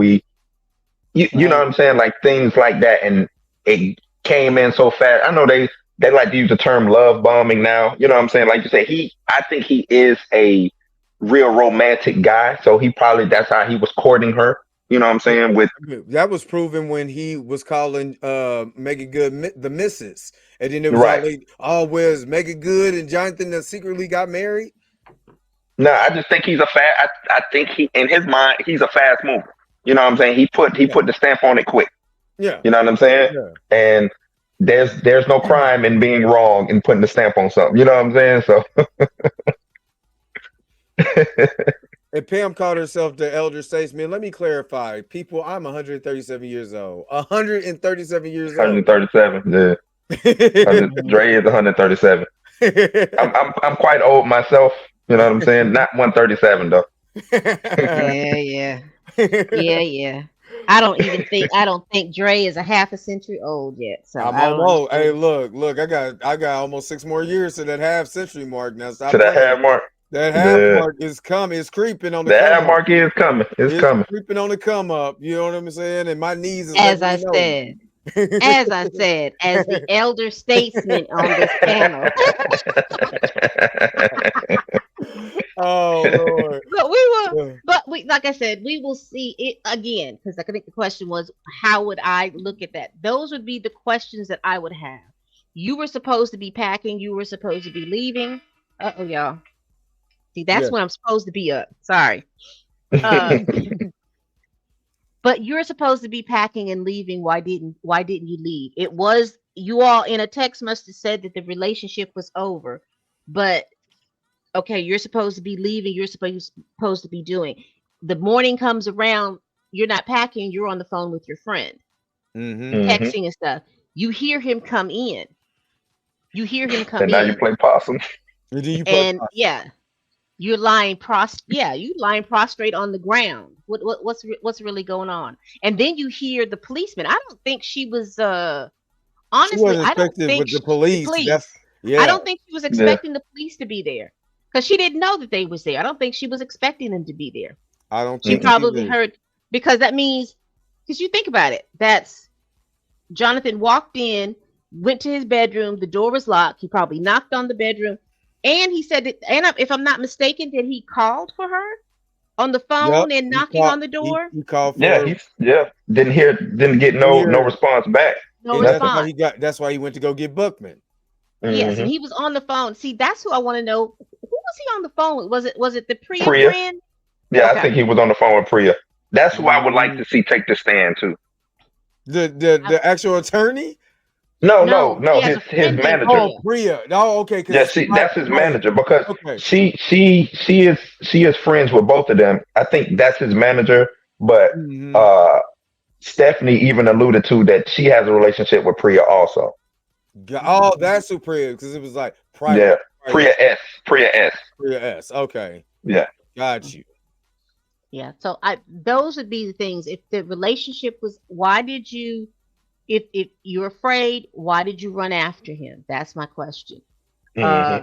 You know what I'm saying? Like things like that, and it came in so fast. I know they like to use the term love bombing now. You know what I'm saying? Like you say, I think he is a real romantic guy. So he probably that's how he was courting her. You know what I'm saying? With That was proven when he was calling Megan Good the missus. And then it was all right. like, oh, where's Megan Good and Jonathan that secretly got married? No, I just think he's a fast. I think he in his mind he's a fast mover. You know what I'm saying? He Yeah. put the stamp on it quick. Yeah. You know what I'm saying? Yeah. And there's no crime in being wrong and putting the stamp on something. You know what I'm saying? So And Pam called herself the elder statesman. Let me clarify. People, I'm 137 years old. 137 years old. 137. Yeah, 100, Mhm. Dre is 137. I'm quite old myself. You know what I'm saying? Not 137 though. Yeah, yeah, yeah, yeah. I don't think Dre is a half a century old yet, so I'm I don't almost. Hey, understand. look. I got almost 6 more years to that half century mark. Now To stop that playing. half mark. That half The mark is coming. It's creeping on the the come half up. mark is coming. It's It's coming. creeping on the come up. You know what I'm saying? And my knees is As letting I me know. said, as the elder statesman on this panel. Oh Lord. But we will, Yeah. but we, like I said, we will see it again because I think the question was, how would I look at that? Those would be the questions that I would have. You were supposed to be packing. You were supposed to be leaving. Oh, y'all. See, that's Yeah. when I'm supposed to be up. Sorry. Uh, but you're supposed to be packing and leaving. Why didn't you leave? It was you all in a text must have said that the relationship was over, but okay, you're supposed to be leaving, you're supposed to be doing. The morning comes around, you're not packing, you're on the phone with your friend, Mm-hmm. Hmm. texting and stuff. You hear him come in. You hear him come And now you in. play possum. And then you play And possum. yeah, you lying prostrate on the ground. What's really going on? And then you hear the policeman. I don't think she was She honestly, wasn't I don't expected think with the the police. That's police. I yeah. don't think she was Yeah. expecting the police to be there because she didn't know that they was there. I don't think she was expecting them to be there. I don't She think Mm-mm. probably either. heard because that means because you think about it. That's Jonathan walked in, went to his bedroom. The door was locked. He probably knocked on the bedroom, and he said that. And if I'm not mistaken, that he called for her on the Yep. phone and He knocking called. on the He, door. he called Yeah, for he's yeah. Didn't get no here, response back. No and Nothing. that's why response. he got. That's why he went to go get Bookman. Yes, and Hmm. he was on the phone. See, that's who I want to know. Who was he on the phone with? Was it the Priya Priya. friend? Yeah, I Okay. think he was on the phone with Priya. That's who I would like Mhm. to see take the stand too. I, The actual attorney. No, no, no, no. he has His a his friend named manager. Oh, Priya. Priya. Oh, okay. Yeah, Because right, that's his right. manager because Okay. she is friends with both of them. I think that's his manager, but Hmm. uh Stephanie even alluded to that she has a relationship with Priya also. Oh, Mhm. that's who Priya. Because it was like Yeah, Priya, Priya S. Priya S. Okay, Yeah. got you. Yeah. So I those would be the things. If the relationship was, why did you? If you're afraid, why did you run after him? That's my question. Hmm. Uh,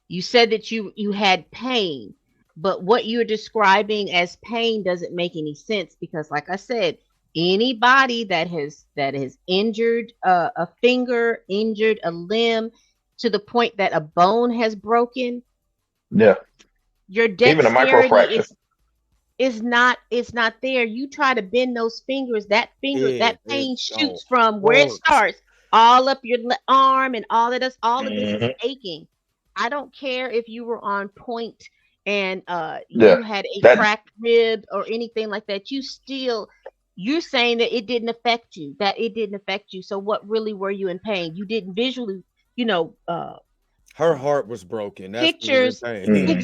you said that you had pain, but what you're describing as pain doesn't make any sense because, like I said, anybody that has injured a finger, injured a limb, to the point that a bone has broken, Yeah, your even a dexterity microfracture. is not there. You try to bend those fingers, Yeah, that pain it's don't shoots from where it work. starts all up your arm, and all of this is Hmm. aching. I don't care if you were on point and Yeah, you had a that cracked rib or anything like that. You're saying that it didn't affect you. So what really were you in pain? You didn't visually, you know, Her heart was broken. That's what was in pictures. pain. hmm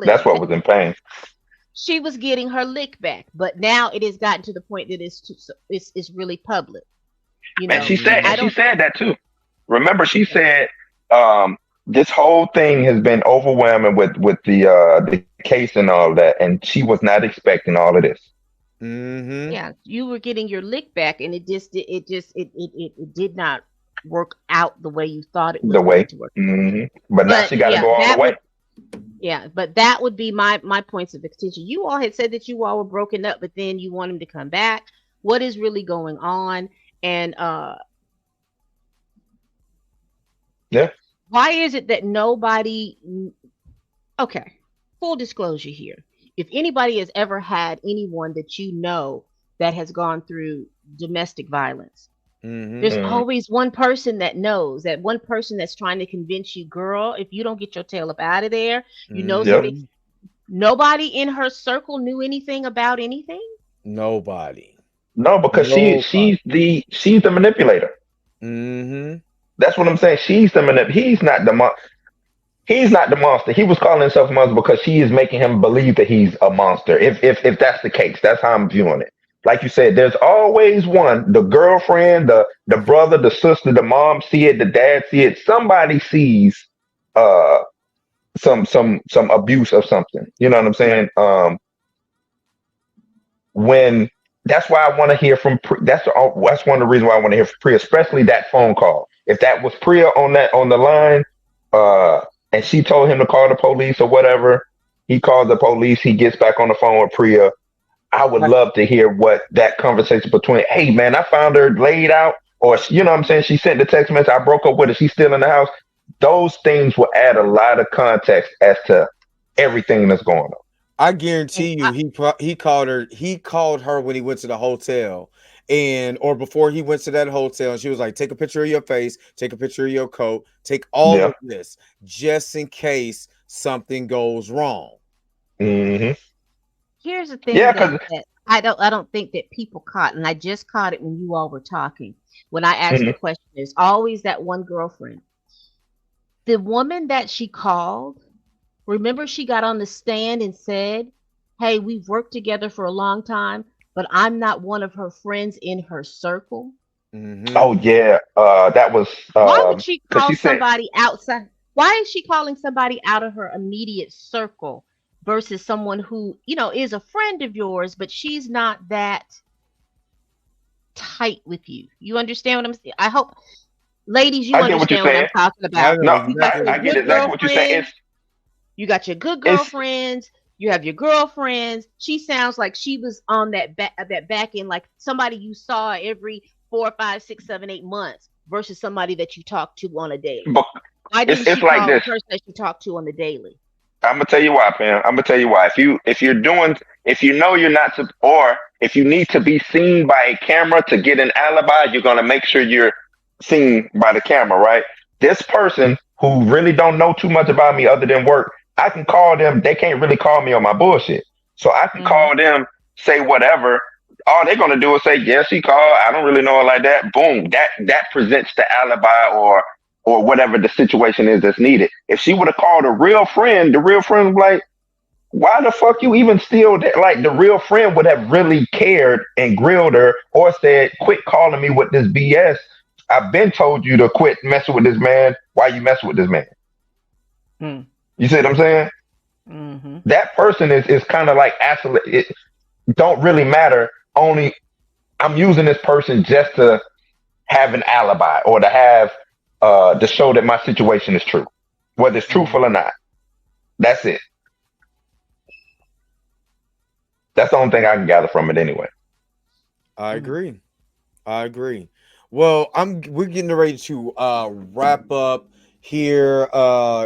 that's Exactly. what was in pain. She was getting her lick back, but now it has gotten to the point that it's really public. And she said I and she don't. said that too. Remember, she Yeah. said um, this whole thing has been overwhelming with the case and all that, and she was not expecting all of this Mm-hmm. Yeah, you were getting your lick back, and it did not work out the way you thought it the was going way. to work. But now But she got to yeah, go all the way. that would be my points of extension. You all had said that you all were broken up, but then you want him to come back. What is really going on? And Yeah. why is it that nobody? Okay, full disclosure here. If anybody has ever had anyone that you know that has gone through domestic violence, Mm-hmm. there's Mm, always one person that knows, that one person that's trying to convince you, girl, if you don't get your tail up out of there, you know yep. something. Mm-hmm. Nobody in her circle knew anything about anything. Nobody. No, because Nobody. she's the manipulator. Mm-hmm. That's what I'm saying. She's the He's not the he's not the monster. He was calling himself a monster because she is making him believe that he's a monster. If that's the case, that's how I'm viewing it. Like you said, there's always one, the girlfriend, the brother, the sister, the mom see it, the dad see it. Somebody sees uh some abuse of something. You know what I'm Right. saying? When that's why I want to hear from that's one of the reasons why I want to hear from Priya, especially that phone call. If that was Priya on the line, and she told him to call the police or whatever, he calls the police. He gets back on the phone with Priya. I would Right. love to hear what that conversation between. Hey man, I found her laid out, or you know what I'm saying. She sent the text message. I broke up with her. She's still in the house. Those things will add a lot of context as to everything that's going on. I And guarantee you, he called her. He called her when he went to the hotel, and or before he went to that hotel, and she was like, "Take a picture of your face, take a picture of your coat, take all Yeah. of this, just in case something goes wrong." Hmm. here's the thing Yeah, that because that I don't think that people caught, and I just caught it when you all were talking. When I asked the question, there's always that one girlfriend. The woman that she called, remember she got on the stand and said, "Hey, we've worked together for a long time, but I'm not one of her friends in her circle." Mm-hmm. oh yeah, that was Why would she because call she said somebody outside? Why is she calling somebody out of her immediate circle versus someone who, is a friend of yours, but she's not that tight with you? You understand what I'm saying? I hope, ladies, you I get what you're understand what I'm saying. talking I about. know No, You got exactly your I what get you're good exactly saying. what you're saying. girlfriends. You got your good It's girlfriends. You have your girlfriends. She sounds like she was on that back end, like somebody you saw every 4, 5, 6, 7, 8 months versus somebody that you talk to on a daily. but Why didn't it's she like call the this. person that she talked to on the daily? I'm gonna tell you why, fam. I'm gonna tell you why. If you know you're not to, or if you need to be seen by a camera to get an alibi, you're gonna make sure you're seen by the camera, right? This person who really don't know too much about me other than work, I can call them. They can't really call me on my bullshit, so I can Mm-hmm. call them, say whatever. All they're gonna do is say, "Yes, he called. I don't really know it like that." Boom. That presents the alibi or whatever the situation is that's needed. If she would have called a real friend, the real friend was like, why the fuck you even still there? Like the real friend would have really cared and grilled her or said, quit calling me with this BS. I've been told you to quit messing with this man. Why you messing with this man? You see what I'm saying? Mm-hmm. That person is kind of like actually it don't really matter. Only I'm using this person just to have an alibi or to show that my situation is true. Whether it's Mhm. truthful or not. That's it. That's the only thing I can gather from it anyway. I Mm-hmm. agree. I agree. Well, we're getting ready to wrap up here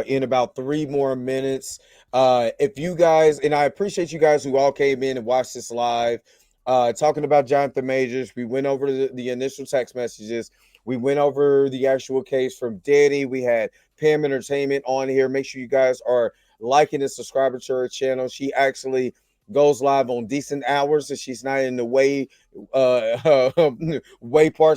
in about 3 more minutes. If you guys, and I appreciate you guys who all came in and watched this live, talking about Jonathan Majors. We went over the initial text messages. We went over the actual case from Danny. We had Pam Entertainment on here. Make sure you guys are liking and subscribing to her channel. She actually goes live on decent hours, so she's not in the way parts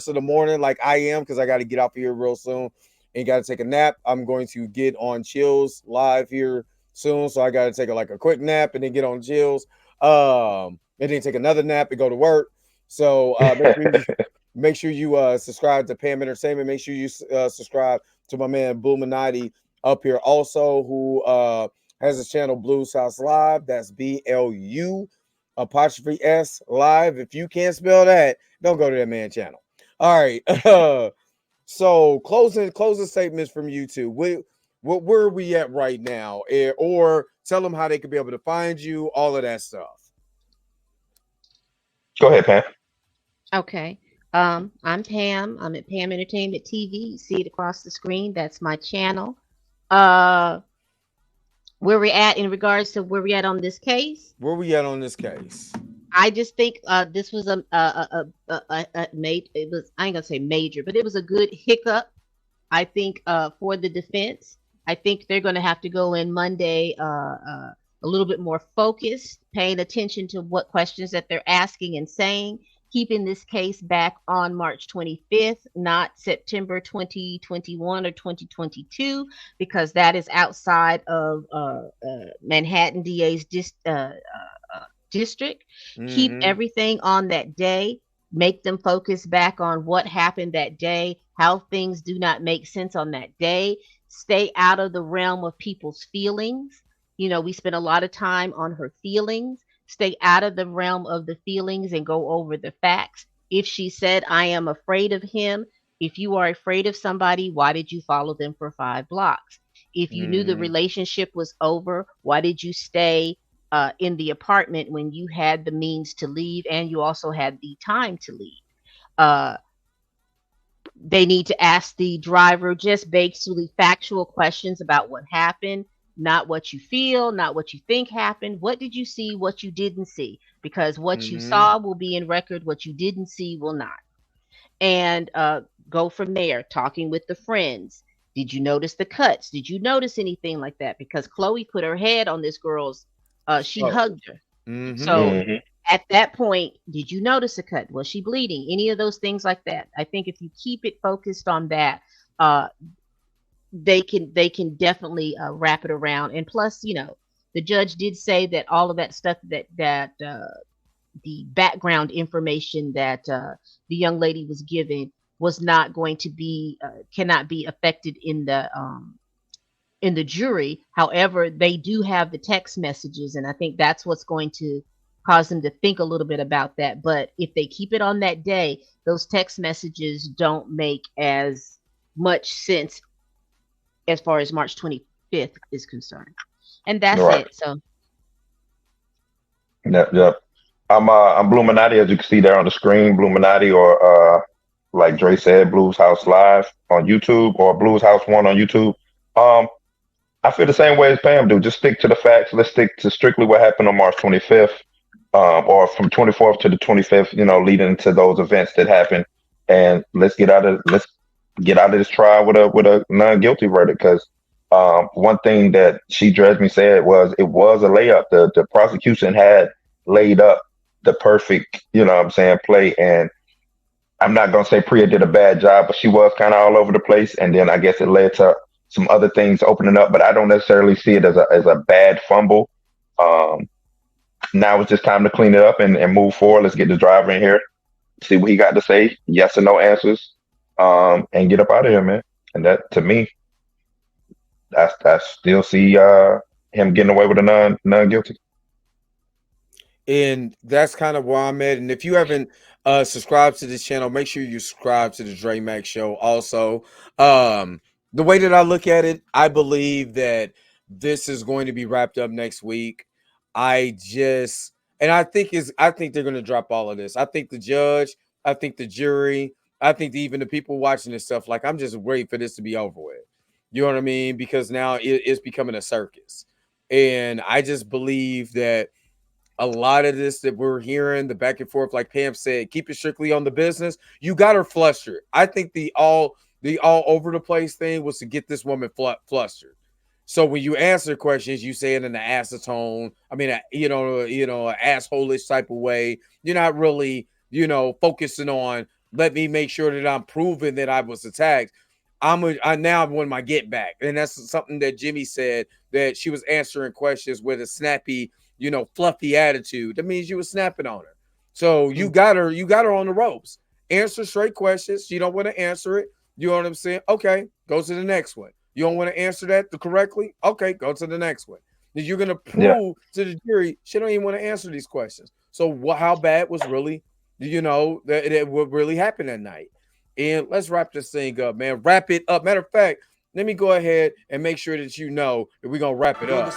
of the morning like I am, because I got to get off of here real soon and got to take a nap. I'm going to get on Chills live here soon, so I got to take like a quick nap and then get on Chills, and then take another nap and go to work. So make sure you subscribe to Pam Entertainment. Make sure you subscribe to my man Boominati up here also, who has a channel Blues House Live. That's BLU apostrophe S live. If you can't spell that, don't go to that man channel. All right. So closing statements from you two. What where are we at right now? Or tell them how they could be able to find you, all of that stuff. Go ahead, Pam. Okay. I'm Pam. I'm at Pam Entertainment TV. You see it across the screen. That's my channel. Uh, where we're at in regards to where we're at on this case. Where we at on this case? I just think this was it was, I ain't gonna say major, but it was a good hiccup. I think for the defense, I think they're going to have to go in Monday a little bit more focused, paying attention to what questions that they're asking and saying, keeping this case back on March 25th, not September 2021 or 2022, because that is outside of Manhattan DA's district. Keep Mm-hmm. everything on that day. Make them focus back on what happened that day, how things do not make sense on that day. Stay out of the realm of people's feelings. You know, we spent a lot of time on her feelings. Stay out of the realm of the feelings and go over the facts. If she said, I am afraid of him, if you are afraid of somebody, why did you follow them for 5 blocks? If you knew the Mm-hmm. relationship was over, why did you stay in the apartment when you had the means to leave and you also had the time to leave? Uh, they need to ask the driver just basically factual questions about what happened, not what you feel, not what you think happened. What did you see? What you didn't see? Because what you Mm-hmm. saw will be in record, what you didn't see will not. And go from there, talking with the friends. Did you notice the cuts? Did you notice anything like that? Because Chloe put her head on this girl's, she So. hugged her. Mm-hmm. So Hmm. at that point, did you notice a cut? Was she bleeding? Any of those things like that? I think if you keep it focused on that, uh, they can definitely wrap it around. And plus, you know, the judge did say that all of that stuff that the background information that the young lady was given was not going to be cannot be affected in the jury. However, they do have the text messages, and I think that's what's going to cause them to think a little bit about that. But if they keep it on that day, those text messages don't make as much sense as far as March 25th is concerned. And that's Right. it. So, Yep. Yep. I'm Bluminati, as you can see there on the screen. Bluminati, or like Dre said, Blues House Live on YouTube, or Blues House One on YouTube. Um, I feel the same way as Pam do. Just stick to the facts. Let's stick to strictly what happened on March 25th, or from 24th to the 25th. You know, leading into those events that happened, and let's get out of this trial with a non guilty verdict. Because one thing that she judged me said was it was a layup. The prosecution had laid up the perfect, you know what I'm saying, play. And I'm not gonna say Priya did a bad job, but she was kind of all over the place. And then I guess it led to some other things opening up. But I don't necessarily see it as a bad fumble. Um, Now it's just time to clean it up and move forward. Let's get the driver in here, see what he got to say, yes or no answers, and get up out of here, man. And that, to me, I still see him getting away with a non guilty. And that's kind of where I'm at. And if you haven't subscribed to this channel, make sure you subscribe to the Dre Max Show. Also, the way that I look at it, I believe that this is going to be wrapped up next week. I just and I think they're going to drop all of this. I think the judge, I think the jury, I think even the people watching this stuff, like I'm just ready for this to be over with. You know what I mean? Because now it's becoming a circus, and I just believe that a lot of this that we're hearing, the back and forth, like Pam said, keep it strictly on the business. You got her flustered. I think the all over the place thing was to get this woman flustered. So when you answer questions, you say it in an acetone. I mean, an asshole-ish type of way. You're not really, focusing on. Let me make sure that I'm proving that I was attacked. I now want my get back, and that's something that Jimmy said, that she was answering questions with a snappy, fluffy attitude. That means you were snapping on her. So mm, you got her on the ropes. Answer straight questions. You don't want to answer it. You know what I'm saying? Okay, go to the next one. You don't want to answer that correctly? Okay, go to the next one. Then you're gonna Yeah. prove to the jury she don't even want to answer these questions. So how bad was really, that what really happened that night? And let's wrap this thing up, man. Wrap it up. Matter of fact, let me go ahead and make sure that you know that we're gonna wrap it up.